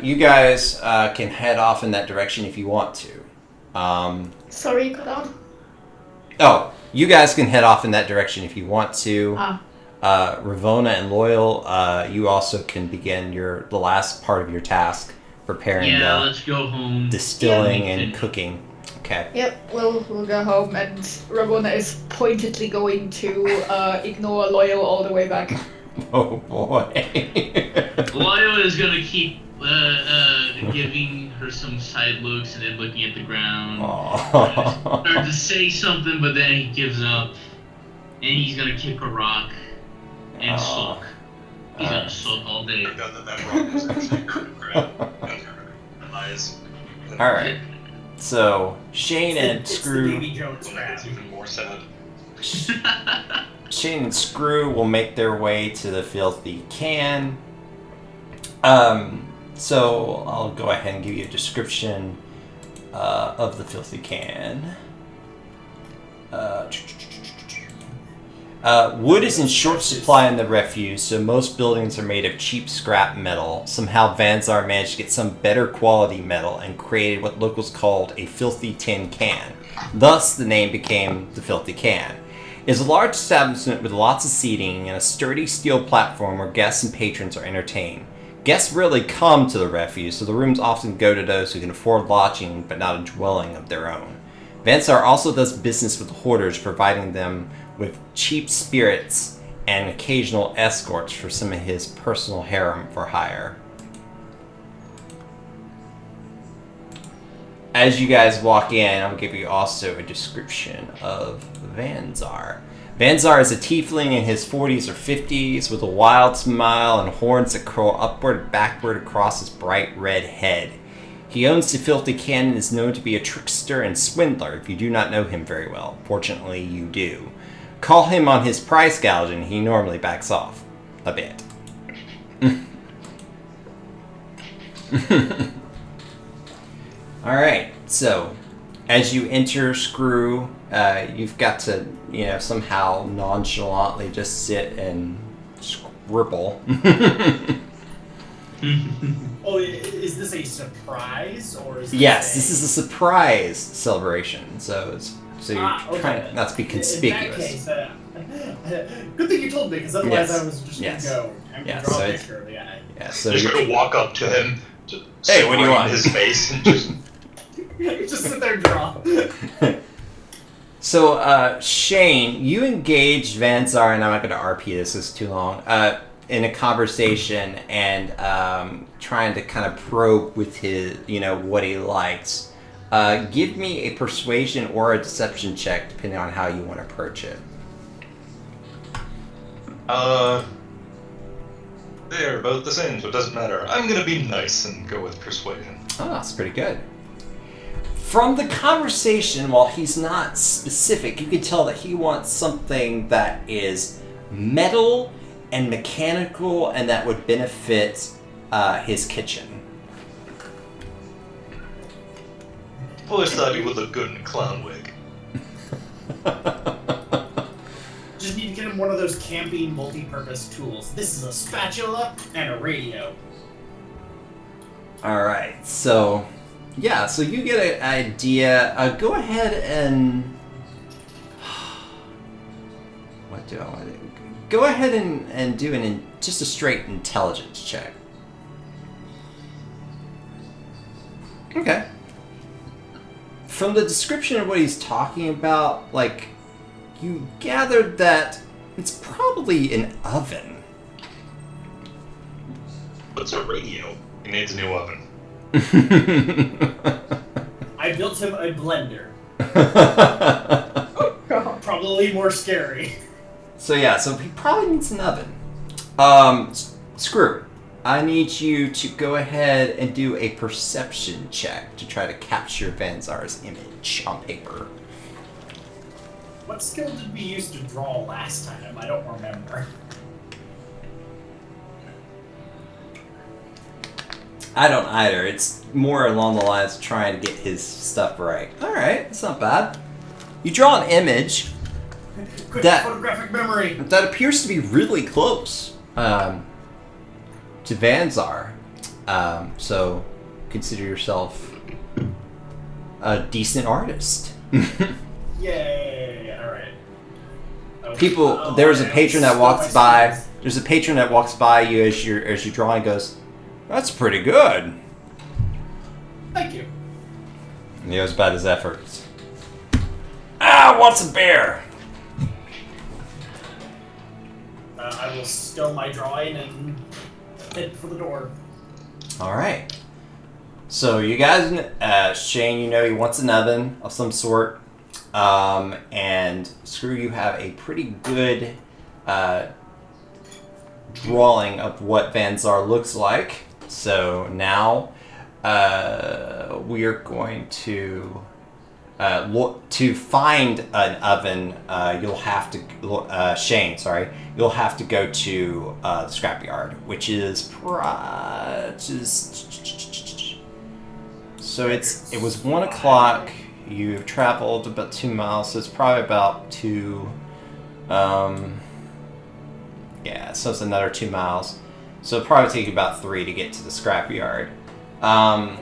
B: you guys can head off in that direction if you want to.
E: Sorry, you cut out?
B: Oh, you guys can head off in that direction if you want to. Ravonna and Loyal, you also can begin the last part of your task, preparing
D: let's go home.
B: Distilling and cooking. Okay.
E: Yep, we'll go home, and Ravonna is pointedly going to ignore Loyal all the way back.
B: Oh boy.
D: Loyal is gonna keep giving her some side looks and then looking at the ground.
B: Aww.
D: Start to say something, but then he gives up, and he's gonna kick a rock and sulk. He's gonna sulk all day.
A: I forgot that rock was actually crab. Eyes.
B: Alright. So, Shane and
C: It's
B: Screw...
C: the Davy Jones crab.
A: It's even more sad.
B: Shane and Screw will make their way to the Filthy Can. So I'll go ahead and give you a description of the Filthy Can. Wood is in short supply in the refuse, so most buildings are made of cheap scrap metal. Somehow Vanzar managed to get some better quality metal and created what locals called a filthy tin can. Thus, the name became the Filthy Can. It is a large establishment with lots of seating and a sturdy steel platform where guests and patrons are entertained. Guests rarely come to the refuse, so the rooms often go to those who can afford lodging but not a dwelling of their own. Vanzar also does business with hoarders, providing them with cheap spirits and occasional escorts for some of his personal harem for hire. As you guys walk in, I'll give you also a description of Vanzar. Vanzar is a tiefling in his 40s or 50s with a wild smile and horns that curl upward and backward across his bright red head. He owns the Filthy Can and is known to be a trickster and swindler if you do not know him very well. Fortunately, you do. Call him on his price gouging, he normally backs off a bit. Alright, so as you enter Screw, you've got to, somehow nonchalantly just sit and scribble.
C: Oh, is this a surprise or is this
B: Yes, this is a surprise celebration, so you're
C: okay.
B: trying not to be conspicuous.
C: In that case, good thing you told me, because otherwise
B: Yes.
C: I was just
B: Yes.
C: gonna go and
B: Yeah,
C: draw
B: so
C: a
B: it's-
C: picture of the guy.
B: Yeah, so
A: Just
B: you're,
A: gonna walk up to him, to
B: Hey, what do you
A: right
B: want?
A: in his face, and just
C: Just sit there and draw.
B: So, Shane, you engaged Vanzar, and I'm not going to RP this, it's too long, in a conversation and trying to kind of probe with his, what he likes. Give me a persuasion or a deception check, depending on how you want to approach it.
A: they're both the same, so it doesn't matter. I'm gonna be nice and go with persuasion.
B: Oh, that's pretty good. From the conversation, while he's not specific, you can tell that he wants something that is metal and mechanical and that would benefit his kitchen.
A: Always thought he would look good in a clown wig.
C: Just need to get him one of those camping multi-purpose tools. This is a spatula and a radio.
B: All right, so yeah, so you get an idea. Go ahead and what do I want to do? Go ahead and do just a straight intelligence check. Okay. From the description of what he's talking about, like, you gathered that it's probably an oven.
A: What's a radio? He needs a new oven.
C: I built him a blender.
E: Oh god.
C: Probably more scary.
B: So yeah, so he probably needs an oven. Screw. I need you to go ahead and do a perception check to try to capture Vanzar's image on paper.
C: What skill did we use to draw last time? I don't remember.
B: I don't either. It's more along the lines of trying to get his stuff right. Alright, that's not bad. You draw an image
C: Quick
B: That-
C: photographic memory.
B: that appears to be really close to Vanzar. So consider yourself a decent artist.
C: Yay! All right.
B: People, there's a patron that walks by. There's a patron that walks by you as you're drawing and goes, "That's pretty good."
C: Thank you.
B: And he goes about his efforts. Ah, wants a beer.
C: I will stow my drawing and head for the door.
B: All right. So you guys, Shane, you know he wants an oven of some sort, and Screw, you have a pretty good drawing of what Vanzar looks like. So now we are going to look to find an oven. You'll have to Shane. Sorry, you'll have to go to the scrapyard, which is so it was 1 o'clock. You've traveled about 2 miles, so it's probably about 2. Yeah, so it's another 2 miles. So it'll probably take you about 3 to get to the scrapyard.
C: I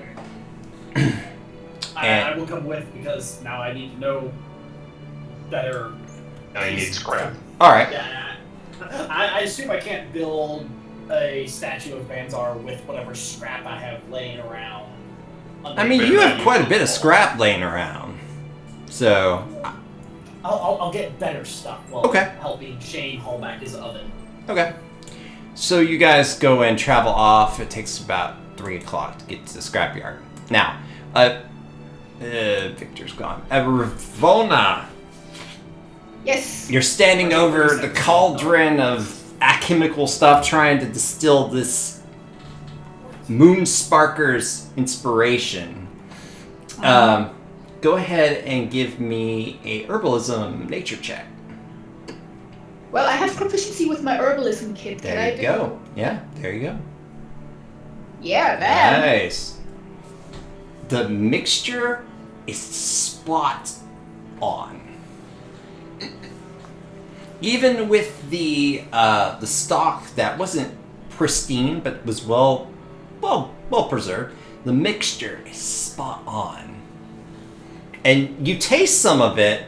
C: will come with because now I need to know better.
A: Now you need scrap.
B: All right.
C: Yeah, I assume I can't build a statue of Vanzar with whatever scrap I have laying around.
B: I mean, you have quite a bit of scrap laying around, so
C: I'll get better stuff while
B: Okay.
C: helping Shane haul back his oven.
B: okay. So you guys go and travel off. It takes about 3 o'clock to get to the scrapyard. Now, Victor's gone. Ravona,
E: Yes.
B: you're standing over the cauldron of alchemical stuff, trying to distill this Moonsparker's inspiration. Go ahead and give me a herbalism nature check.
E: Well, I have proficiency with my herbalism kit. Can I
B: There you
E: do?
B: go. Yeah, there you go.
E: Yeah, man.
B: Nice. The mixture is spot on. Even with the stock that wasn't pristine but was well preserved, the mixture is spot on. And you taste some of it,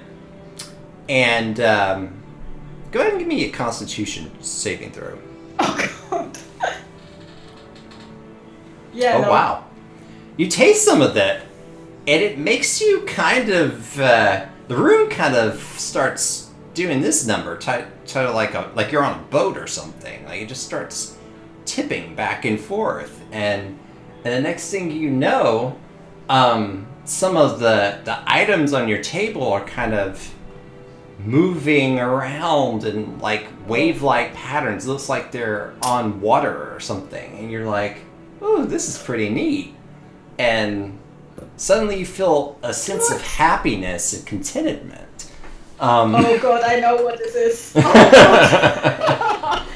B: and go ahead and give me a Constitution saving throw.
E: Oh god. Yeah.
B: Oh
E: no.
B: wow! You taste some of that, and it makes you kind of the room kind of starts doing this number, try to like you're on a boat or something. Like it just starts tipping back and forth, and the next thing you know, some of the items on your table are kind of moving around in like wave-like patterns. It looks like they're on water or something, and you're like, "Oh, this is pretty neat." And suddenly you feel a sense of happiness and contentment.
E: Oh god, I know what this is. Oh,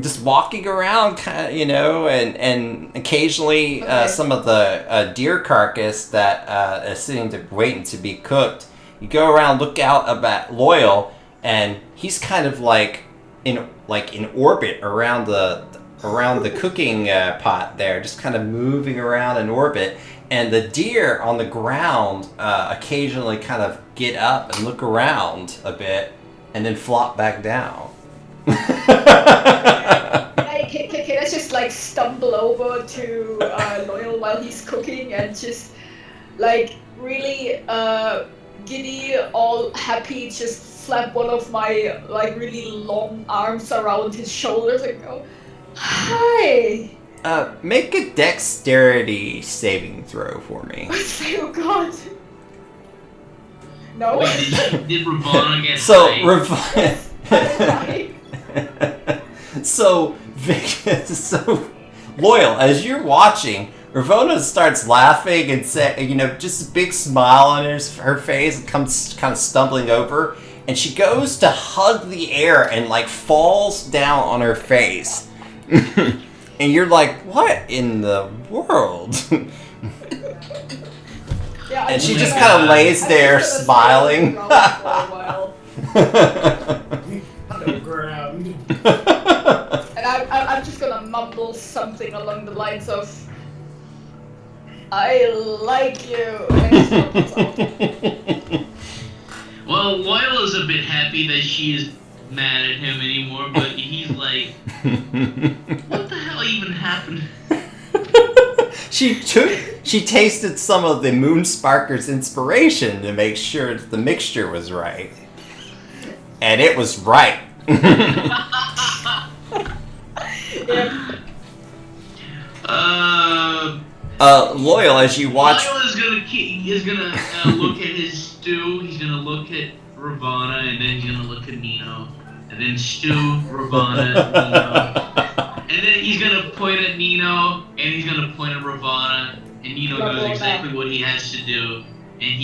B: Just walking around, kind of, and occasionally
E: Okay.
B: some of the deer carcass that is sitting waiting to be cooked. You go around, look out about Loyal, and he's kind of like in orbit around the cooking pot there, just kind of moving around in orbit. And the deer on the ground occasionally kind of get up and look around a bit, and then flop back down.
E: Can I just like stumble over to Loyal while he's cooking and just like really giddy, all happy, just flap one of my like really long arms around his shoulders and go, "Hi."
B: Make a dexterity saving throw for me.
E: Oh God. No.
D: Wait, did Ravonna get
B: So
D: high?
B: So Loyal, as you're watching, Ravonna starts laughing and just a big smile on her face, and comes kind of stumbling over, and she goes to hug the air and like falls down on her face. And you're like, what in the world?
E: Yeah,
B: And she
D: Oh
B: just
D: my
B: kind of
D: God.
B: lays there smiling.
E: For a while.
C: Underground.
E: And I'm just gonna mumble something along the lines of, "I like you."
D: Well, Loyal is a bit happy that she is mad at him anymore, but he's like, what the hell even happened?
B: She tasted some of the Moonsparker's inspiration to make sure that the mixture was right. And it was right.
E: Yeah.
B: Loyal, as you watch...
D: Loyal is gonna look at his stew, he's gonna look at Ravonna, and then he's gonna look at Nino. And then stew, Ravonna, Nino. And then he's gonna point at Nino, and he's gonna point at Ravonna, and Nino knows exactly what he has to do. And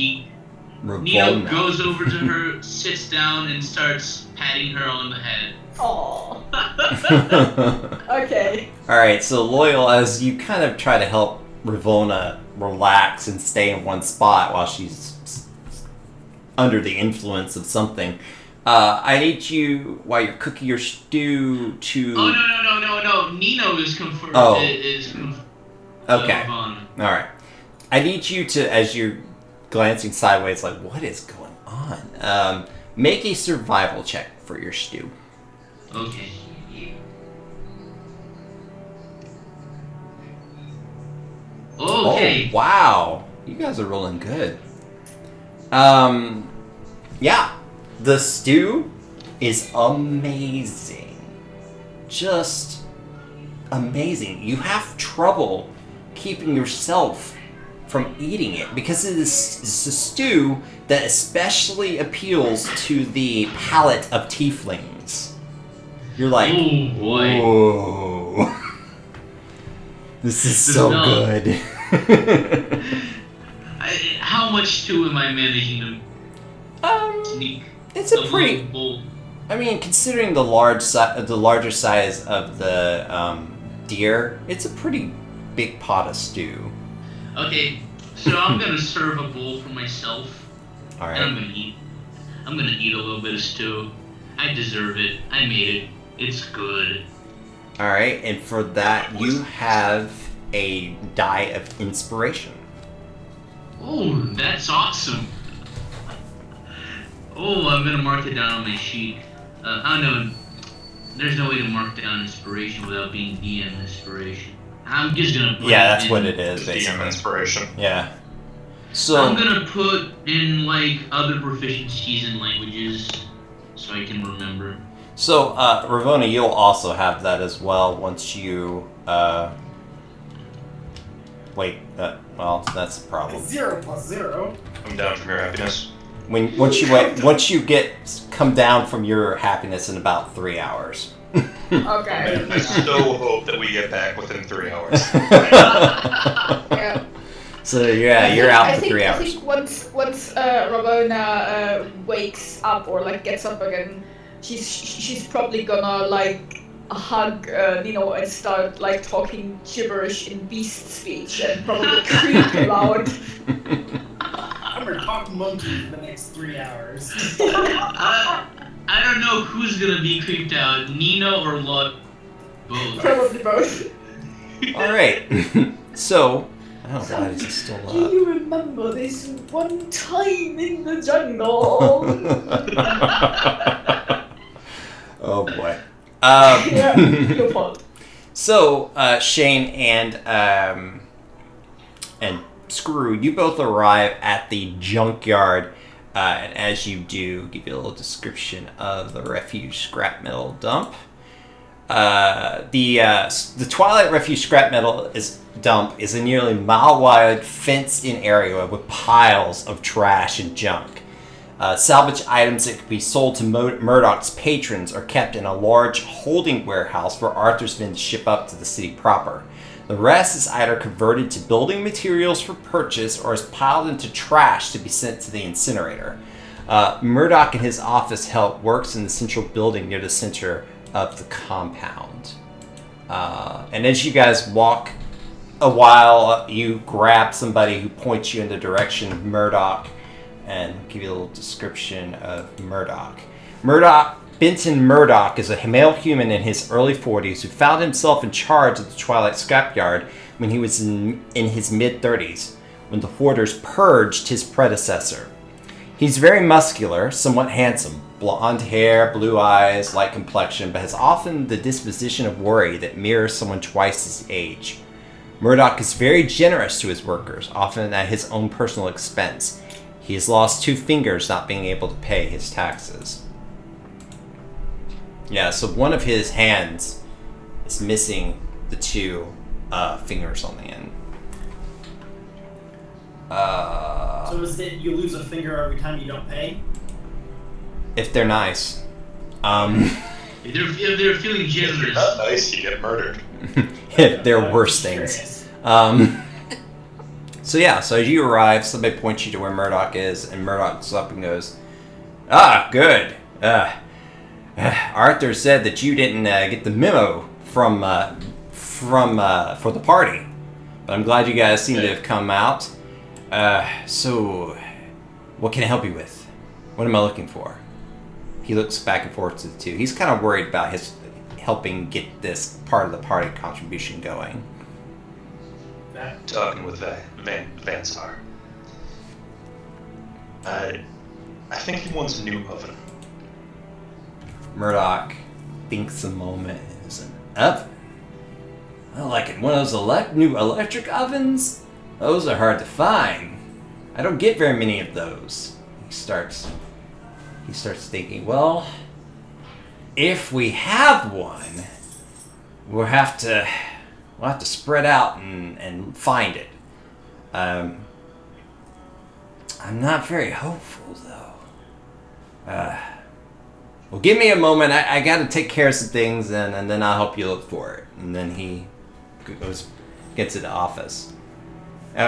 D: Nino goes over to her, sits down, and starts patting her on the head.
E: Aww. Okay.
B: Alright, so Loyal, as you kind of try to help Ravonna relax and stay in one spot while she's under the influence of something, I need you, while you're cooking your stew, to...
D: Oh, no. Nino is confirmed.
B: Oh.
D: Is confirmed.
B: Okay. Alright. I need you to, as you're glancing sideways, like, what is going on? Make a survival check for your stew.
D: Okay. Okay.
B: Oh, wow. You guys are rolling good. Yeah. The stew is amazing. Just amazing. You have trouble keeping yourself from eating it because it's a stew that especially appeals to the palate of tieflings. You're like,
D: oh boy.
B: whoa. This is so good.
D: How much stew am I managing to sneak?
B: It's a pretty.
D: Bowl?
B: I mean, considering the larger size of the deer, it's a pretty big pot of stew.
D: Okay, so I'm gonna serve a bowl for myself.
B: All right.
D: And I'm gonna eat. I'm gonna eat a little bit of stew. I deserve it. I made it. It's good.
B: All right, and for that you have a die of inspiration.
D: Oh, that's awesome. Oh, I'm gonna mark it down on my sheet. I know there's no way to mark down inspiration without being DM inspiration. I'm just gonna put
B: Yeah,
D: it
B: that's
D: in,
B: what it is,
A: DM
B: basically.
A: inspiration.
B: Yeah. So
D: I'm gonna put in like other proficiencies in languages so I can remember.
B: So, Ravonna, you'll also have that as well once you, wait, well, that's the problem.
C: 0 + 0.
A: I'm down from your happiness.
B: Once you come down from your happiness in about 3 hours.
E: Okay.
A: I so hope that we get back within 3 hours.
E: Yeah.
B: So yeah, you're out for 3
E: I
B: hours.
E: think once Ravonna wakes up or like gets up again, she's probably gonna like hug Nino and start like talking gibberish in beast speech and probably creak aloud.
C: I'm gonna talk monkey for the next 3 hours.
D: I don't know who's gonna be creeped out, Nina or Lot. Both.
E: Probably both.
B: All right. So, I don't know why this is still
E: Do
B: up.
E: you remember this one time in the jungle?
B: Oh boy.
E: Yeah, your fault.
B: So, Shane and Screw, you both arrive at the junkyard, and as you do, give you a little description of the refuge scrap metal dump. The Twilight Refuge scrap metal dump is a nearly mile-wide, fenced-in area with piles of trash and junk. Salvage items that could be sold to Murdoch's patrons are kept in a large holding warehouse for Arthur's men to ship up to the city proper. The rest is either converted to building materials for purchase or is piled into trash to be sent to the incinerator. Murdoch and his office help works in the central building near the center of the compound. And as you guys walk a while, you grab somebody who points you in the direction of Murdoch and give you a little description of Murdoch. Benton Murdoch is a male human in his early 40s who found himself in charge of the Twilight scrapyard when he was in his mid-30s, when the Hoarders purged his predecessor. He's very muscular, somewhat handsome, blonde hair, blue eyes, light complexion, but has often the disposition of worry that mirrors someone twice his age. Murdoch is very generous to his workers, often at his own personal expense. He has lost 2 fingers not being able to pay his taxes. Yeah, so one of his hands is missing the 2 fingers on the end.
C: So is it you lose a finger every time you don't pay?
B: If they're nice.
D: If they're feeling
A: If you're
D: generous.
A: not nice, you get murdered.
B: If they're worse things. So yeah, so as you arrive, somebody points you to where Murdoch is, and Murdoch looks up and goes, "Ah, good. Arthur said that you didn't get the memo for the party, but I'm glad you guys seem to have come out. So, what can I help you with? What am I looking for?" He looks back and forth to the 2. He's kind of worried about his helping get this part of the party contribution going.
A: Talking with Vansar. I think he wants a new oven.
B: Murdoch thinks a moment. Is an oven? I like it. One of those new electric ovens? Those are hard to find. I don't get very many of those. He starts thinking, well, if we have one, we'll have to spread out and find it. I'm not very hopeful, though. Well, give me a moment. I got to take care of some things, and then I'll help you look for it. And then he gets to the office.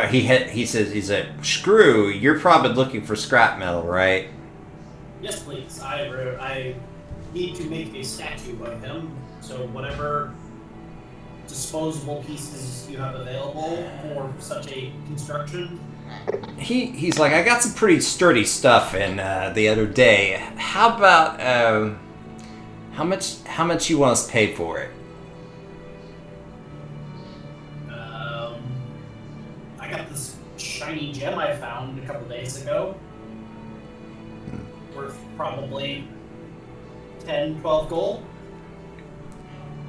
B: He says, "Screw, you're probably looking for scrap metal, right?"
C: Yes, please. I need to make a statue of him. So whatever disposable pieces you have available for such a construction.
B: He's like, "I got some pretty sturdy stuff in the other day. How about how much you want us to pay for it?"
C: I got this shiny gem I found a couple days ago. Worth probably 10, 12 gold.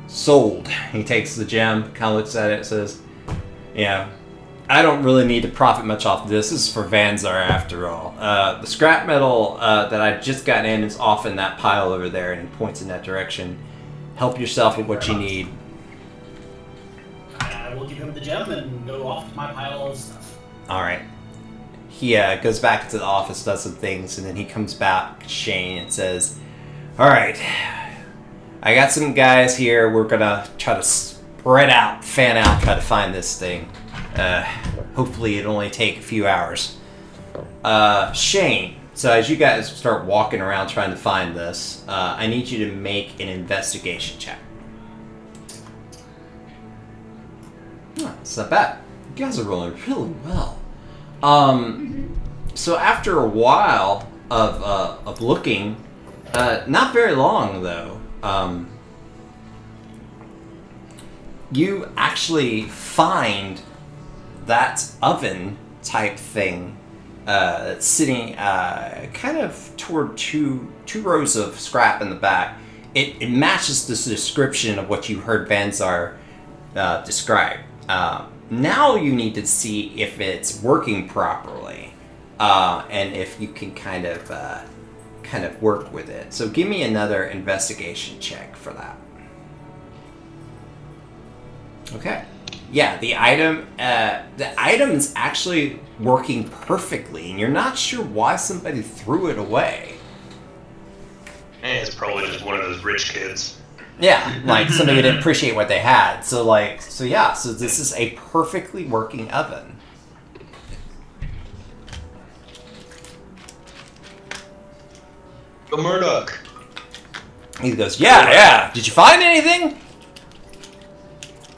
B: Sold. He takes the gem, kind of looks at it, says, "Yeah, I don't really need to profit much off of this. This is for Vansar after all. The scrap metal that I just got in is off in that pile over there," and he points in that direction. "Help yourself with what you need."
C: I will give him the gem and go off to my pile of stuff.
B: All right. He goes back to the office, does some things, and then he comes back, Shane, and says, "All right, I got some guys here. We're gonna try to spread out, fan out, try to find this thing. Hopefully it'll only take a few hours." Shane, so as you guys start walking around trying to find this, I need you to make an investigation check. It's not bad. You guys are rolling really well. So after a while of looking, Not very long, though. You actually find that oven type thing that's sitting kind of toward two rows of scrap in the back. It matches this description of what you heard Vanzar describe. Now you need to see if it's working properly, and if you can kind of work with it. So give me another investigation check for that. Okay. Yeah, the item is actually working perfectly, and you're not sure why somebody threw it away.
A: It's probably just one of those rich kids.
B: Yeah, like somebody didn't appreciate what they had. So this is a perfectly working oven.
A: Go Murdoch.
B: He goes, yeah. Did you find anything?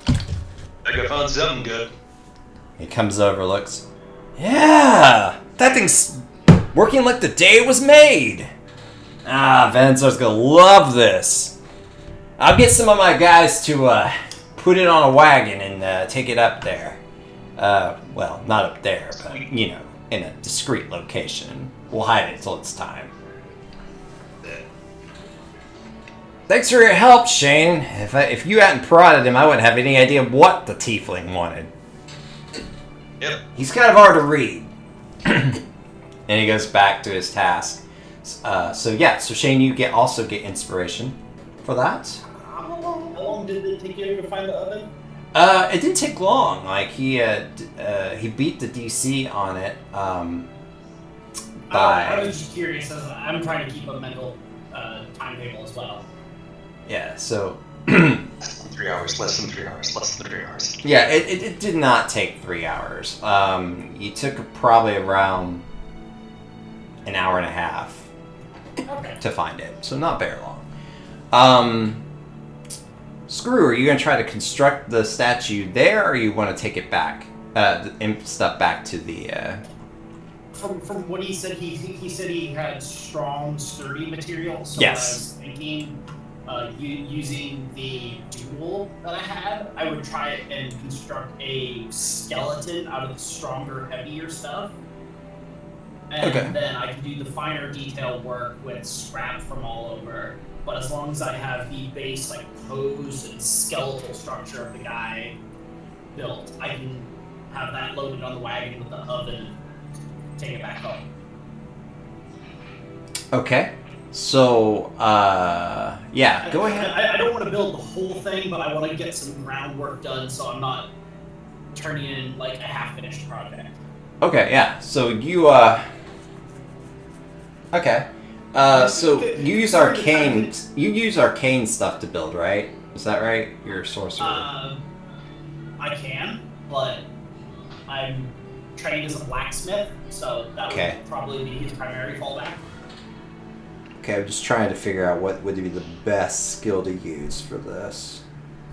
A: I think I found something good.
B: He comes over, looks. Yeah, that thing's working like the day it was made. Vanzar's gonna love this. I'll get some of my guys to put it on a wagon and take it up there. Well, not up there, but in a discreet location. We'll hide it till it's time. Thanks for your help, Shane. If you hadn't prodded him, I wouldn't have any idea what the tiefling wanted.
A: Yep.
B: He's kind of hard to read. And he goes back to his task. So Shane, you also get inspiration for that.
C: How long did it take you to find the oven?
B: It didn't take long. Like he beat the DC on it.
C: I was just curious. I'm trying to keep a mental timetable as well.
B: Yeah. So.
A: 3 hours. Less than 3 hours.
B: Yeah. It did not take 3 hours. You took probably around an hour and a half.
C: Okay.
B: To find it, so not very long. Screw, are you going to try to construct the statue there, or you want to take it back, stuff back to the?
C: From what he said, he said he had strong, sturdy material. So
B: Yes.
C: I was thinking, using the duel that I had, I would try and construct a skeleton out of the stronger, heavier stuff. And
B: Okay.
C: then I can do the finer detail work with scrap from all over. But as long as I have the base, like, pose and skeletal structure of the guy built, I can have that loaded on the wagon with the oven and take it back home.
B: Okay. So, go ahead.
C: I don't want to build the whole thing, but I want to get some groundwork done so I'm not turning in, like, a half-finished project.
B: Okay, yeah. So you, Okay. So you use arcane. You use arcane stuff to build, right? Is that right? You're a sorcerer.
C: I can, but I'm trained as a blacksmith, so that would probably be his primary fallback.
B: Okay, I'm just trying to figure out what would be the best skill to use for this.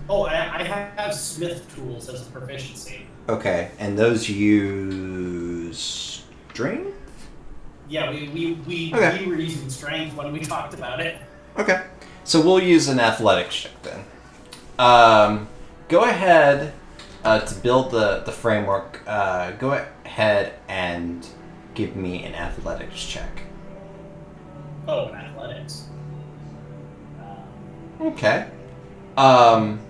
C: Oh, I have smith tools as a proficiency.
B: Okay, and those use strength?
C: Yeah, we were using strength when we talked about it.
B: Okay, so we'll use an athletics check then. Go ahead to build the framework. Go ahead and give me an athletics check.
C: Oh, in athletics.
B: Okay.
C: I'm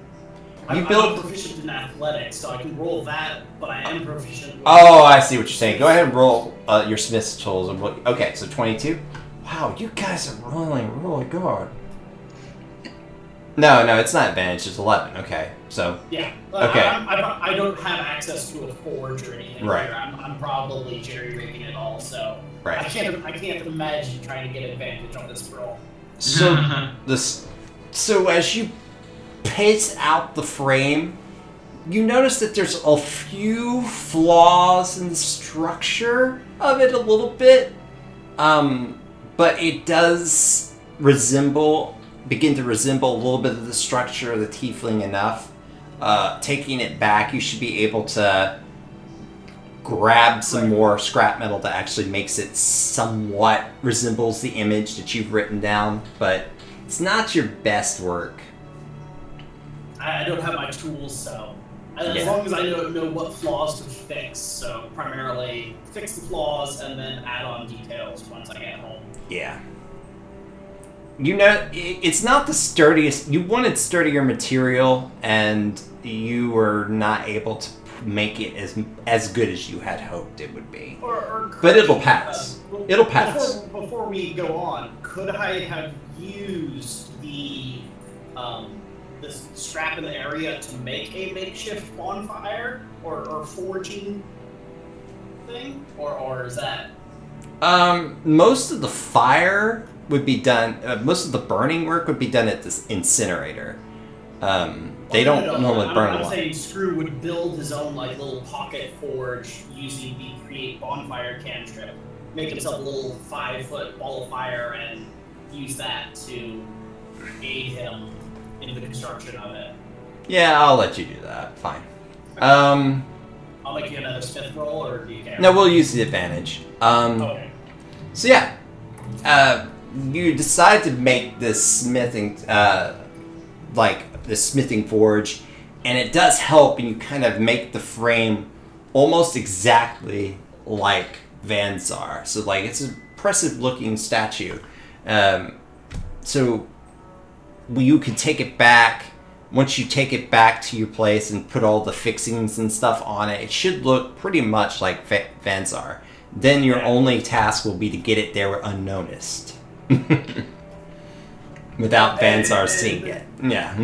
C: not proficient in athletics, so I can roll that, but I am proficient.
B: Oh, I see what you're saying. Go ahead and roll your Smith's tools. Okay, so 22. Wow, you guys are rolling really good. No, it's not advantage. It's 11. Okay, so.
C: Yeah.
B: Okay.
C: I don't have access to a forge or anything.
B: Right.
C: Here. I'm probably jerry rigging it all, so.
B: Right.
C: I can't imagine trying to get advantage on this roll.
B: So as you pace out the frame, you notice that there's a few flaws in the structure of it a little bit, but it does begin to resemble a little bit of the structure of the tiefling enough. Taking it back, you should be able to grab some more scrap metal that actually makes it somewhat resembles the image that you've written down, but it's not your best work.
C: I don't have my tools, so as
B: Yeah.
C: long as I know what flaws to fix, so primarily fix the flaws and then add on details once I get home.
B: Yeah. You know, it's not the sturdiest. You wanted sturdier material, and you were not able to make it as good as you had hoped it would be. But it'll pass. It'll pass.
C: Before we go on, could I have used the this scrap in the area to make a makeshift bonfire or forging thing, or is that?
B: Most of the fire would be done. Most of the burning work would be done at this incinerator. They don't normally burn a
C: I'm
B: lot.
C: saying Screw would build his own like little pocket forge using the create bonfire cantrip, make himself a little 5-foot ball of fire, and use that to aid him in the construction of it.
B: Yeah, I'll let you do that. Fine.
C: I'll make you another Smith roll, or do you care?
B: No, we'll use the advantage.
C: Okay.
B: So yeah, you decide to make this smithing, the smithing forge, and it does help, and you kind of make the frame almost exactly like Vanzar. So like it's an impressive looking statue. So you can take it back. Once you take it back to your place and put all the fixings and stuff on it, it should look pretty much like Vanzar. Then your only task will be to get it there unnoticed. Without Vanzar seeing it. Yeah.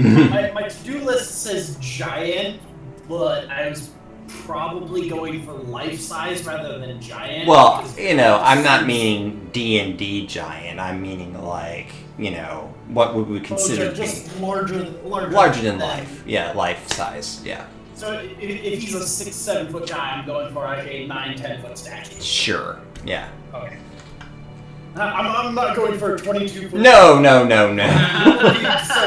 C: my to-do list says giant, but I was probably going for life-size rather than giant.
B: Well, you know, I'm not meaning D&D giant. I'm meaning like, you know, what would we consider
C: just larger
B: than life. Yeah, life size. Yeah.
C: So if he's a 6-7 foot guy, I'm going for like a 9-10 foot statue.
B: Sure. Yeah.
C: Okay. I'm not going for a 22 foot.
B: No.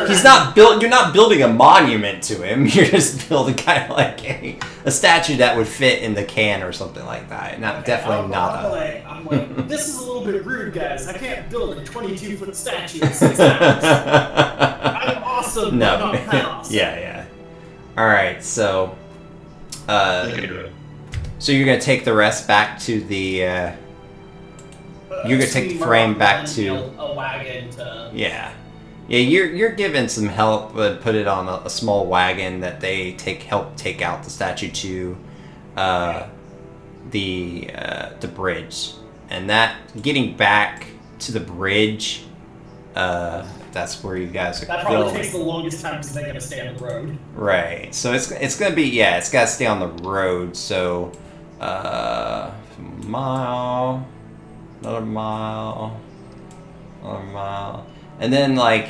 B: He's
C: Sir.
B: not built. You're not building a monument to him. You're just building kind of like a statue that would fit in the can or something like that. Not
C: Okay,
B: definitely not a.
C: I'm like, this is a little bit rude, guys. I can't build a 22 foot statue in 6 hours. I'm awesome.
B: No.
C: But not that awesome.
B: Yeah. All right. So,
A: I can do it.
B: so you're gonna take the rest back to the. You're gonna take the frame back to
C: a wagon to.
B: Yeah. You're given some help, but put it on a small wagon that they help take out the statue to the bridge, and that getting back to the bridge, that's where you guys are
C: That probably
B: going.
C: takes the longest time because they gotta stay on the road.
B: Right. So it's gonna be it's gotta stay on the road. So mile. Another mile, and then like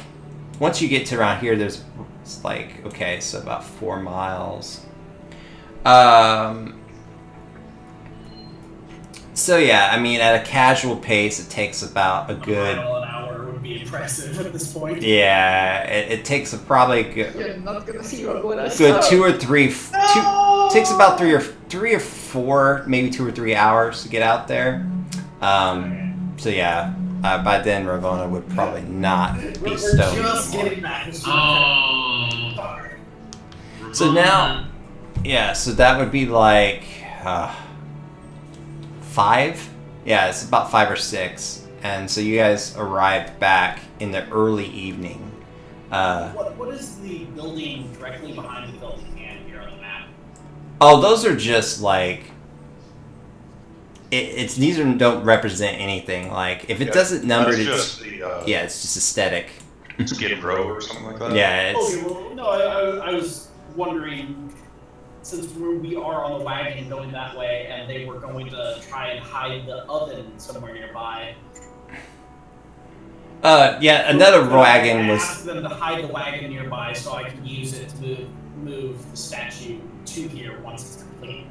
B: once you get to around here, it's like okay, so about 4 miles. So yeah, I mean at a casual pace, it takes about a good.
C: A mile an hour would be impressive at this point.
B: Yeah, it takes probably a good
E: You're not gonna see Raguna.
B: good 2 or 3. Takes about 3 or 4, maybe 2 or 3 hours to get out there. So yeah, by then Ravona would probably not be
C: We're
B: stoned
C: just
B: anymore.
C: getting back.
D: Oh.
B: So now, so that would be like 5. Yeah, it's about 5 or 6, and so you guys arrived back in the early evening.
C: What is the building directly behind the building hand here on the map?
B: Oh, those are just like. These don't represent anything. Like if it doesn't number,
A: That's
B: it's
A: just the
B: it's just aesthetic.
A: Skid Row or something like that.
B: Yeah, it's
C: Okay, well, no, I was wondering, since we are on the wagon going that way, and they were going to try and hide the oven somewhere nearby.
B: another wagon
C: I
B: was.
C: asked them to hide the wagon nearby so I can use it to move the statue to here once it's complete.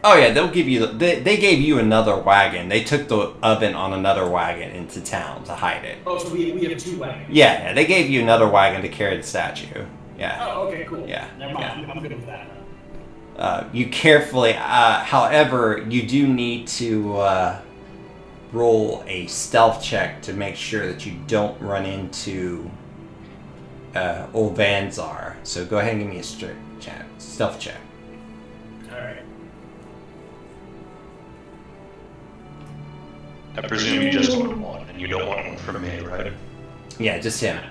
B: Oh yeah, they'll give you. They gave you another wagon. They took the oven on another wagon into town to hide it.
C: Oh, so we have 2 wagons.
B: Yeah, they gave you another wagon to carry the statue. Yeah.
C: Oh, okay, cool.
B: Yeah,
C: Never mind. I'm good with that.
B: You carefully, however, you do need to roll a stealth check to make sure that you don't run into old Vanzar. So go ahead and give me a stealth check.
C: Alright.
A: I presume you just want one, and you don't want one from me, right?
B: Yeah, just him.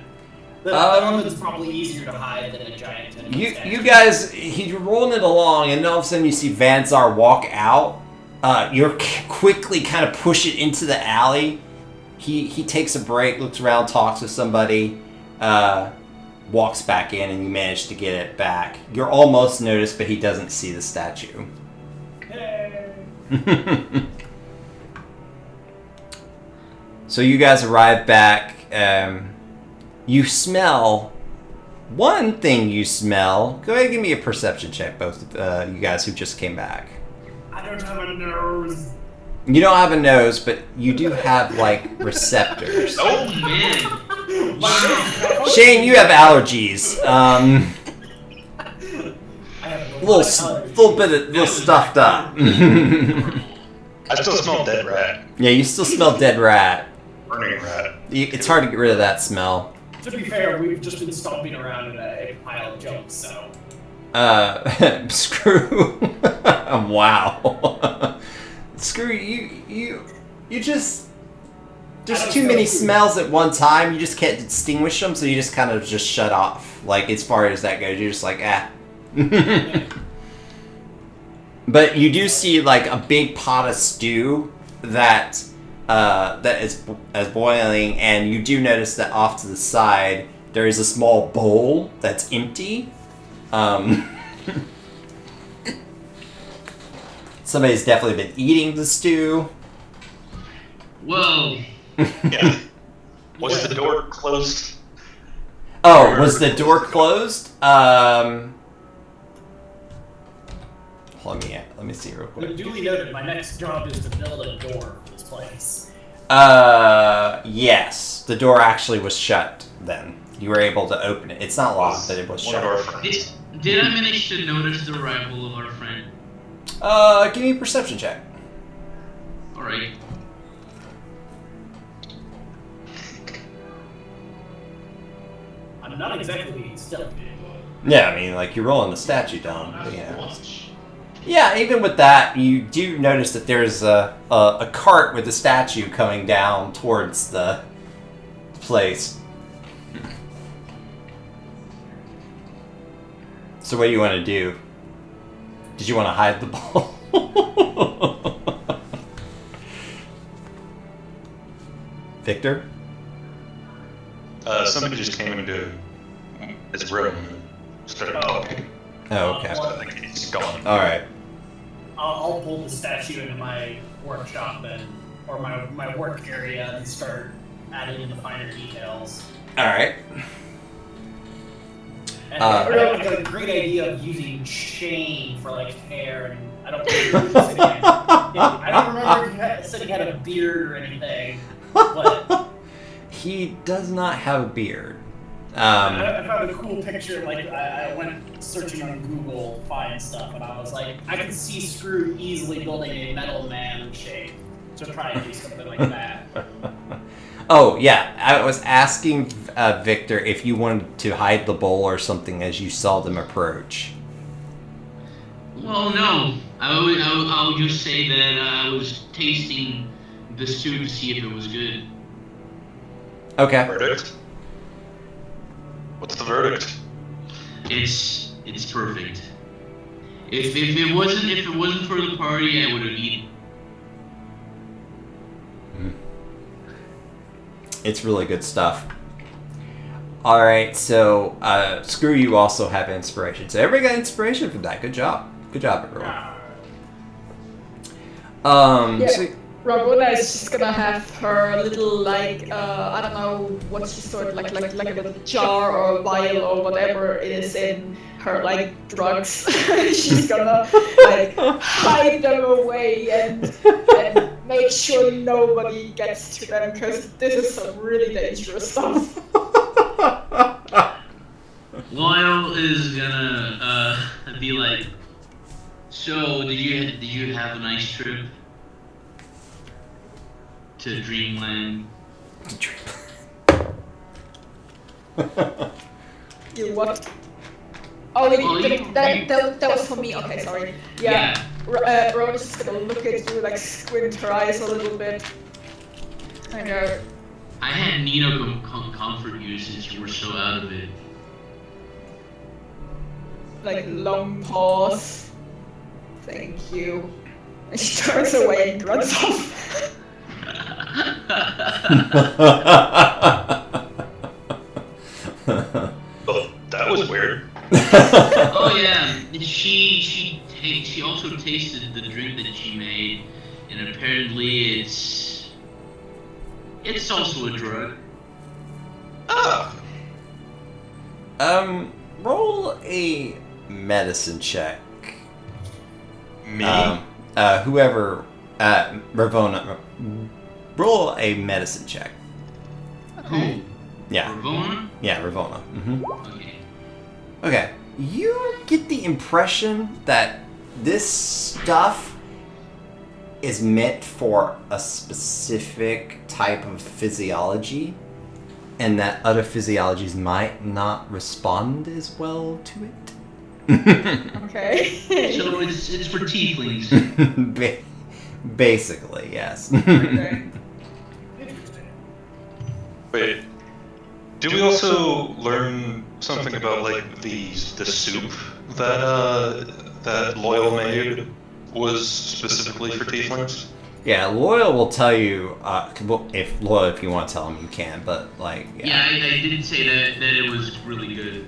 C: The one that's probably easier to hide than a giant enemy statue.
B: You guys, he's rolling it along, and all of a sudden you see Vanzar walk out. You're quickly kind of push it into the alley. He takes a break, looks around, talks with somebody, walks back in, and you manage to get it back. You're almost noticed, but he doesn't see the statue.
C: Hey.
B: So you guys arrive back. You smell... One thing you smell... Go ahead and give me a perception check, both of you guys who just came back.
C: I don't have a nose.
B: You don't have a nose, but you do have, like, receptors.
D: Oh man! Wow.
B: Shane, you have allergies.
C: I have
B: Little bit of... little stuffed up.
A: I still smell dead rat.
B: Yeah, you still smell dead rat.
A: Burning rat.
B: It's hard to get rid of that smell.
C: To be fair, we've just been stomping around in a pile of junk, so...
B: Screw. Wow. Screw you just... There's too many smells at one time, you just can't distinguish them, so you just kind of just shut off. Like, as far as that goes, you're just like, ah. But you do see, like, a big pot of stew that is boiling, and you do notice that off to the side there is a small bowl that's empty. Somebody's definitely been eating the stew.
D: Whoa.
A: Yeah. Was the door closed?
B: Oh, was the door closed? Let me see real quick.
C: Duly noted, my next job is to build a door for this place.
B: Yes. The door actually was shut then. You were able to open it. It's not locked, but it was
A: One of
B: shut.
A: our friends.
D: Did I manage to notice the arrival of our friend?
B: Give me a perception check.
D: Alright.
C: I'm not exactly stealthy.
B: Yeah, I mean, like, you're rolling the statue down. But yeah. Yeah, even with that, you do notice that there's a cart with a statue coming down towards the place. So what do you want to do? Did you want to hide the ball? Victor?
A: Somebody just came into his room and started talking.
B: Oh, okay.
A: So I think he's gone.
B: Alright.
C: I'll pull the statue into my workshop or my work area and start adding in the finer details.
B: Alright.
C: And I have like a great idea of using Shane for like hair, and I don't remember if he said he had a beard or anything, but
B: He does not have a beard.
C: I found a cool picture. Like I went searching on Google, find stuff, and I was like, I can see Screw easily building a metal man shape. So try and do something like that.
B: Oh, yeah. I was asking Victor if you wanted to hide the bowl or something as you saw them approach.
D: Well, no. I'll just say that I was tasting the stew to see if it was good.
B: Okay.
A: Verdict? What's the verdict?
D: It's perfect. If it wasn't for the party, I would have eaten.
B: It's really good stuff. Alright, so Screw you also have inspiration. So everybody got inspiration from that. Good job. Good job, everyone.
E: Yeah.
B: So,
E: Rabona is just gonna have her little like I don't know what she sort of like a little jar or vial or whatever it is in her like drugs. She's gonna like hide them away and make sure nobody gets to them because this is some really dangerous stuff.
D: Lyle is gonna be like, So, did you have a nice trip to Dreamland?
E: You what? Oh, that was for me. Okay, sorry. Yeah. Rowan is just gonna look at you, like squint her eyes a little bit. I know.
D: I had Nino comfort you since you were so out of it.
E: Like long pause. Thank you. And she turns away and runs off.
A: Oh, that was weird.
D: Oh yeah, she also tasted the drink that she made, and apparently it's also a drug.
A: Ah,
B: Roll a medicine check.
A: me?
B: Whoever, Ravona, roll a medicine check.
D: Who?
B: Yeah.
D: Ravona?
B: Yeah, Ravona. Mm-hmm.
D: Okay.
B: Okay. You get the impression that this stuff is meant for a specific type of physiology, and that other physiologies might not respond as well to it.
E: Okay.
D: So it's for tieflings.
B: Basically, yes.
E: Okay.
C: Interesting.
A: Wait. Do we also learn something about like the soup that Loyal made was specifically for tieflings?
B: Yeah, Loyal will tell you. If you want to tell him, you can. But like,
D: Yeah, I did say that it was really good.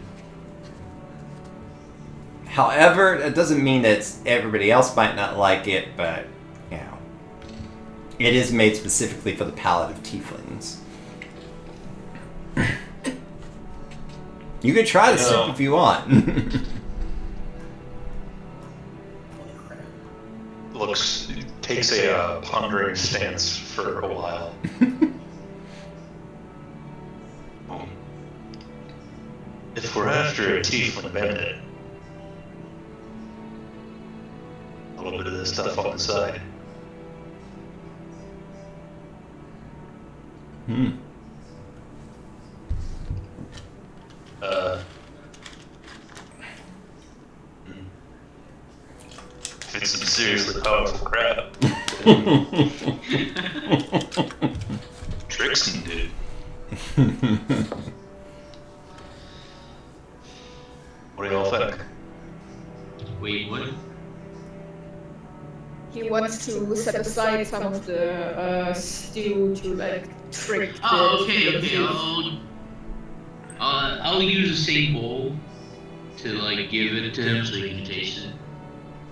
B: However, it doesn't mean that everybody else might not like it, but, you know, it is made specifically for the palate of tieflings. You could try the soup if you want.
A: Takes a pondering stance for a while. If we're after a tiefling bandit, a little bit of this stuff on the side. If it's some seriously powerful crap. Trixon did. What do y'all think?
D: Wait, what?
E: He wants to set aside some of the stew to like trick the.
D: Oh, okay. I'll use the same bowl to like give it to him so he can taste it.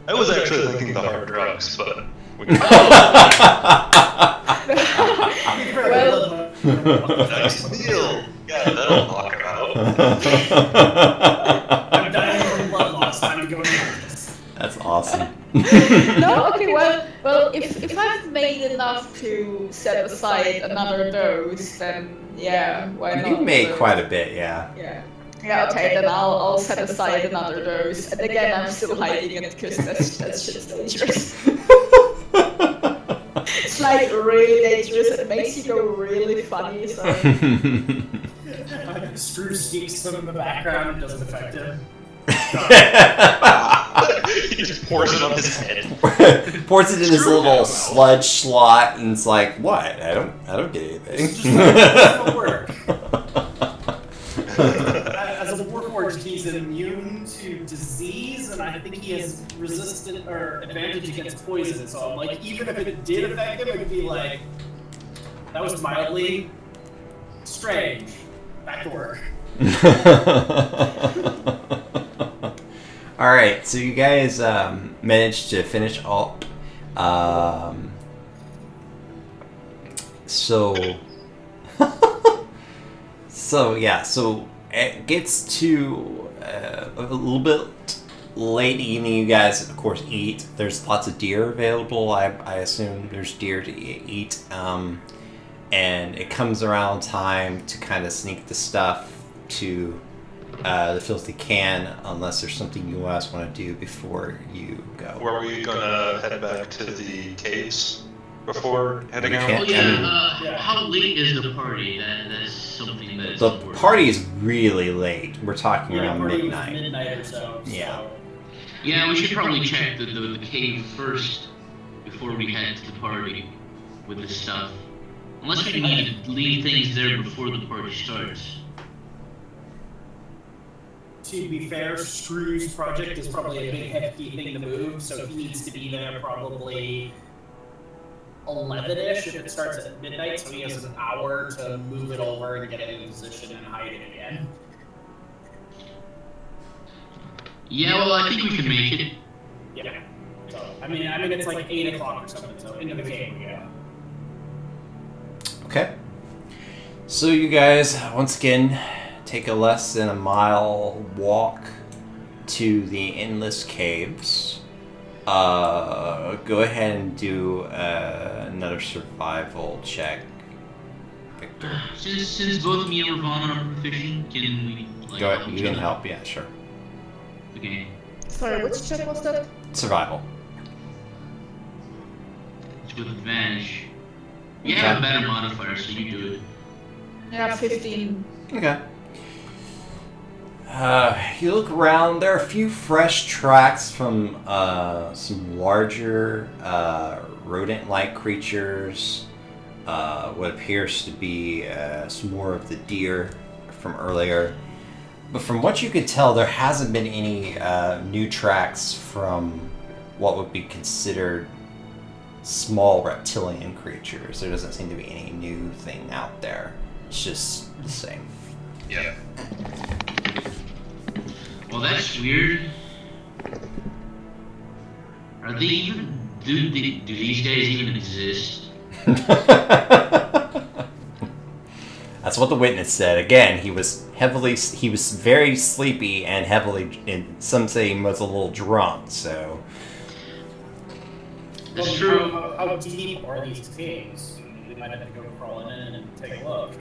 A: I was actually thinking the hard drugs, but we can
E: Well,
A: nice deal. Yeah, that'll knock him out.
C: I'm dying from blood loss. Time to go into this.
B: That's awesome.
E: no, okay, well, if I've made enough to set aside another dose, then yeah, why not?
B: You've made
E: So-
B: quite a bit, yeah.
E: Yeah, okay, then I'll set aside another dose. And again, I'm still hiding it because that's just dangerous. It's like really dangerous. It makes you go really funny. So
C: Screw sneaks them in the background and doesn't affect him.
A: He just pours it on his head.
B: Pours it in his little sludge slot, and it's like, what? I don't get
C: It's
B: anything.
C: just not work. As a warforged, he's immune to disease, and I think he has resistant or advantage against poison. So, like, even if it did affect him, it would be like that was mildly strange. Back to work.
B: All right, so you guys managed to finish up. So it gets to a little bit late evening. You guys, of course, eat. There's lots of deer available. I assume there's deer to eat. And it comes around time to kind of sneak the stuff to the filthy can, unless there's something you guys want to do before you go.
A: Were we gonna head back to the caves before heading
B: We
A: out?
B: can't-
D: Oh yeah,
B: I mean-
D: how late is the party? That's something that's
B: The
D: important.
B: party is really late. We're talking
C: Yeah,
B: around
C: party was
B: midnight.
C: midnight or so.
B: Yeah.
D: Yeah, we should probably check the cave first before we head to the party with the stuff. Unless we need to leave things there before the party starts.
C: To be fair, Screw's project is probably a big hefty thing to move, so he needs to be there probably 11-ish if it starts at midnight, so he has an hour to move it over and get it in position and hide it again.
D: Yeah, well, I think we can make it.
C: Yeah. So I mean it's like 8 o'clock or something, so into the cave we go.
B: Okay. So you guys, once again, take a less than a mile walk to the Endless Caves. Go ahead and do another survival check, Victor.
D: Since both me and Ravana are proficient, can we like
B: Go
D: help
B: ahead,
D: each
B: you can
D: other?
B: help, yeah, sure.
D: Okay.
E: Sorry, which check was that?
B: Survival.
D: It's with advantage. You have a better modifier, so you do it.
E: Yeah, 15.
B: Okay. You look around. There are a few fresh tracks from some larger rodent-like creatures. What appears to be some more of the deer from earlier. But from what you could tell, there hasn't been any new tracks from what would be considered small reptilian creatures. There doesn't seem to be any new thing out there. It's just the same.
A: Yeah.
D: Well, that's weird. Are they even? Do these guys even exist?
B: That's what the witness said. Again, he was very sleepy and and some say he was a little drunk, so.
D: That's
C: Well,
D: true.
C: How deep are these caves? We might have to go crawling in and take a look.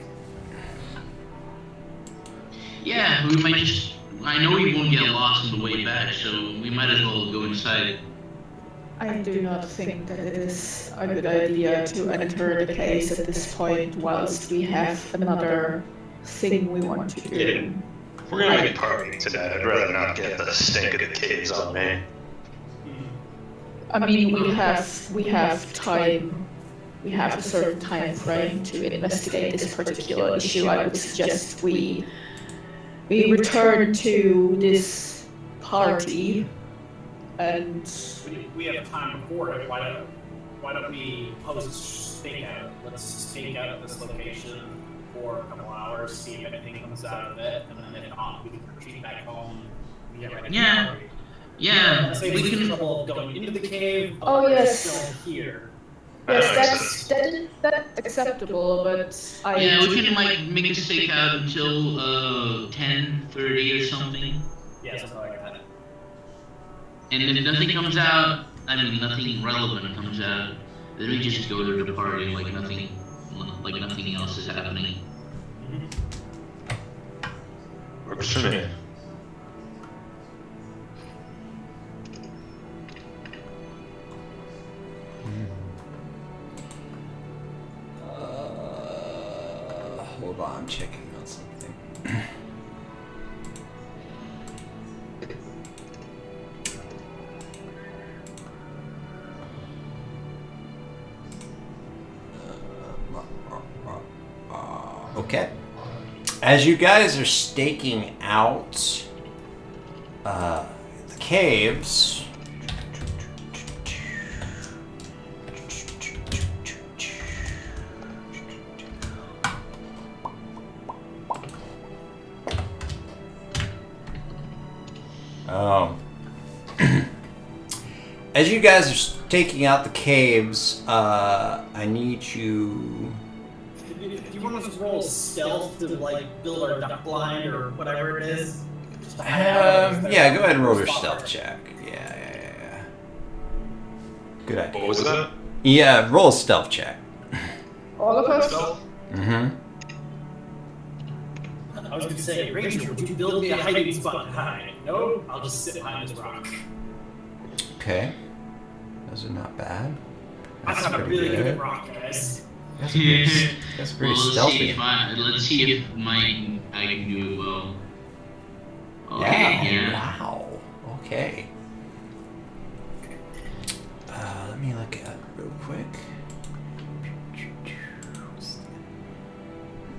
D: Yeah, we might just. I know we won't get lost on the way back, so we might as well go inside.
E: I do not think that it is a good idea to enter the caves at this point whilst we have another thing we want to do.
A: If we're gonna make a party tonight, I'd rather not get the stink of the caves on me.
E: I mean, we have time. We have a certain time frame to investigate this particular issue. I would suggest we return to this party, and
C: We have time before it. Why don't we post stakeout? Let's stake out at this location for a couple hours, see if anything comes out of it, and then if not, we can retreat back home. And get ready for the
D: Yeah.
C: party.
D: Yeah,
C: Say
D: we
C: we
D: can.
C: trouble of going into the cave. but
E: Oh,
C: we're
E: yes.
C: Still here.
E: yes, that's acceptable. But
D: Yeah, we can like make a stakeout until 10:30 or something.
C: Yeah, something like that.
D: And if nothing comes out, I mean nothing relevant comes out, then we just go to the party like nothing else is happening.
A: Works for me.
B: Hold on, I'm checking on something. Okay. As you guys are staking out the caves, as you guys are staking out the caves, I need you.
C: Do you want us to roll stealth to like build our duck blind or whatever it is?
B: Yeah, go ahead and roll your stealth check. Yeah. Good idea.
A: What was that?
B: Yeah, roll a stealth check.
E: all of us.
A: Stealth?
B: Mm-hmm.
C: was gonna say, Ranger, would you build me a hiding spot to hide? No, I'll just sit behind this rock.
B: Okay. Those are not bad.
C: That's not really good rock, guys.
B: That's pretty
D: Well,
B: stealthy.
D: let's see if I can do it well.
B: Yeah.
D: Okay, yeah.
B: Wow. Okay. Let me look at it real quick.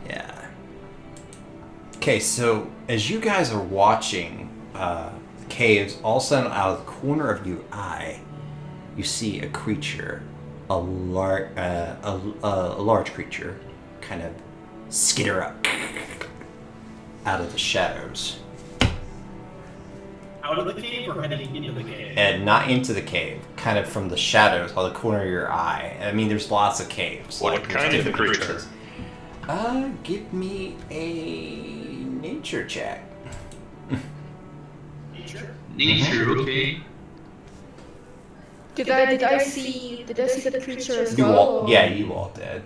B: Yeah. Okay, so as you guys are watching the caves, all of a sudden out of the corner of your eye, you see a creature, a large creature, kind of skitter up out of the shadows.
C: Out of the cave or heading into the cave?
B: And not into the cave, kind of from the shadows, out of the corner of your eye. I mean, there's lots of caves.
A: What
B: like,
A: kind
B: there's
A: of
B: different
A: creature?
B: Give me a nature check.
D: Nature, okay.
E: Did I see the creature as
B: You
E: well?
B: all, yeah, you all did.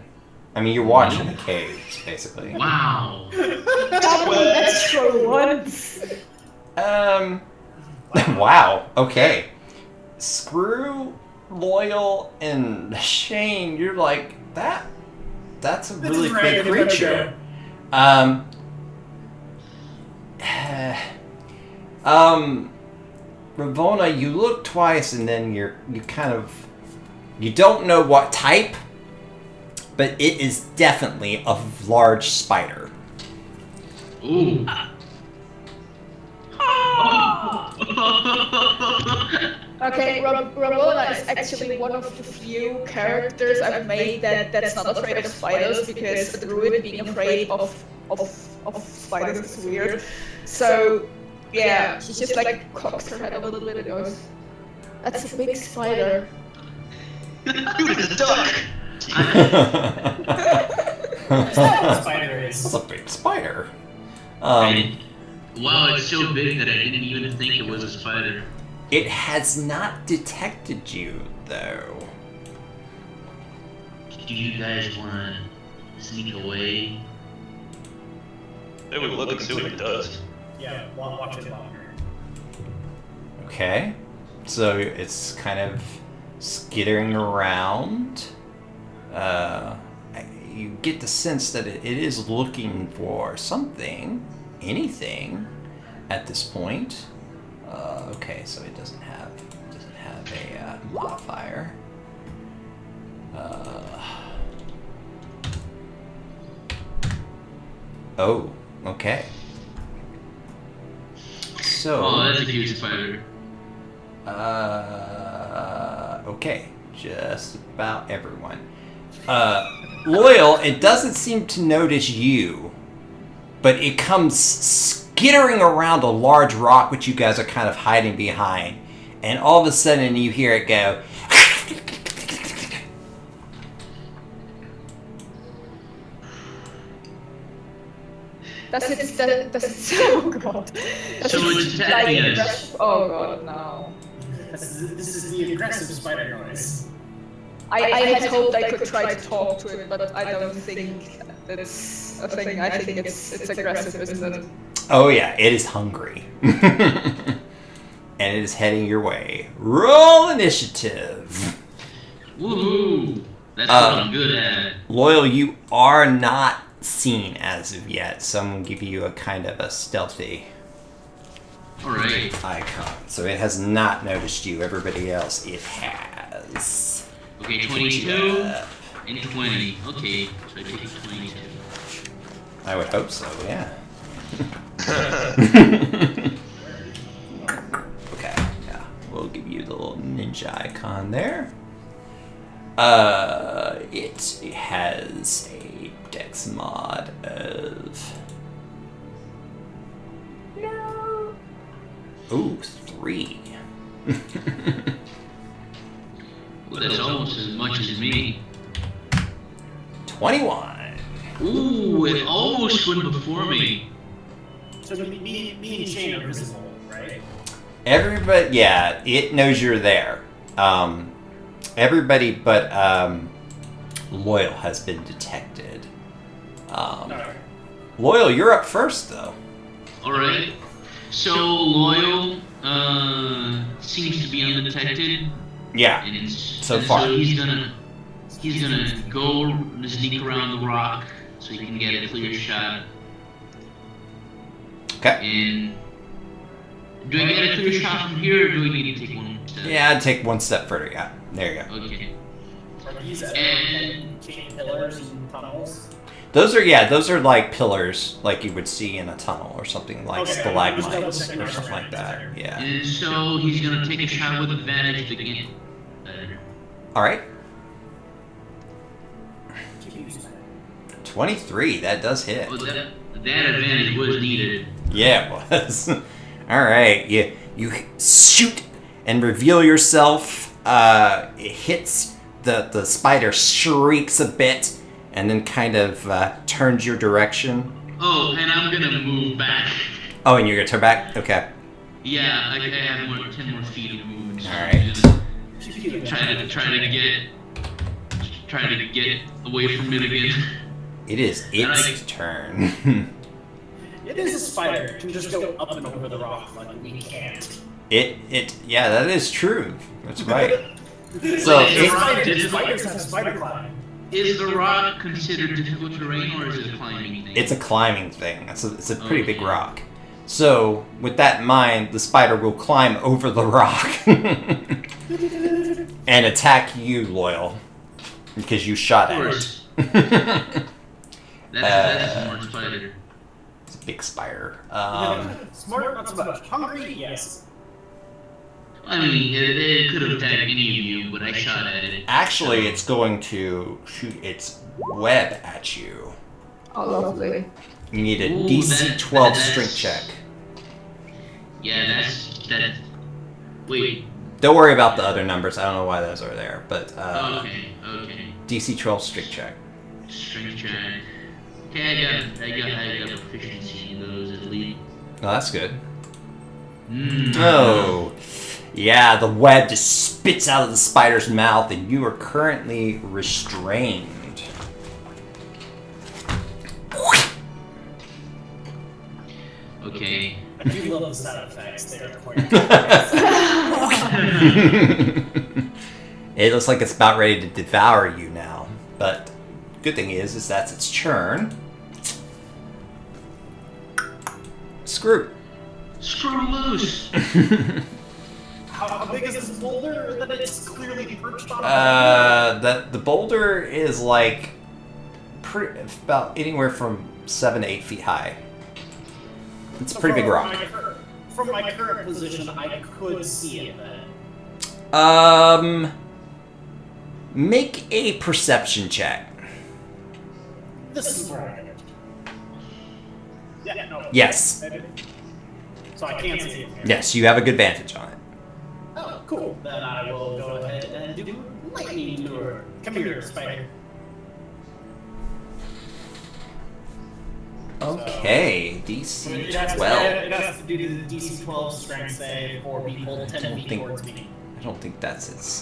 B: I mean, you're watching the caves, basically.
D: Wow.
E: Let's throw once.
B: Wow. Okay. Screw, Loyal, and Shane. You're like that. That's a really big creature. Ravona, you look twice, and then you don't know what type, but it is definitely a large spider.
D: Ooh.
E: Okay, Ramona is actually one of the few characters I've made that's not afraid of spiders, because a druid being afraid of spiders is weird. So yeah, she just like cocks her head a little bit and goes, "That's a big spider."
A: Dude, it's a duck!
C: That's not what a spider is.
B: That's a big spider.
D: Wow, it's so big that I didn't even think it was a spider.
B: It has not detected you, though.
D: Do you guys want to sneak away?
A: They would look and see what it does.
C: Yeah, watch it longer.
B: Okay. So it's kind of skittering around. You get the sense that it is looking for something, anything, at this point. Okay, so it doesn't have a modifier. Oh, okay. So.
D: Oh, that's a huge spider.
B: Okay, just about everyone. Loyal, it doesn't seem to notice you, but it comes skittering around a large rock which you guys are kind of hiding behind, and all of a sudden you hear it go.
E: Does it oh god.
D: So it's attacking us.
E: Oh god, no.
C: This is the aggressive spider noise.
E: I had hoped I could try to talk to it, but I don't think that's a thing. I think it's aggressive, isn't it?
B: Oh yeah, it is hungry. And it is heading your way. Roll initiative.
D: Woohoo! That's what I'm good at.
B: Loyal, you are not seen as of yet. Someone give you a kind of a stealthy
D: Alright.
B: icon. So it has not noticed you. Everybody else, it has.
D: Okay, 22 and 20. Okay, so I take 22.
B: I would hope so, yeah. Okay, yeah. We'll give you the little ninja icon there. It has a dex mod of... No. Ooh, 3.
D: Well, that's almost as much as me.
B: 21.
D: Ooh, it almost went before me.
C: So me and Shane are visible, right?
B: Everybody, yeah, it knows you're there. Everybody but Loyal has been detected.
C: Alright.
B: Loyal, you're up first, though.
D: Alright. So, Loyal seems to be undetected.
B: Yeah,
D: And
B: so
D: and
B: far.
D: So he's gonna go sneak around the rock so he can get a clear shot.
B: Okay.
D: And do I get a clear shot from here, or do I need to take one step?
B: Yeah, I'd take one step further. Yeah, there you go.
D: Okay.
C: Are these
D: And-
C: chain pillars and tunnels?
B: Those are like pillars, like you would see in a tunnel or something, like
C: Okay,
B: stalagmites
C: I'm
B: or
C: just double-checking
B: something
C: our
B: like that.
C: surroundings
B: Yeah.
D: And so he's gonna take a shot with advantage again.
B: All right.
C: Keep using that.
B: 23. That does hit.
D: Well, that advantage was needed.
B: Yeah, it was. All right. You shoot and reveal yourself. It hits the spider, shrieks a bit, and then kind of turns your direction.
D: Oh, and I'm gonna move back.
B: Oh, and you're gonna turn back. Okay.
D: Yeah, I have 10 more feet of movement. So
B: All
D: I'm
B: right.
D: gonna try to get away from it again.
B: It is its turn.
C: It is a spider. It can just go up and over the rock like we can't.
B: Yeah, that is true. That's right.
C: So
D: it-
C: spiders have spider climb.
D: Is the rock considered difficult terrain, or is it a climbing thing?
B: It's a climbing thing. It's a pretty big rock. So, with that in mind, the spider will climb over the rock and attack you, Loyal, because you shot
D: Of
B: at
D: course.
B: it.
D: That's a smart spider.
B: It's a big spider.
C: Smart, not so much. Hungry, yes.
D: I mean, it could have attacked any of you, but I shot at it.
B: Actually, it's going to shoot its web at you.
E: Oh, lovely.
B: You need a
D: Ooh,
B: DC 12
D: that's-
B: strength check.
D: Yeah, that. Wait.
B: Don't worry about the other numbers. I don't know why those are there, but
D: Okay.
B: DC 12 strength check.
D: Strength check. Okay, I got proficiency in those at least.
B: Oh, that's good.
D: Mm.
B: Oh, yeah, the web just spits out of the spider's mouth, and you are currently restrained.
D: Okay.
C: I do love the sound effects. They are quite
B: It looks like it's about ready to devour you now, but good thing is that's its turn. Screw.
D: Screw loose.
C: How big is this boulder that it's clearly perched on?
B: The boulder is like about anywhere from 7 to 8 feet high. It's a pretty big rock.
C: From my current position, I could see it then.
B: Make a perception check.
C: This is where I get. Yeah, no.
B: Yes.
C: So I can't see it. Here.
B: Yes, you have a good vantage on it.
C: Oh, cool. Then I will go ahead and do lightning lure. Come here, spider.
B: Okay,
C: It
B: DC
C: has,
B: 12.
C: it has to do the DC 12 strength save or be pulled 10 feet
B: think-
C: towards me.
B: I don't think that's its,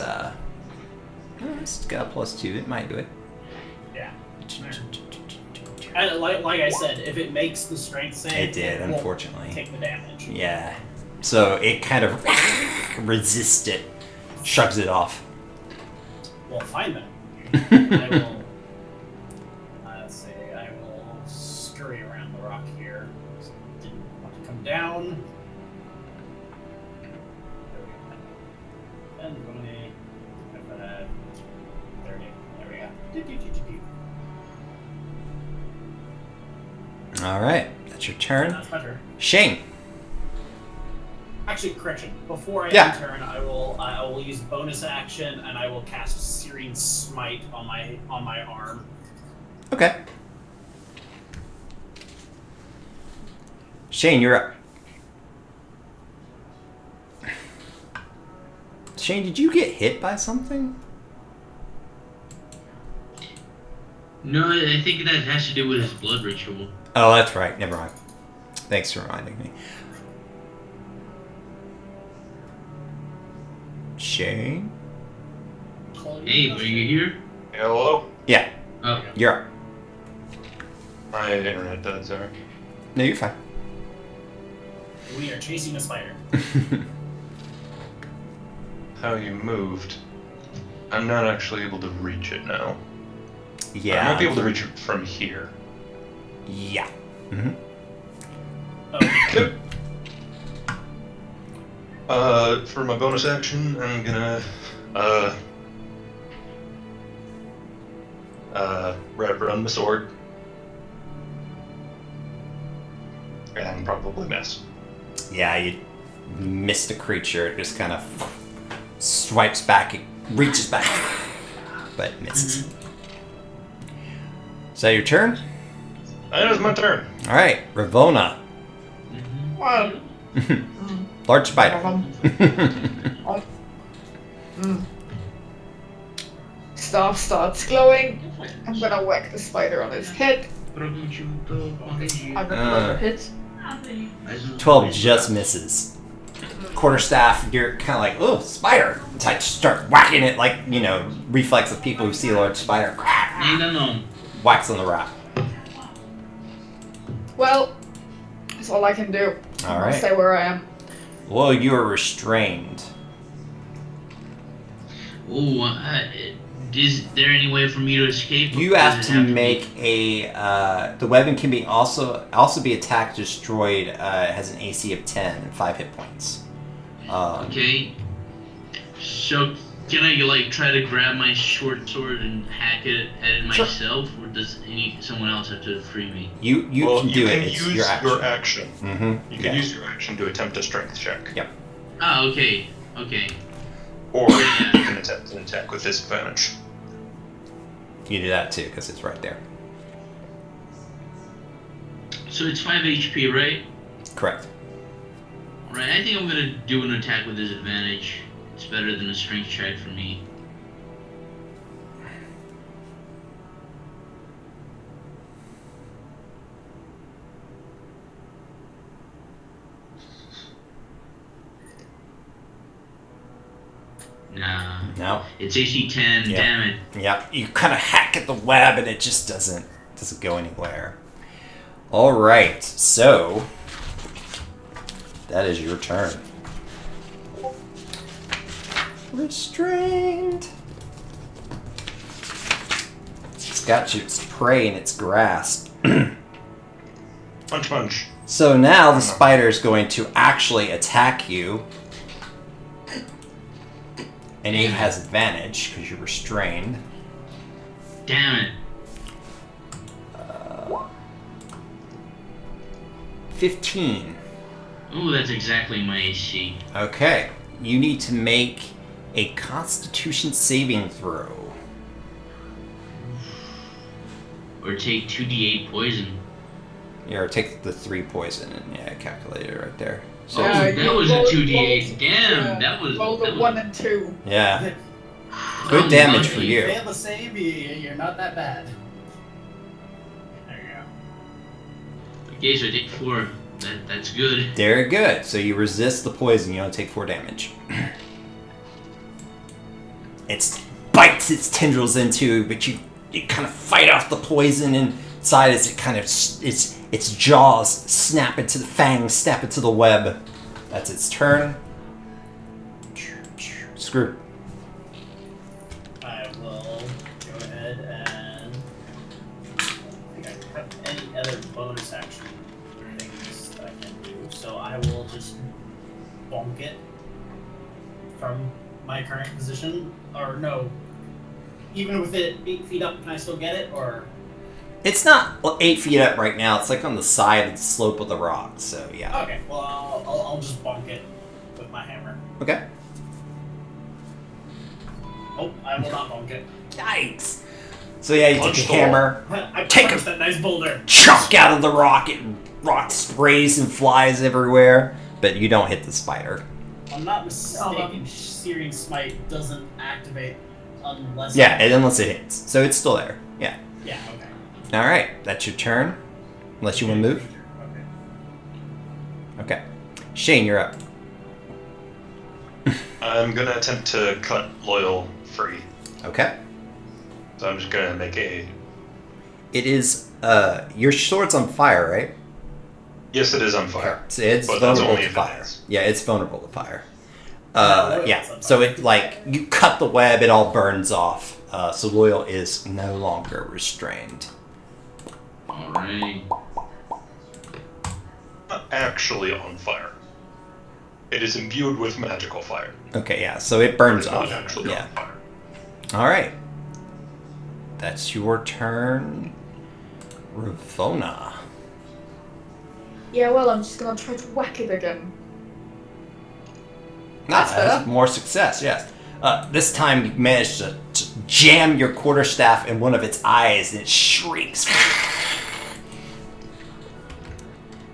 B: it's got a +2, it might do it.
C: Yeah. And like I said, if it makes the strength save,
B: It did,
C: won't
B: unfortunately.
C: take the damage.
B: Yeah. So it kind of resists it, shrugs it off.
C: Well, fine then. I will. Let's see. I will scurry around the rock here. Didn't want to come down. And 20, 25, 30. There we go.
B: Alright, that's your turn.
C: That's my turn.
B: Shane.
C: Actually, correction. Before I
B: Yeah.
C: turn, I will use bonus action and I will cast Searing Smite on my arm.
B: Okay. Shane, you're up. Shane, did you get hit by something?
D: No, I think that has to do with his blood ritual.
B: Oh, that's right. Never mind. Thanks for reminding me. Shane?
D: Hey, are you here?
A: Hello?
B: Yeah,
D: Oh,
B: you're up.
A: My internet died, sorry.
B: No, you're fine.
C: We are chasing a spider.
A: How you moved. I'm not actually able to reach it now.
B: Yeah.
A: I might be able to reach it from here.
B: Yeah. Mm-hmm.
C: Okay.
A: For my bonus action, I'm gonna wrap around the sword. And probably miss.
B: Yeah, you missed the creature. It just kind of swipes back, it reaches back, but misses. Is that your turn?
A: That is my turn.
B: All right, Ravona.
E: Well,
B: Large spider.
E: Staff starts glowing. I'm gonna whack the spider on his head. I'm gonna hit.
B: 12 just misses. Quarterstaff, you're kind of like, oh, spider. It's like start whacking it like, reflex of people who see a large spider.
D: No.
B: Whacks on the rock.
E: Well, that's all I can do.
B: All
E: I'll
B: right.
E: stay where I am.
B: Well, you are restrained.
D: Oh, is there any way for me to escape?
B: You have to make a. The weapon can be also be attacked, destroyed. It has an AC of 10 and 5 hit points.
D: Okay. So can I try to grab my short sword and hack it at it
B: Sure.
D: myself, or does someone else have to free me?
B: You can do it. It's
A: use
B: your action.
A: You can use your action to attempt a strength check.
B: Yep.
D: Ah, okay.
A: Or you can attempt an attack with disadvantage.
B: You do that too, because it's right there.
D: So it's 5 HP, right?
B: Correct.
D: Alright, I think I'm gonna do an attack with disadvantage. It's better than a strength check for me. Nah.
B: No.
D: It's AC 10,
B: Yeah.
D: damn it.
B: Yeah. You kind of hack at the web, and it just doesn't go anywhere. All right. So that is your turn. Restrained. It's got its prey in its grasp.
A: Punch.
B: So now the spider is going to actually attack you. And he has advantage because you're restrained.
D: Damn it.
B: 15.
D: Ooh, that's exactly my AC.
B: Okay. You need to make a Constitution saving throw.
D: Or take 2d8 poison.
B: Yeah, or take the 3 poison and calculate it right there. So
D: Oh,
E: you
D: that was a
E: rolled-
D: 2d8.
E: rolled-
D: Damn,
E: yeah,
D: that was...
E: Roll the
D: that was-
E: 1 and 2.
B: yeah,
D: that
B: good
D: was
B: damage
D: lucky.
B: for
C: You
B: you.
C: fail the save, you're not that bad. There you go.
D: Okay, so I take 4. That's good.
B: Very good. So you resist the poison. You don't take 4 damage. It bites its tendrils into you, but you kind of fight off the poison inside as it kind of its jaws snap into the fangs, snap into the web. That's its turn. Screw.
C: I will go ahead and. I think I have any other bonus action things that I can do, so I will just bonk it from my current position. Or no. Even with it 8 feet up, can I still get it? Or.
B: It's not 8 feet up right now. It's like on the side of the slope of the rock. So yeah.
C: Okay, well, I'll just bonk it with my hammer.
B: Okay.
C: Oh, I will not bonk it.
B: Yikes. So yeah, you
A: Punch
B: take a
A: the wall.
B: hammer,
C: I
B: Take
C: punched that nice boulder.
B: chunk out of the rock. Rock sprays and flies everywhere, but you don't hit the spider.
C: If I'm not mistaken, Searing Smite doesn't activate unless.
B: Yeah, and unless it hits. So it's still there. Yeah.
C: Yeah, okay.
B: All right, that's your turn. Unless you want to move.
C: Okay.
B: Okay. Shane, you're up.
A: I'm gonna attempt to cut Loyal free.
B: Okay.
A: So I'm just gonna make a
B: It is, your sword's on fire, right?
A: Yes, it is on fire.
B: So it's
A: But that's
B: vulnerable
A: only
B: to
A: if it
B: fire.
A: is.
B: Yeah, it's vulnerable to fire.
C: No,
B: Yeah,
C: it's on
B: so
C: fire.
B: it, like, you cut the web, it all burns off. So Loyal is no longer restrained.
D: Alright.
A: Not actually on fire. It is imbued with magical fire.
B: Okay, yeah, so it burns
A: It's
B: off.
A: not actually
B: Yeah.
A: on fire.
B: Alright. That's your turn, Ravona.
E: Yeah, well, I'm just gonna try to whack it again.
B: That's
E: better.
B: more success, yes. This time you managed to jam your quarterstaff in one of its eyes and it shrieks.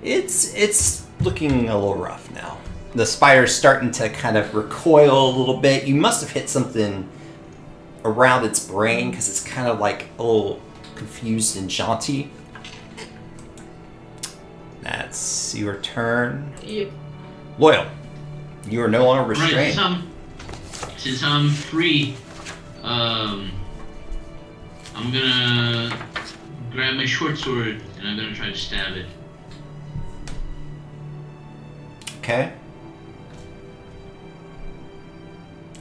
B: It's looking a little rough now. The spider's starting to kind of recoil a little bit. You must have hit something around its brain because it's kind of like a little confused and jaunty. That's your turn.
E: Yep.
B: Loyal, you are no longer
D: Right,
B: restrained.
D: since I'm free, I'm gonna grab my short sword and I'm gonna try to stab it.
B: Okay.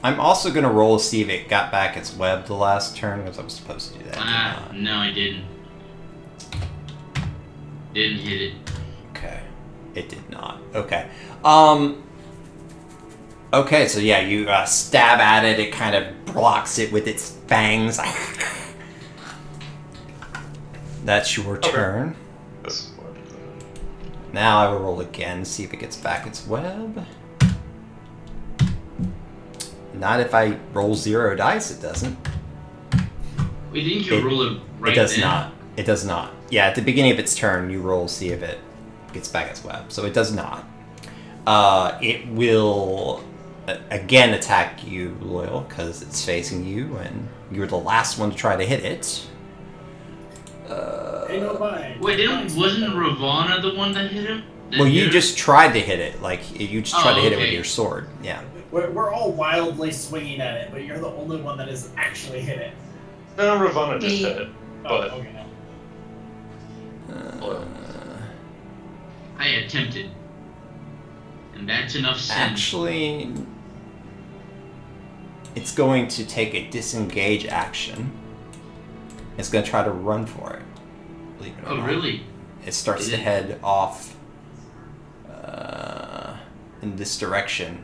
B: I'm also gonna roll to see if it got back its web the last turn because I was supposed to do that.
D: Ah, no, I didn't. Didn't hit it.
B: Okay. It did not. Okay. Okay, so yeah, you stab at it. It kind of blocks it with its fangs. That's your turn.
A: This is what,
B: Now I will roll again, see if it gets back its web. Not if I roll 0 dice, it doesn't.
D: Wait, didn't you roll it right
B: It does
D: then?
B: not. It does not. Yeah, at the beginning of its turn, you roll, see if it gets back its web. So it does not. It will again attack you, Loyal, because it's facing you, and you're the last one to try to hit it.
C: Hey, no, mine.
D: Wait, wasn't Ravana the one that hit him? That
B: Well, you
D: hit her?
B: just tried to hit it. Like, you just tried to hit it with
D: okay.
B: your sword. Yeah.
C: We're all wildly swinging at it, but you're the only one that has actually hit it.
A: no, Ravana just
E: Me.
A: hit it.
C: Oh,
A: But
C: okay.
D: I attempted. And that's enough sin.
B: Actually, it's going to take a disengage action. It's going to try to run for it. Believe it or
D: Oh,
B: not.
D: really?
B: It starts
D: Is
B: to
D: it-
B: head off in this direction,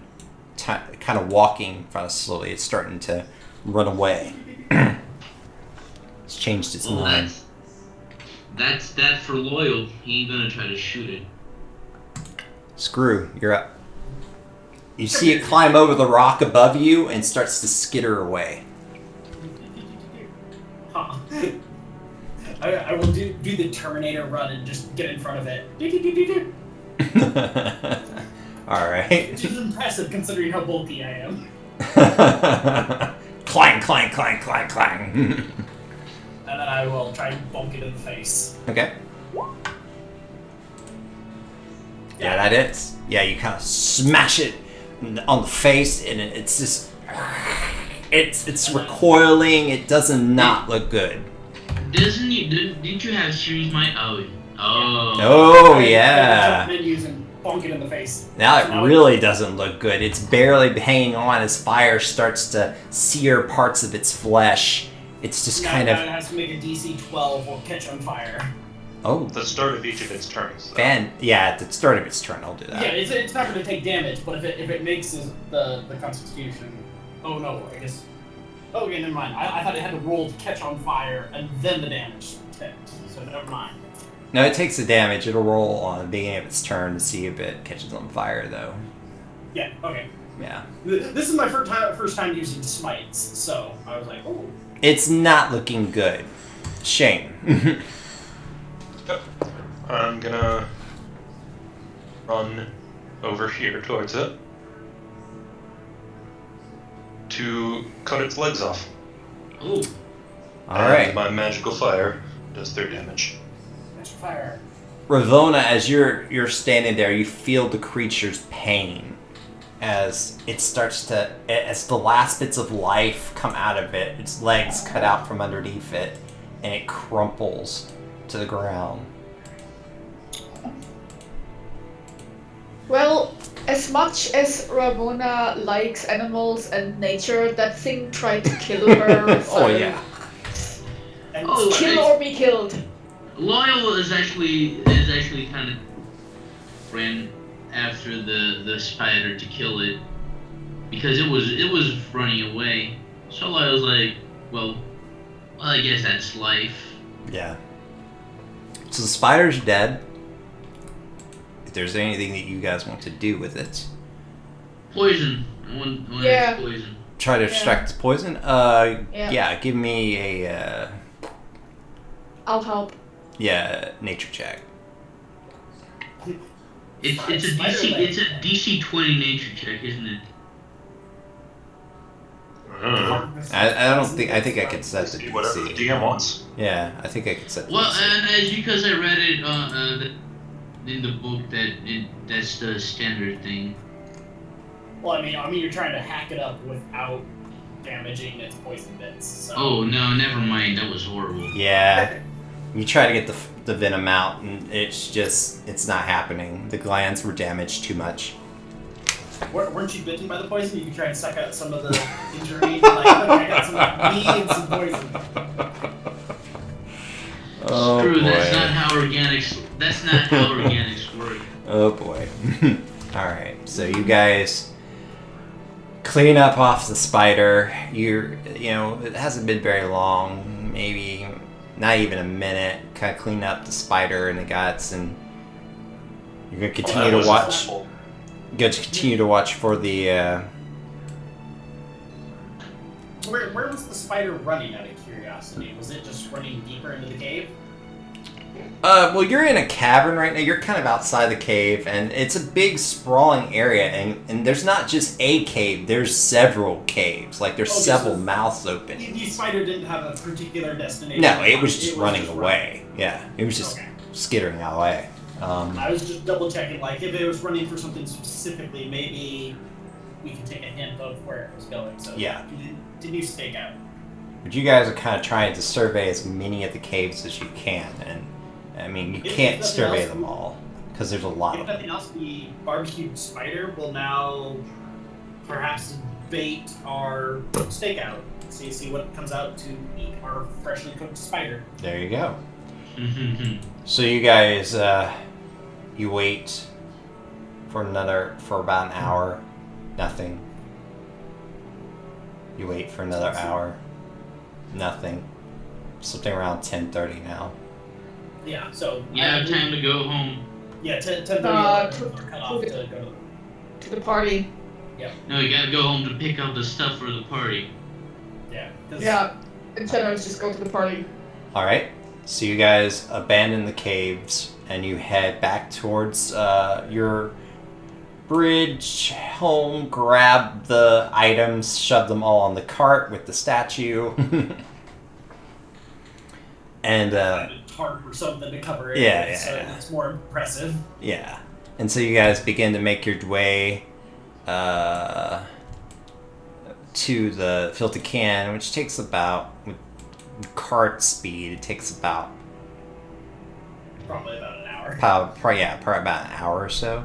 B: kind of walking kind of slowly. It's starting to run away. It's changed its
D: Well,
B: mind.
D: that's that for Loyal. He ain't gonna try to shoot it.
B: Screw, you're up. You see it climb over the rock above you and starts to skitter away.
C: Huh. I will do the Terminator run and just get in front of it.
B: Alright.
C: Which is impressive considering how bulky I am.
B: Clang, clang, clang, clang, clang.
C: And then I will try and bonk it in the face.
B: Okay. Yeah, that is. Yeah, you kind of smash it on the face, and it's just. It's recoiling. It does not look good.
D: Didn't you have series mind? Oh.
B: Oh,
C: I
B: yeah.
C: jump menus and bonk it in the face.
B: Now it really doesn't look good. It's barely hanging on as fire starts to sear parts of its flesh. It's just kind
C: Now it
B: of.
C: has to make a DC 12 or catch on fire.
B: Oh,
A: at the start of each of its turns. though.
B: yeah, at the start of its turn, I'll do that.
C: Yeah, it's not going to take damage, but if it makes the Constitution. Oh no, I guess. Oh yeah, never mind. I thought it had to roll to catch on fire and then the damage ticked. So never mind.
B: No, it takes the damage. It'll roll on the beginning of its turn to see if it catches on fire, though.
C: Yeah. Okay.
B: Yeah.
C: This is my first time using smites, so I was like, oh.
B: It's not looking good. Shame.
A: I'm gonna run over here towards it to cut its legs off.
D: Oh.
B: Alright.
A: And my magical fire does 3 damage.
C: Catch fire.
B: Ravona, as you're standing there, you feel the creature's pain as it starts to, as the last bits of life come out of it, its legs cut out from underneath it, and it crumples to the ground.
E: Well, as much as Ramona likes animals and nature, that thing tried to kill her.
B: Oh yeah.
C: And
E: Kill or be killed.
D: Loyal is actually kind of ran after the spider to kill it because it was running away. So Loyal's like, well, I guess that's life.
B: Yeah. So the spider's dead. If there's anything that you guys want to do with it,
D: Poison. I want
E: Yeah.
D: poison.
B: try to
E: Yeah.
B: extract the poison.
E: Yeah.
B: Yeah. Give me a
E: I'll help.
B: nature check.
D: It's a DC 20 nature check, isn't it?
B: I don't think I could set the
A: Whatever the
B: DC.
A: DM wants.
B: Yeah, I think I could set the
D: Well,
B: DC.
D: and as because I read it in the book that's the standard thing.
C: Well, I mean, you're trying to hack it up without damaging its poison bits. So.
D: Oh no, never mind. That was horrible.
B: Yeah, you try to get the venom out, and it's not happening. The glands were damaged too much.
C: Weren't you bitten by the poison? You could try and suck out some of the injury. Like, I got some me and some poison.
B: Oh
D: True.
B: boy.
D: That's not how organics work.
B: Oh boy. All right, so you guys clean up off the spider. It hasn't been very long, maybe not even a minute. Kind of clean up the spider and the guts, and you're gonna continue to watch. Going to continue to watch for the.
C: Where was the spider running? Out of curiosity, was it just running deeper into the cave?
B: Well, you're in a cavern right now. You're kind of outside the cave, and it's a big sprawling area. And there's not just a cave. There's several caves. Like there's several mouths open.
C: The spider didn't have a particular destination.
B: No, it was just running away. Yeah, it was just skittering away.
C: I was just double checking, like if it was running for something specifically, maybe we can take a hint of where it was going. So
B: Yeah.
C: Did you stake out?
B: But you guys are kind of trying to survey as many of the caves as you can, and I mean you
C: If
B: can't
C: nothing
B: survey
C: else,
B: them all because there's a lot
C: If
B: of them.
C: nothing else, the barbecued spider will now perhaps bait our stakeout. See what comes out to eat our freshly cooked spider.
B: There you go. So you guys, you wait for about an hour, nothing. You wait for another hour, nothing. Something around 10:30 now.
C: Yeah. So
D: You have time to go home.
C: Yeah, 10:30
E: Uh,
C: are cut off to go.
E: To the party.
D: No, you gotta go home to pick up the stuff for the party.
C: Yeah. 'cause-
E: Yeah. In general, just go to the party.
B: All right. So you guys abandon the caves and you head back towards your bridge home. Grab the items, shove them all on the cart with the statue, and
C: Find a tarp or something to cover it.
B: Yeah,
C: with,
B: yeah,
C: so
B: yeah.
C: it's more impressive.
B: yeah. And so you guys begin to make your way to the filter can, which takes about, with cart speed, it takes about
C: Probably about an hour.
B: probably about an hour or so.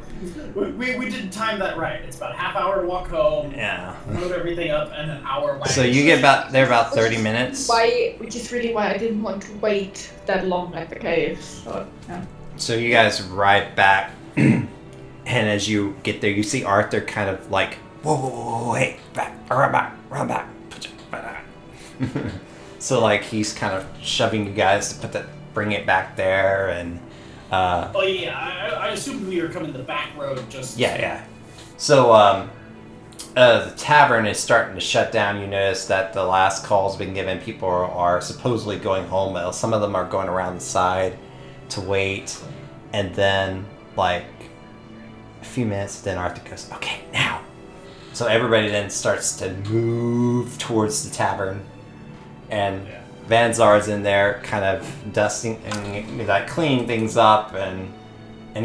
C: We didn't time that right. It's about a half hour walk home.
B: Yeah.
C: Load everything up and an hour. Wagon.
B: So you get about 30 minutes.
E: Which is really why I didn't want to wait that long at the cave. So, yeah.
B: So you guys ride back, and as you get there, you see Arthur kind of like, whoa, hey, run back. So like he's kind of shoving you guys to bring it back there, and
C: Oh yeah, I assumed we were coming the back road just.
B: yeah. So the tavern is starting to shut down. You notice that the last call's been given. People are supposedly going home. Some of them are going around the side to wait, and then like a few minutes, then Arthur goes, "Okay, now." So everybody then starts to move towards the tavern, and Van Zar's in there, kind of dusting and like cleaning things up, and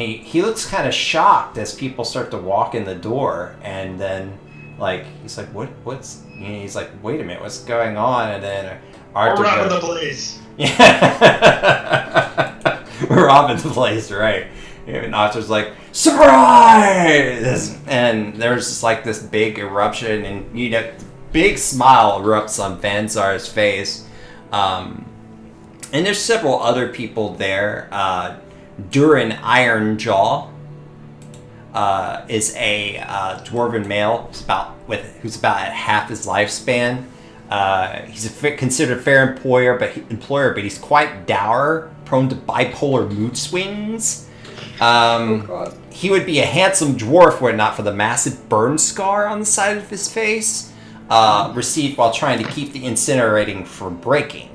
B: he looks kind of shocked as people start to walk in the door, and then like he's like, what's he's like, wait a minute, what's going on? And then Arthur
A: We're out of
B: goes,
A: the place.
B: Yeah. We're robbing the place, right? And Arthur's like, surprise! And there's just like this big eruption, and big smile erupts on Vanzar's face. And there's several other people there. Durin Ironjaw is a dwarven male who's about at half his lifespan. He's considered a fair employer, but he's quite dour, prone to bipolar mood swings. He would be a handsome dwarf were it not for the massive burn scar on the side of his face, received while trying to keep the incinerating from breaking.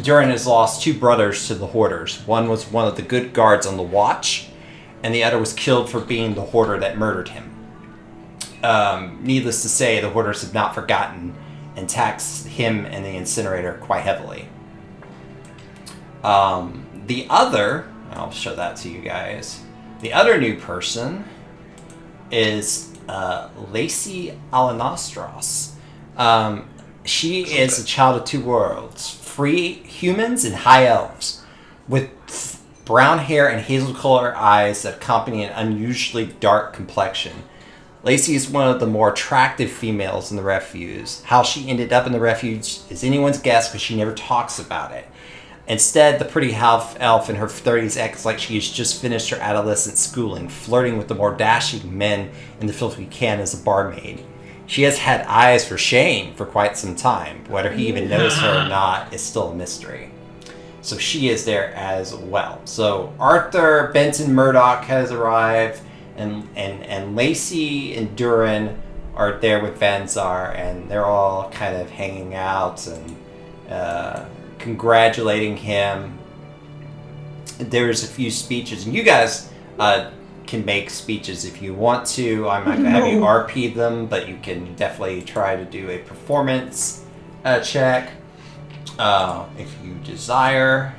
B: Durin has lost 2 brothers to the Hoarders. One was one of the good guards on the watch, and the other was killed for being the Hoarder that murdered him. Needless to say, the Hoarders have not forgotten and tax him and the incinerator quite heavily. The other, I'll show that to you guys. The other new person is Lacey Alanastros. She is a child of 2 worlds, free humans and high elves, with brown hair and hazel color eyes that accompany an unusually dark complexion. Lacey is one of the more attractive females in the Refuge. How she ended up in the Refuge is anyone's guess, because she never talks about it. Instead, the pretty half elf in her 30s acts like she has just finished her adolescent schooling, flirting with the more dashing men in the filthy can as a barmaid. She has had eyes for Shane for quite some time. Whether he even knows her or not is still a mystery. So she is there as well. So Arthur Benton Murdoch has arrived, and Lacey and Durin are there with Vanzar, and they're all kind of hanging out and congratulating him. There's a few speeches, and you guys can make speeches if you want to. I'm not going to have you RP them, but you can definitely try to do a performance check if you desire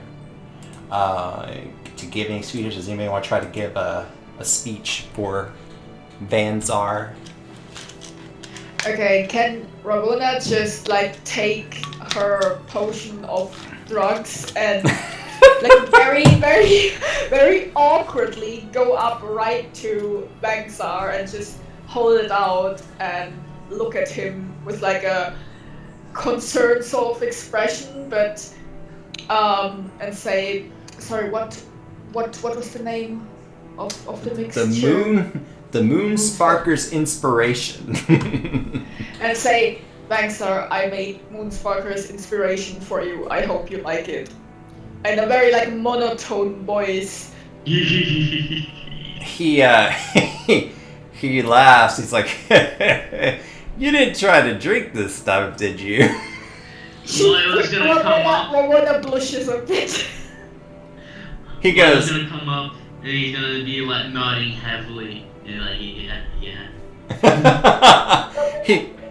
B: to give any speeches. Does anybody want to try to give a speech for Vanzar?
E: Okay, can Ravona just like take her potion of drugs and like very, very, very awkwardly go up right to Vanzar and just hold it out and look at him with like a concerned sort of expression, but and say, sorry, what was the name of the mixture?
B: The Moonsparker's Inspiration.
E: And say, Vanzar, I made Moonsparker's Inspiration for you. I hope you like it. In a very like monotone voice.
B: He laughs. He's like, you didn't try to drink this stuff, did you?
D: Loyal's gonna come up.
E: Ravona blushes a bit.
B: He goes.
D: Loyal's gonna come up and he's gonna be like nodding heavily. And like, yeah.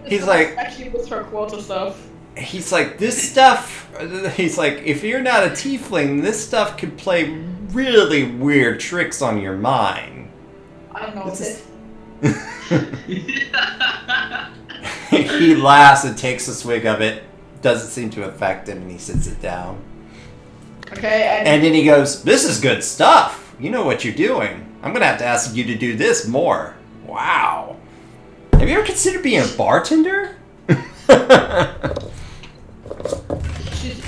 B: He's like,
E: actually with her quarter stuff.
B: He's like, this stuff. He's like, if you're not a tiefling, this stuff could play really weird tricks on your mind.
E: I don't know this.
B: He laughs and takes a swig of it. Doesn't seem to affect him, and he sits it down.
E: Okay.
B: And then he goes, "This is good stuff. You know what you're doing. I'm gonna have to ask you to do this more. Wow. Have you ever considered being a bartender?"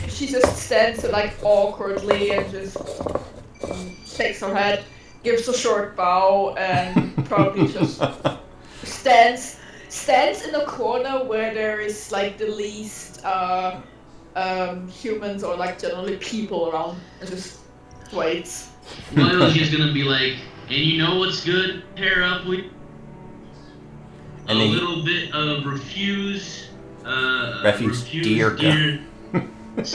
E: She just stands like awkwardly and just shakes her head, gives a short bow, and probably just stands in a corner where there is like the least humans or like generally people around, and just waits.
D: Loyal, she's gonna be like, and you know what's good? Pair up with a little bit of refuse
B: deer.
D: What's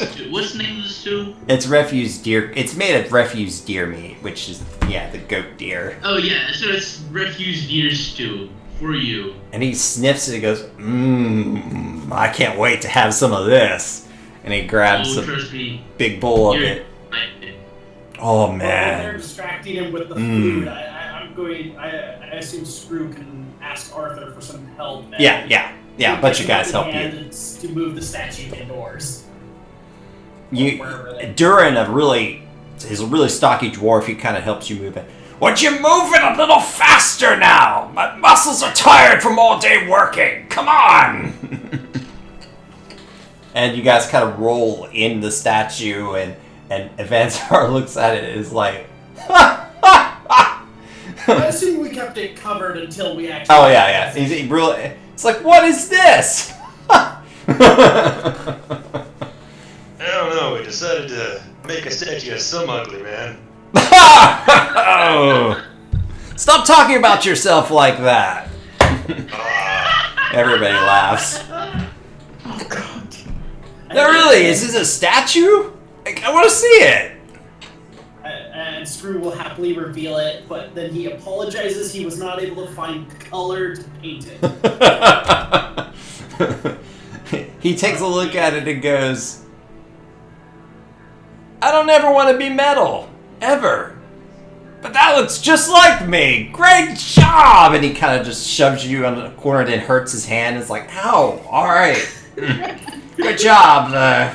D: the name of the stew?
B: It's refuse deer. It's made of refuse deer meat, which is the goat deer.
D: Oh yeah, so it's refuse deer stew for you.
B: And he sniffs it and goes, I can't wait to have some of this. And he grabs a big bowl of it. Oh man.
C: Well, they're distracting him with the food. I assume Screw can ask Arthur for some help.
B: Yeah. A bunch of guys help you.
C: To move the statue indoors.
B: Durin, he's a really stocky dwarf. He kind of helps you move it. Would you move it a little faster now? My muscles are tired from all day working. Come on! And you guys kind of roll in the statue, and Evanzar looks at it and is like,
C: I assume we kept it covered until we actually...
B: Oh, yeah. It's like, what is this?
A: I don't know, we decided to make a statue of some ugly man.
B: Oh. Stop talking about yourself like that. Everybody laughs.
E: Oh god.
B: No, really, is this a statue? I want to see it.
C: And Screw will happily reveal it, but then he apologizes he was not able to find color to paint it.
B: He takes a look at it and goes, I don't ever want to be metal. Ever. But that looks just like me. Great job! And he kind of just shoves you on the corner and then hurts his hand. It's like, ow, alright. Good job.
C: I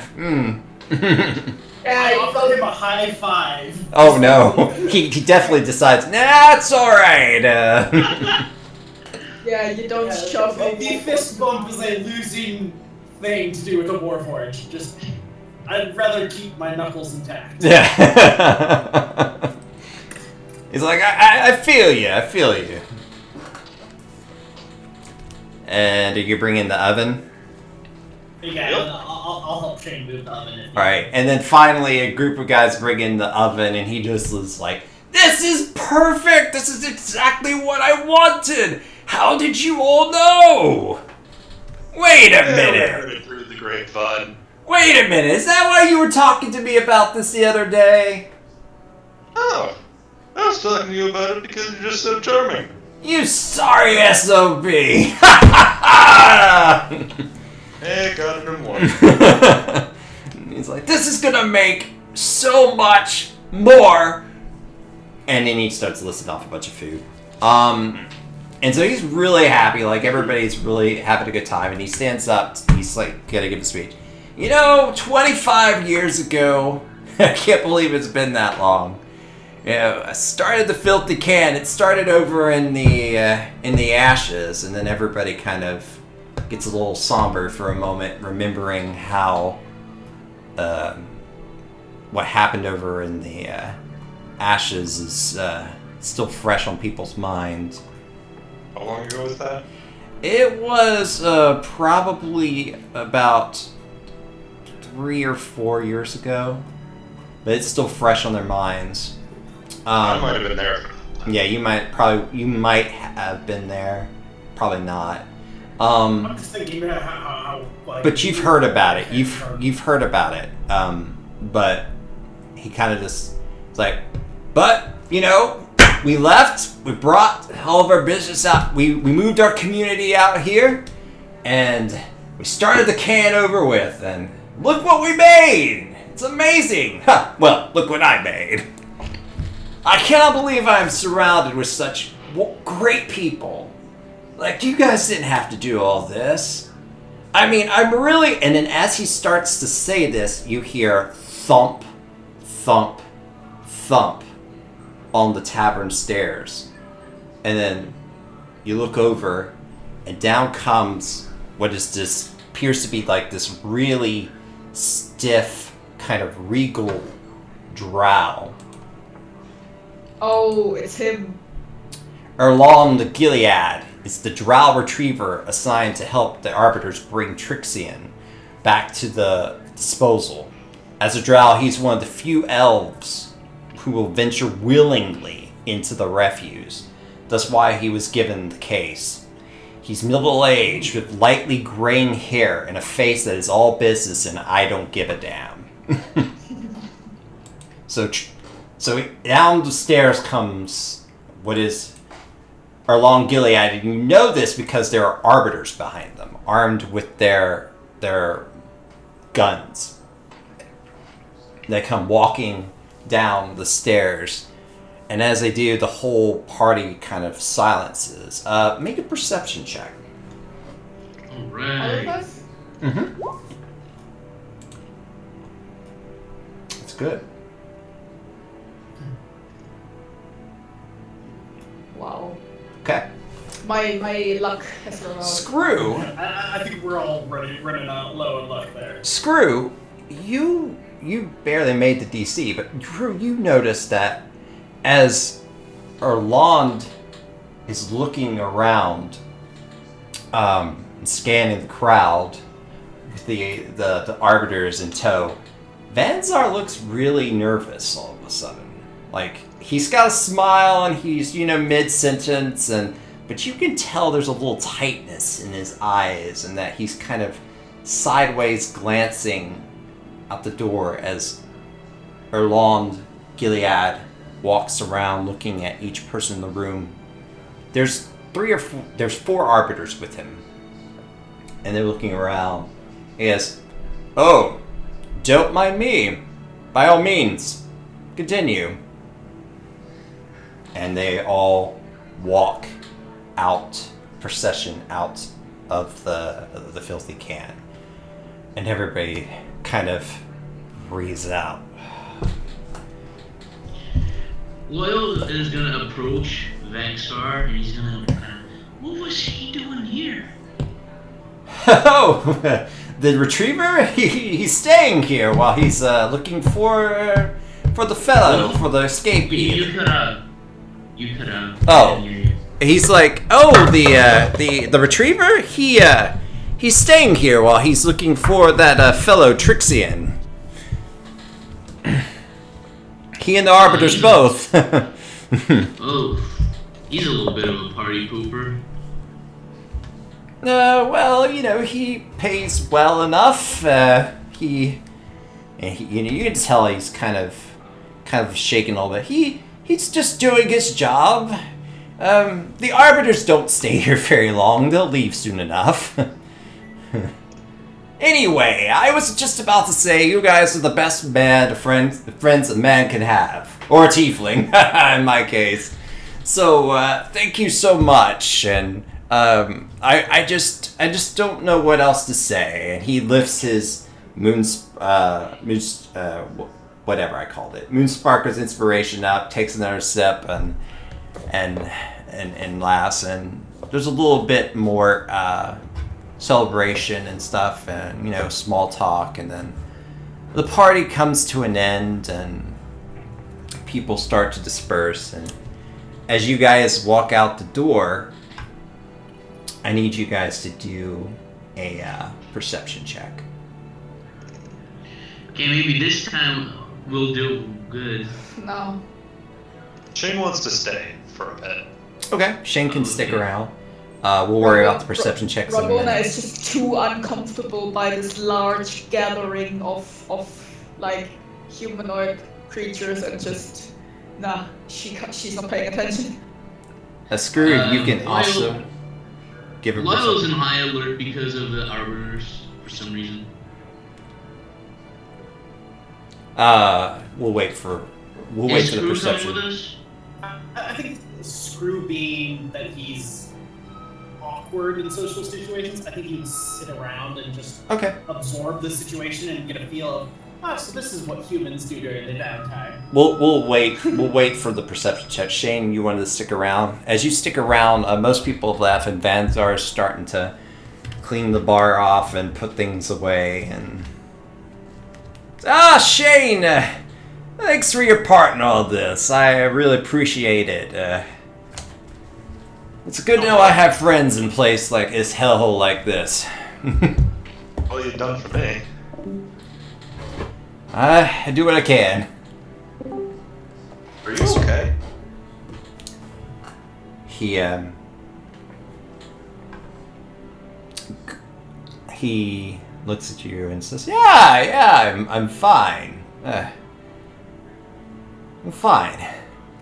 C: offered him a high five.
B: Oh no. He definitely decides, nah, it's alright.
E: Yeah, you don't shove
C: The fist bump is a losing thing to do with the Warforged. Just, I'd rather keep my knuckles intact.
B: Yeah. He's like, I feel you. And did you bring in the oven?
C: Yeah,
A: Yep.
C: I'll help Shane move the oven.
B: Alright, and then finally a group of guys bring in the oven, and he just was like, this is perfect! This is exactly what I wanted! How did you all know? Wait a
A: We
B: minute!
A: heard it through the grapevine.
B: Wait a minute, is that why you were talking to me about this the other day?
A: Oh, I was talking to you about it because you're just so charming.
B: You sorry SOB!
A: Hey, got it in one.
B: He's like, this is gonna make so much more! And then he starts listing off a bunch of food. And so he's really happy, like everybody's really having a good time, and he stands up, he's like gonna give a speech. 25 years ago, I can't believe it's been that long. I started the Filthy Can. It started over in the ashes, and then everybody kind of gets a little somber for a moment, remembering how what happened over in the ashes is still fresh on people's minds.
A: How long ago was that?
B: It was probably about 3 or 4 years ago, but it's still fresh on their minds.
A: I might have been there.
B: Yeah, you might have been there, probably not.
C: I'm just thinking how like,
B: But you've heard about it. You've heard about it. But he kind of just is like, but we left. We brought all of our business out. We moved our community out here, and we started the can over with. And look what we made! It's amazing. Well, look what I made. I cannot believe I am surrounded with such great people. Like, you guys didn't have to do all this. I mean, I'm really... And then as he starts to say this, you hear thump, thump, thump on the tavern stairs. And then you look over, and down comes what is this... appears to be like this really stiff, kind of regal drow.
E: Oh, it's him.
B: Erlong the Gilead is the drow retriever assigned to help the Arbiters bring Trixian back to the disposal. As a drow, he's one of the few elves who will venture willingly into the refuse. That's why he was given the case. He's middle-aged with lightly graying hair and a face that is all business and I don't give a damn. So down the stairs comes what is Erlong Gilead, and you know this because there are arbiters behind them, armed with their guns. They come walking down the stairs, and as they do, the whole party kind of silences. Make a perception check.
E: All of
D: Alright.
E: us?
B: Mm-hmm. good.
E: Wow.
B: Okay.
E: My luck has run out.
B: Screw.
C: I think we're all running out low on luck there.
B: Screw. You barely made the DC, but Drew, you noticed that as Erland is looking around, scanning the crowd with the arbiters in tow, Vanzar looks really nervous all of a sudden. Like, he's got a smile and he's, mid-sentence, but you can tell there's a little tightness in his eyes and that he's kind of sideways glancing out the door as Erland Gilead walks around looking at each person in the room. There's four arbiters with him, and they're looking around. He goes, "Oh, don't mind me. By all means, continue." And they all walk out, procession out of the filthy can, and everybody kind of breathes out.
D: Loyal is gonna approach Vaxar and he's gonna. What was he doing here?
B: Oh, the retriever? He's staying here while he's looking for the fellow, for the escapee.
D: You could have.
B: Oh, he's like, the retriever? He's staying here while he's looking for that fellow Trixian. He and the arbiters both.
D: Oh, he's a little bit of a party pooper.
B: Well, he pays well enough. You can tell he's kind of shaking a little bit. He's just doing his job. The arbiters don't stay here very long. They'll leave soon enough. Anyway, I was just about to say you guys are the best friends a man can have. Or a tiefling, in my case. So, thank you so much, and I just don't know what else to say. And he lifts his whatever I called it, Moonsparker's inspiration up, takes another sip, and laughs, and there's a little bit more celebration and stuff, and small talk, and then the party comes to an end, and people start to disperse. And as you guys walk out the door, I need you guys to do a perception check.
D: Okay, maybe this time we'll do good.
E: No.
A: Shane wants to stay for a bit.
B: Okay, Shane can stick around. We'll worry about the perception checks in a
E: Rabona
B: minute.
E: is just too uncomfortable by this large gathering of like humanoid creatures, and just she's not paying attention.
B: Screw, you can
D: Lyle-
B: also give a
D: Lyle's in
B: perception.
D: high alert because of the arbiters for some reason.
B: We'll wait for the
D: Is Screw coming
B: perception.
D: with us?
C: I think Screw, being that he's awkward in social situations, I think he would sit around and just
B: Okay.
C: absorb the situation and get a feel of, so this is what humans do during the downtime.
B: We'll wait. We'll wait for the perception check. Shane, you wanted to stick around. As you stick around, most people have left, and Vanzar is starting to clean the bar off and put things away. And Shane, thanks for your part in all this. I really appreciate it. It's good to know I have friends in place like this hellhole like this.
A: All you've done for me.
B: I do what I can.
A: Are you okay?
B: He looks at you and says, "Yeah, I'm fine. I'm fine.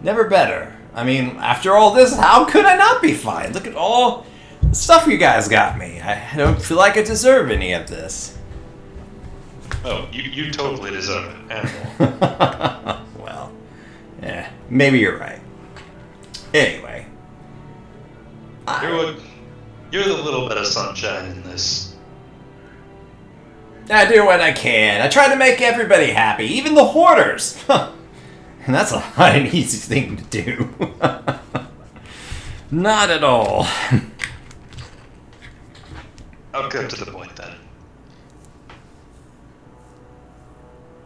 B: Never better. I mean, after all this, how could I not be fine? Look at all the stuff you guys got me. I don't feel like I deserve any of this."
A: Oh, you totally deserve it, animal.
B: Well, yeah, maybe you're right. Anyway,
A: You're the little bit of sunshine in this
B: I do what I can. I try to make everybody happy, even the hoarders. And that's not an easy thing to do. Not at all.
A: I'll go to the point then.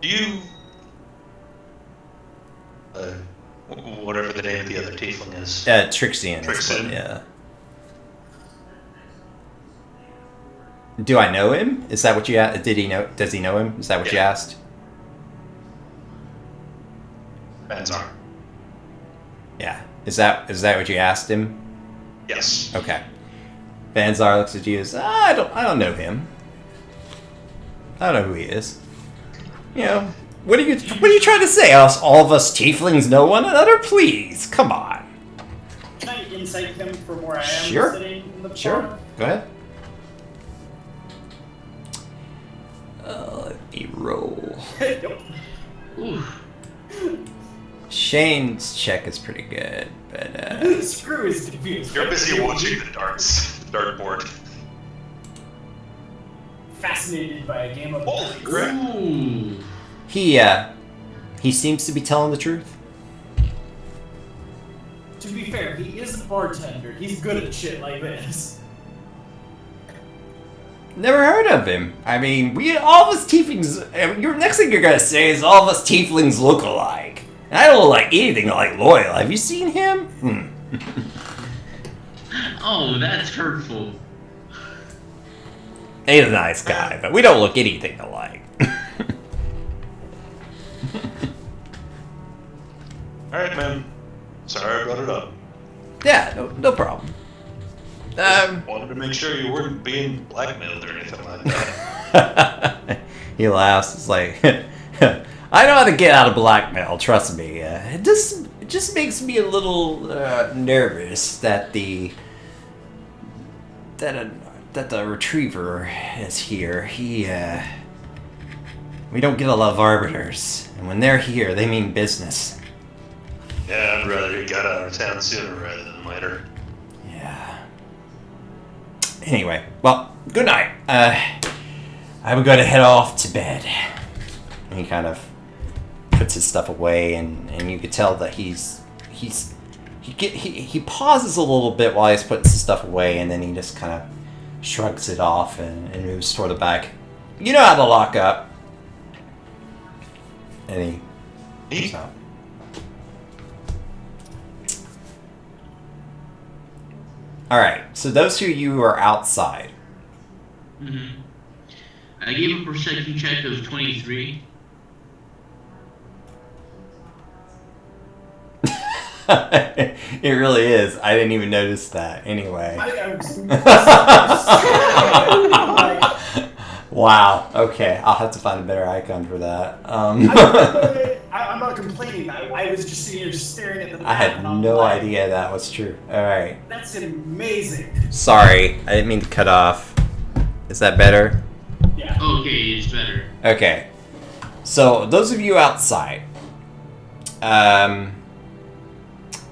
A: Do you... whatever the name of the other tiefling is.
B: Trixian.
A: Trixian?
B: Yeah. Do I know him? Is that what you asked? Did he know? Does he know him? Is that what you asked?
A: Banzar.
B: Yeah. Is that what you asked him?
A: Yes.
B: Okay. Banzar looks at you as I don't know him. I don't know who he is. You know, what are you trying to say? All of us tieflings know one another? Please, come on.
C: Can I insight him from where I am
B: Sure.
C: sitting in the bar?
B: Sure. Go ahead. Let me roll.
C: Nope.
D: Ooh.
B: Shane's check is pretty good, but
C: Screw is confused.
A: You're busy watching the dartboard.
C: Fascinated by a game of
A: Holy
C: dice.
A: crap.
D: Ooh.
B: he seems to be telling the truth.
C: To be fair, he is a bartender. He's good at shit like this.
B: Never heard of him. I mean, all of us tieflings. Your next thing you're gonna say is all of us tieflings look alike. And I don't look like anything like Loyal. Have you seen him?
D: Oh, that's hurtful.
B: He's a nice guy, but we don't look anything alike.
A: Alright, man. Sorry I brought it up.
B: Yeah, no problem.
A: Wanted to make sure you weren't being blackmailed or anything like that.
B: He laughs. It's like, I know how to get out of blackmail. Trust me. It just makes me a little nervous that the retriever is here. We don't get a lot of arbiters, and when they're here, they mean business.
A: Yeah, I'd rather he got out of town sooner rather than later.
B: Yeah. Anyway, well, good night. I'm going to head off to bed. And he kind of puts his stuff away, and you could tell that he pauses a little bit while he's putting his stuff away, and then he just kind of shrugs it off and moves toward the back. You know how to lock up. And he moves out. Alright, so those of you who are outside.
D: Mm-hmm. I gave a perception check of 23.
B: It really is. I didn't even notice that. Anyway. Wow. Okay. I'll have to find a better icon for that.
C: I'm not complaining. I was just sitting here just staring at the map.
B: I had
C: and I'm
B: no
C: like,
B: idea that was true. Alright.
C: That's amazing.
B: Sorry. I didn't mean to cut off. Is that better?
C: Yeah.
D: Okay, it's better.
B: Okay. So, those of you outside.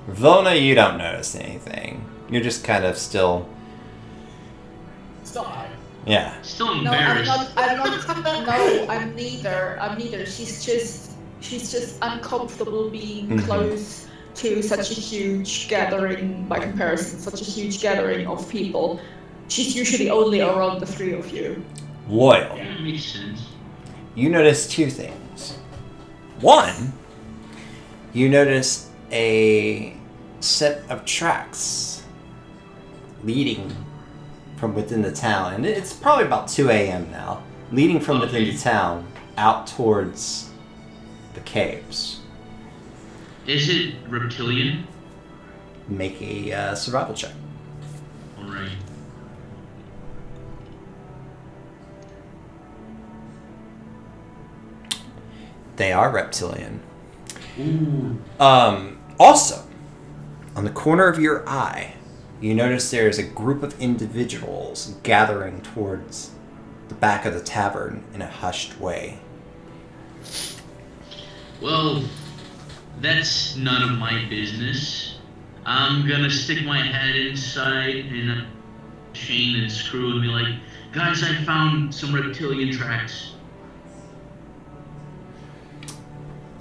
B: Vona, you don't notice anything. You're just kind of still...
C: Still high.
B: Yeah.
D: Still
E: No, I'm
D: embarrassed.
E: not. No, I'm neither. She's just uncomfortable being close to such a huge gathering. By comparison, such a huge gathering of people. She's usually only around the three of you.
B: Loyal.
D: That makes sense.
B: You notice two things. One, you notice a set of tracks leading from within the town, and it's probably about 2 a.m. now, leading from within the town out towards the caves.
D: Is it reptilian?
B: Make a survival check.
D: Alright.
B: They are reptilian.
D: Ooh.
B: Also, on the corner of your eye, you notice there is a group of individuals gathering towards the back of the tavern in a hushed way.
D: Well, that's none of my business. I'm gonna stick my head inside and Shane and Screw and be like, Guys, I found some reptilian tracks.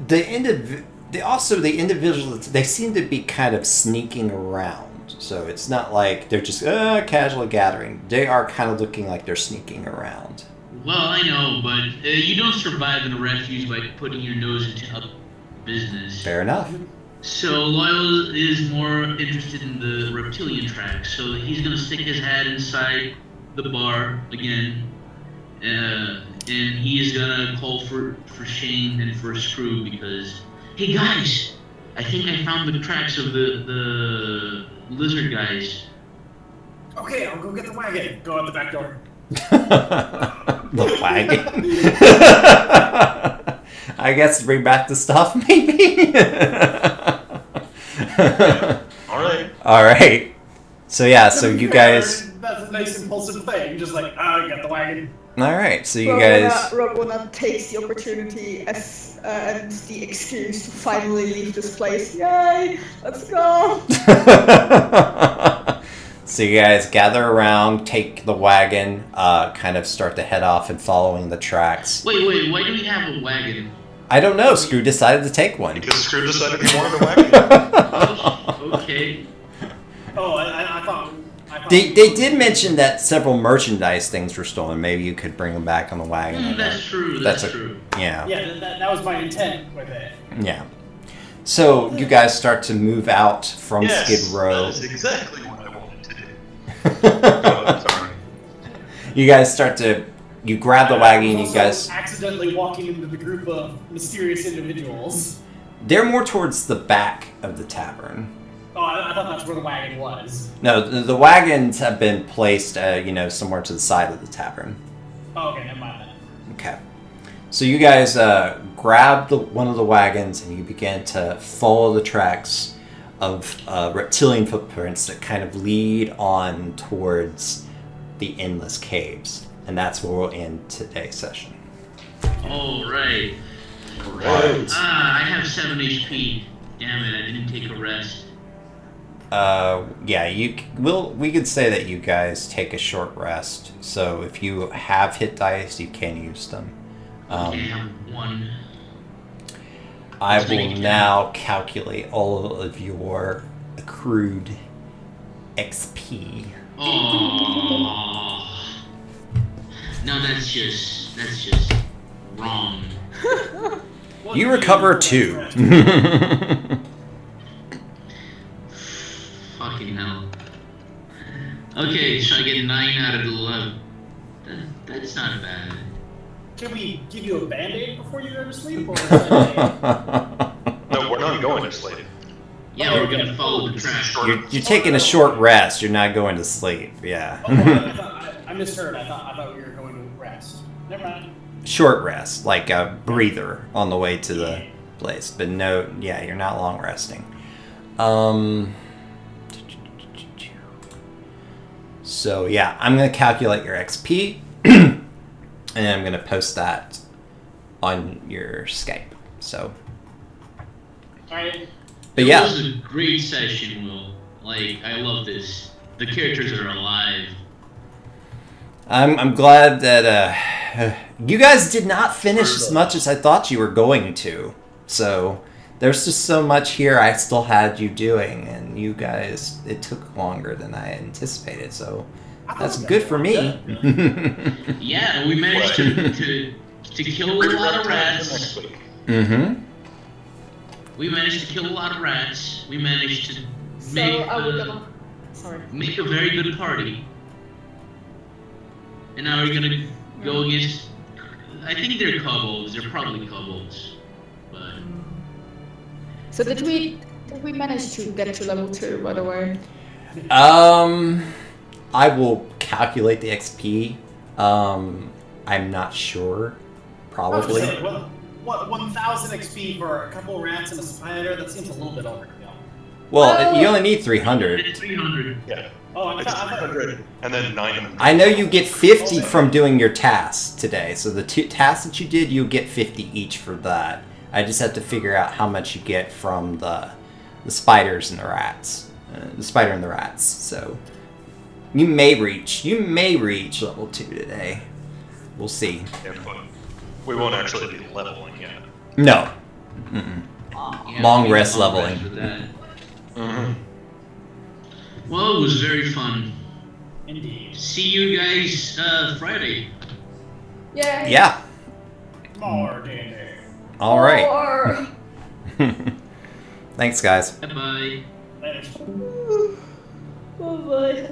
B: The individuals, they seem to be kind of sneaking around. So it's not like they're just casually gathering. They are kind of looking like they're sneaking around.
D: Well, I know, but you don't survive in a refuge by putting your nose into other business.
B: Fair enough.
D: So Loyal is more interested in the reptilian tracks, so he's gonna stick his head inside the bar again, and he's gonna call for Shane and for Screw because, hey guys, I think I found the tracks of the lizard guys.
C: Okay, I'll go get the wagon. Go out the back door.
B: The wagon. I guess bring back the stuff, maybe. All right. So yeah, so you guys.
C: That's a nice impulsive thing. Just like, I got the wagon.
B: All right, so you guys.
E: Rogona takes the opportunity as and the excuse to finally leave this place. Yay! Let's go.
B: So you guys gather around, take the wagon, kind of start to head off and following the tracks.
D: Wait, why do we have a wagon?
B: I don't know, Screw decided to take one.
A: Because Screw decided he wanted a wagon.
D: Okay.
C: Oh, I thought
B: They did mention that several merchandise things were stolen. Maybe you could bring them back on the wagon.
D: That's true. That's true.
B: Yeah.
C: Yeah, that was my intent with it.
B: Yeah. So you guys start to move out from Skid Row.
A: That is exactly what I wanted to do. Oh, sorry.
B: You guys start to. You grab the wagon. You guys.
C: Accidentally walking into the group of mysterious individuals.
B: They're more towards the back of the tavern.
C: Oh, I thought that's where the wagon was.
B: No, the wagons have been placed, somewhere to the side of the tavern.
C: Oh, okay, never mind then.
B: Okay. So you guys grab one of the wagons and you begin to follow the tracks of reptilian footprints that kind of lead on towards the endless caves. And that's where we'll end today's session.
D: All right.
A: Right.
D: I have 7 HP. Damn it, I didn't take a rest.
B: We could say that you guys take a short rest. So if you have hit dice, you can use them.
D: Okay, I have 1.
B: I will now calculate all of your accrued XP.
D: Oh. No, that's just wrong.
B: You recover 2.
D: Fucking hell. Okay, so I get 9 out of 11. That's not bad.
C: Can we give you a band-aid before you go to sleep? Or
A: No, we're not going to sleep.
D: Yeah, we're gonna follow the track.
B: You're taking a short rest. You're not going to sleep. Yeah.
C: I misheard. I thought we were going to rest. Never mind.
B: Short rest, like a breather on the way to the place. But no, yeah, you're not long resting. So yeah, I'm gonna calculate your XP, and I'm gonna post that on your Skype. So.
C: Alright.
B: But yeah.
D: It was a great session, Will. Like, I love this. The characters are alive.
B: I'm glad that you guys did not finish as much as I thought you were going to. So there's just so much here I still had you doing, and you guys, it took longer than I anticipated. So that's good for me.
D: Yeah, we managed to kill a lot of rats.
B: Mm-hmm.
D: We managed to kill a lot of rats. We managed to make a very good party. And now we're gonna go against. I think they're kobolds. They're probably kobolds, but.
E: So did we manage to get to level 2, by the way?
B: I will calculate the XP. I'm not sure. Probably.
C: What 1,000 XP for a couple rats and a spider? That seems a little bit overkill.
B: Well, you only need 300.
D: 300.
A: Yeah.
C: Oh,
A: It's 300 and then 900.
B: I know you get 50 from doing your tasks today. So the 2 tasks that you did, you get 50 each for that. I just have to figure out how much you get from the spiders and the rats. The spider and the rats. So You may reach level 2 today. We'll see.
A: Yeah, but we won't actually be leveling yet.
B: No. Mm-mm.
D: Yeah,
B: Long
D: we need
B: rest
D: a long
B: leveling.
D: rest for that.
A: Mm-hmm.
D: Well, it was very fun.
C: Indeed.
D: See you guys Friday.
E: Yay!
B: Yeah.
C: More D&D.
B: All right.
E: More.
B: Thanks, guys.
D: Bye bye.
C: Later.
E: Oh boy.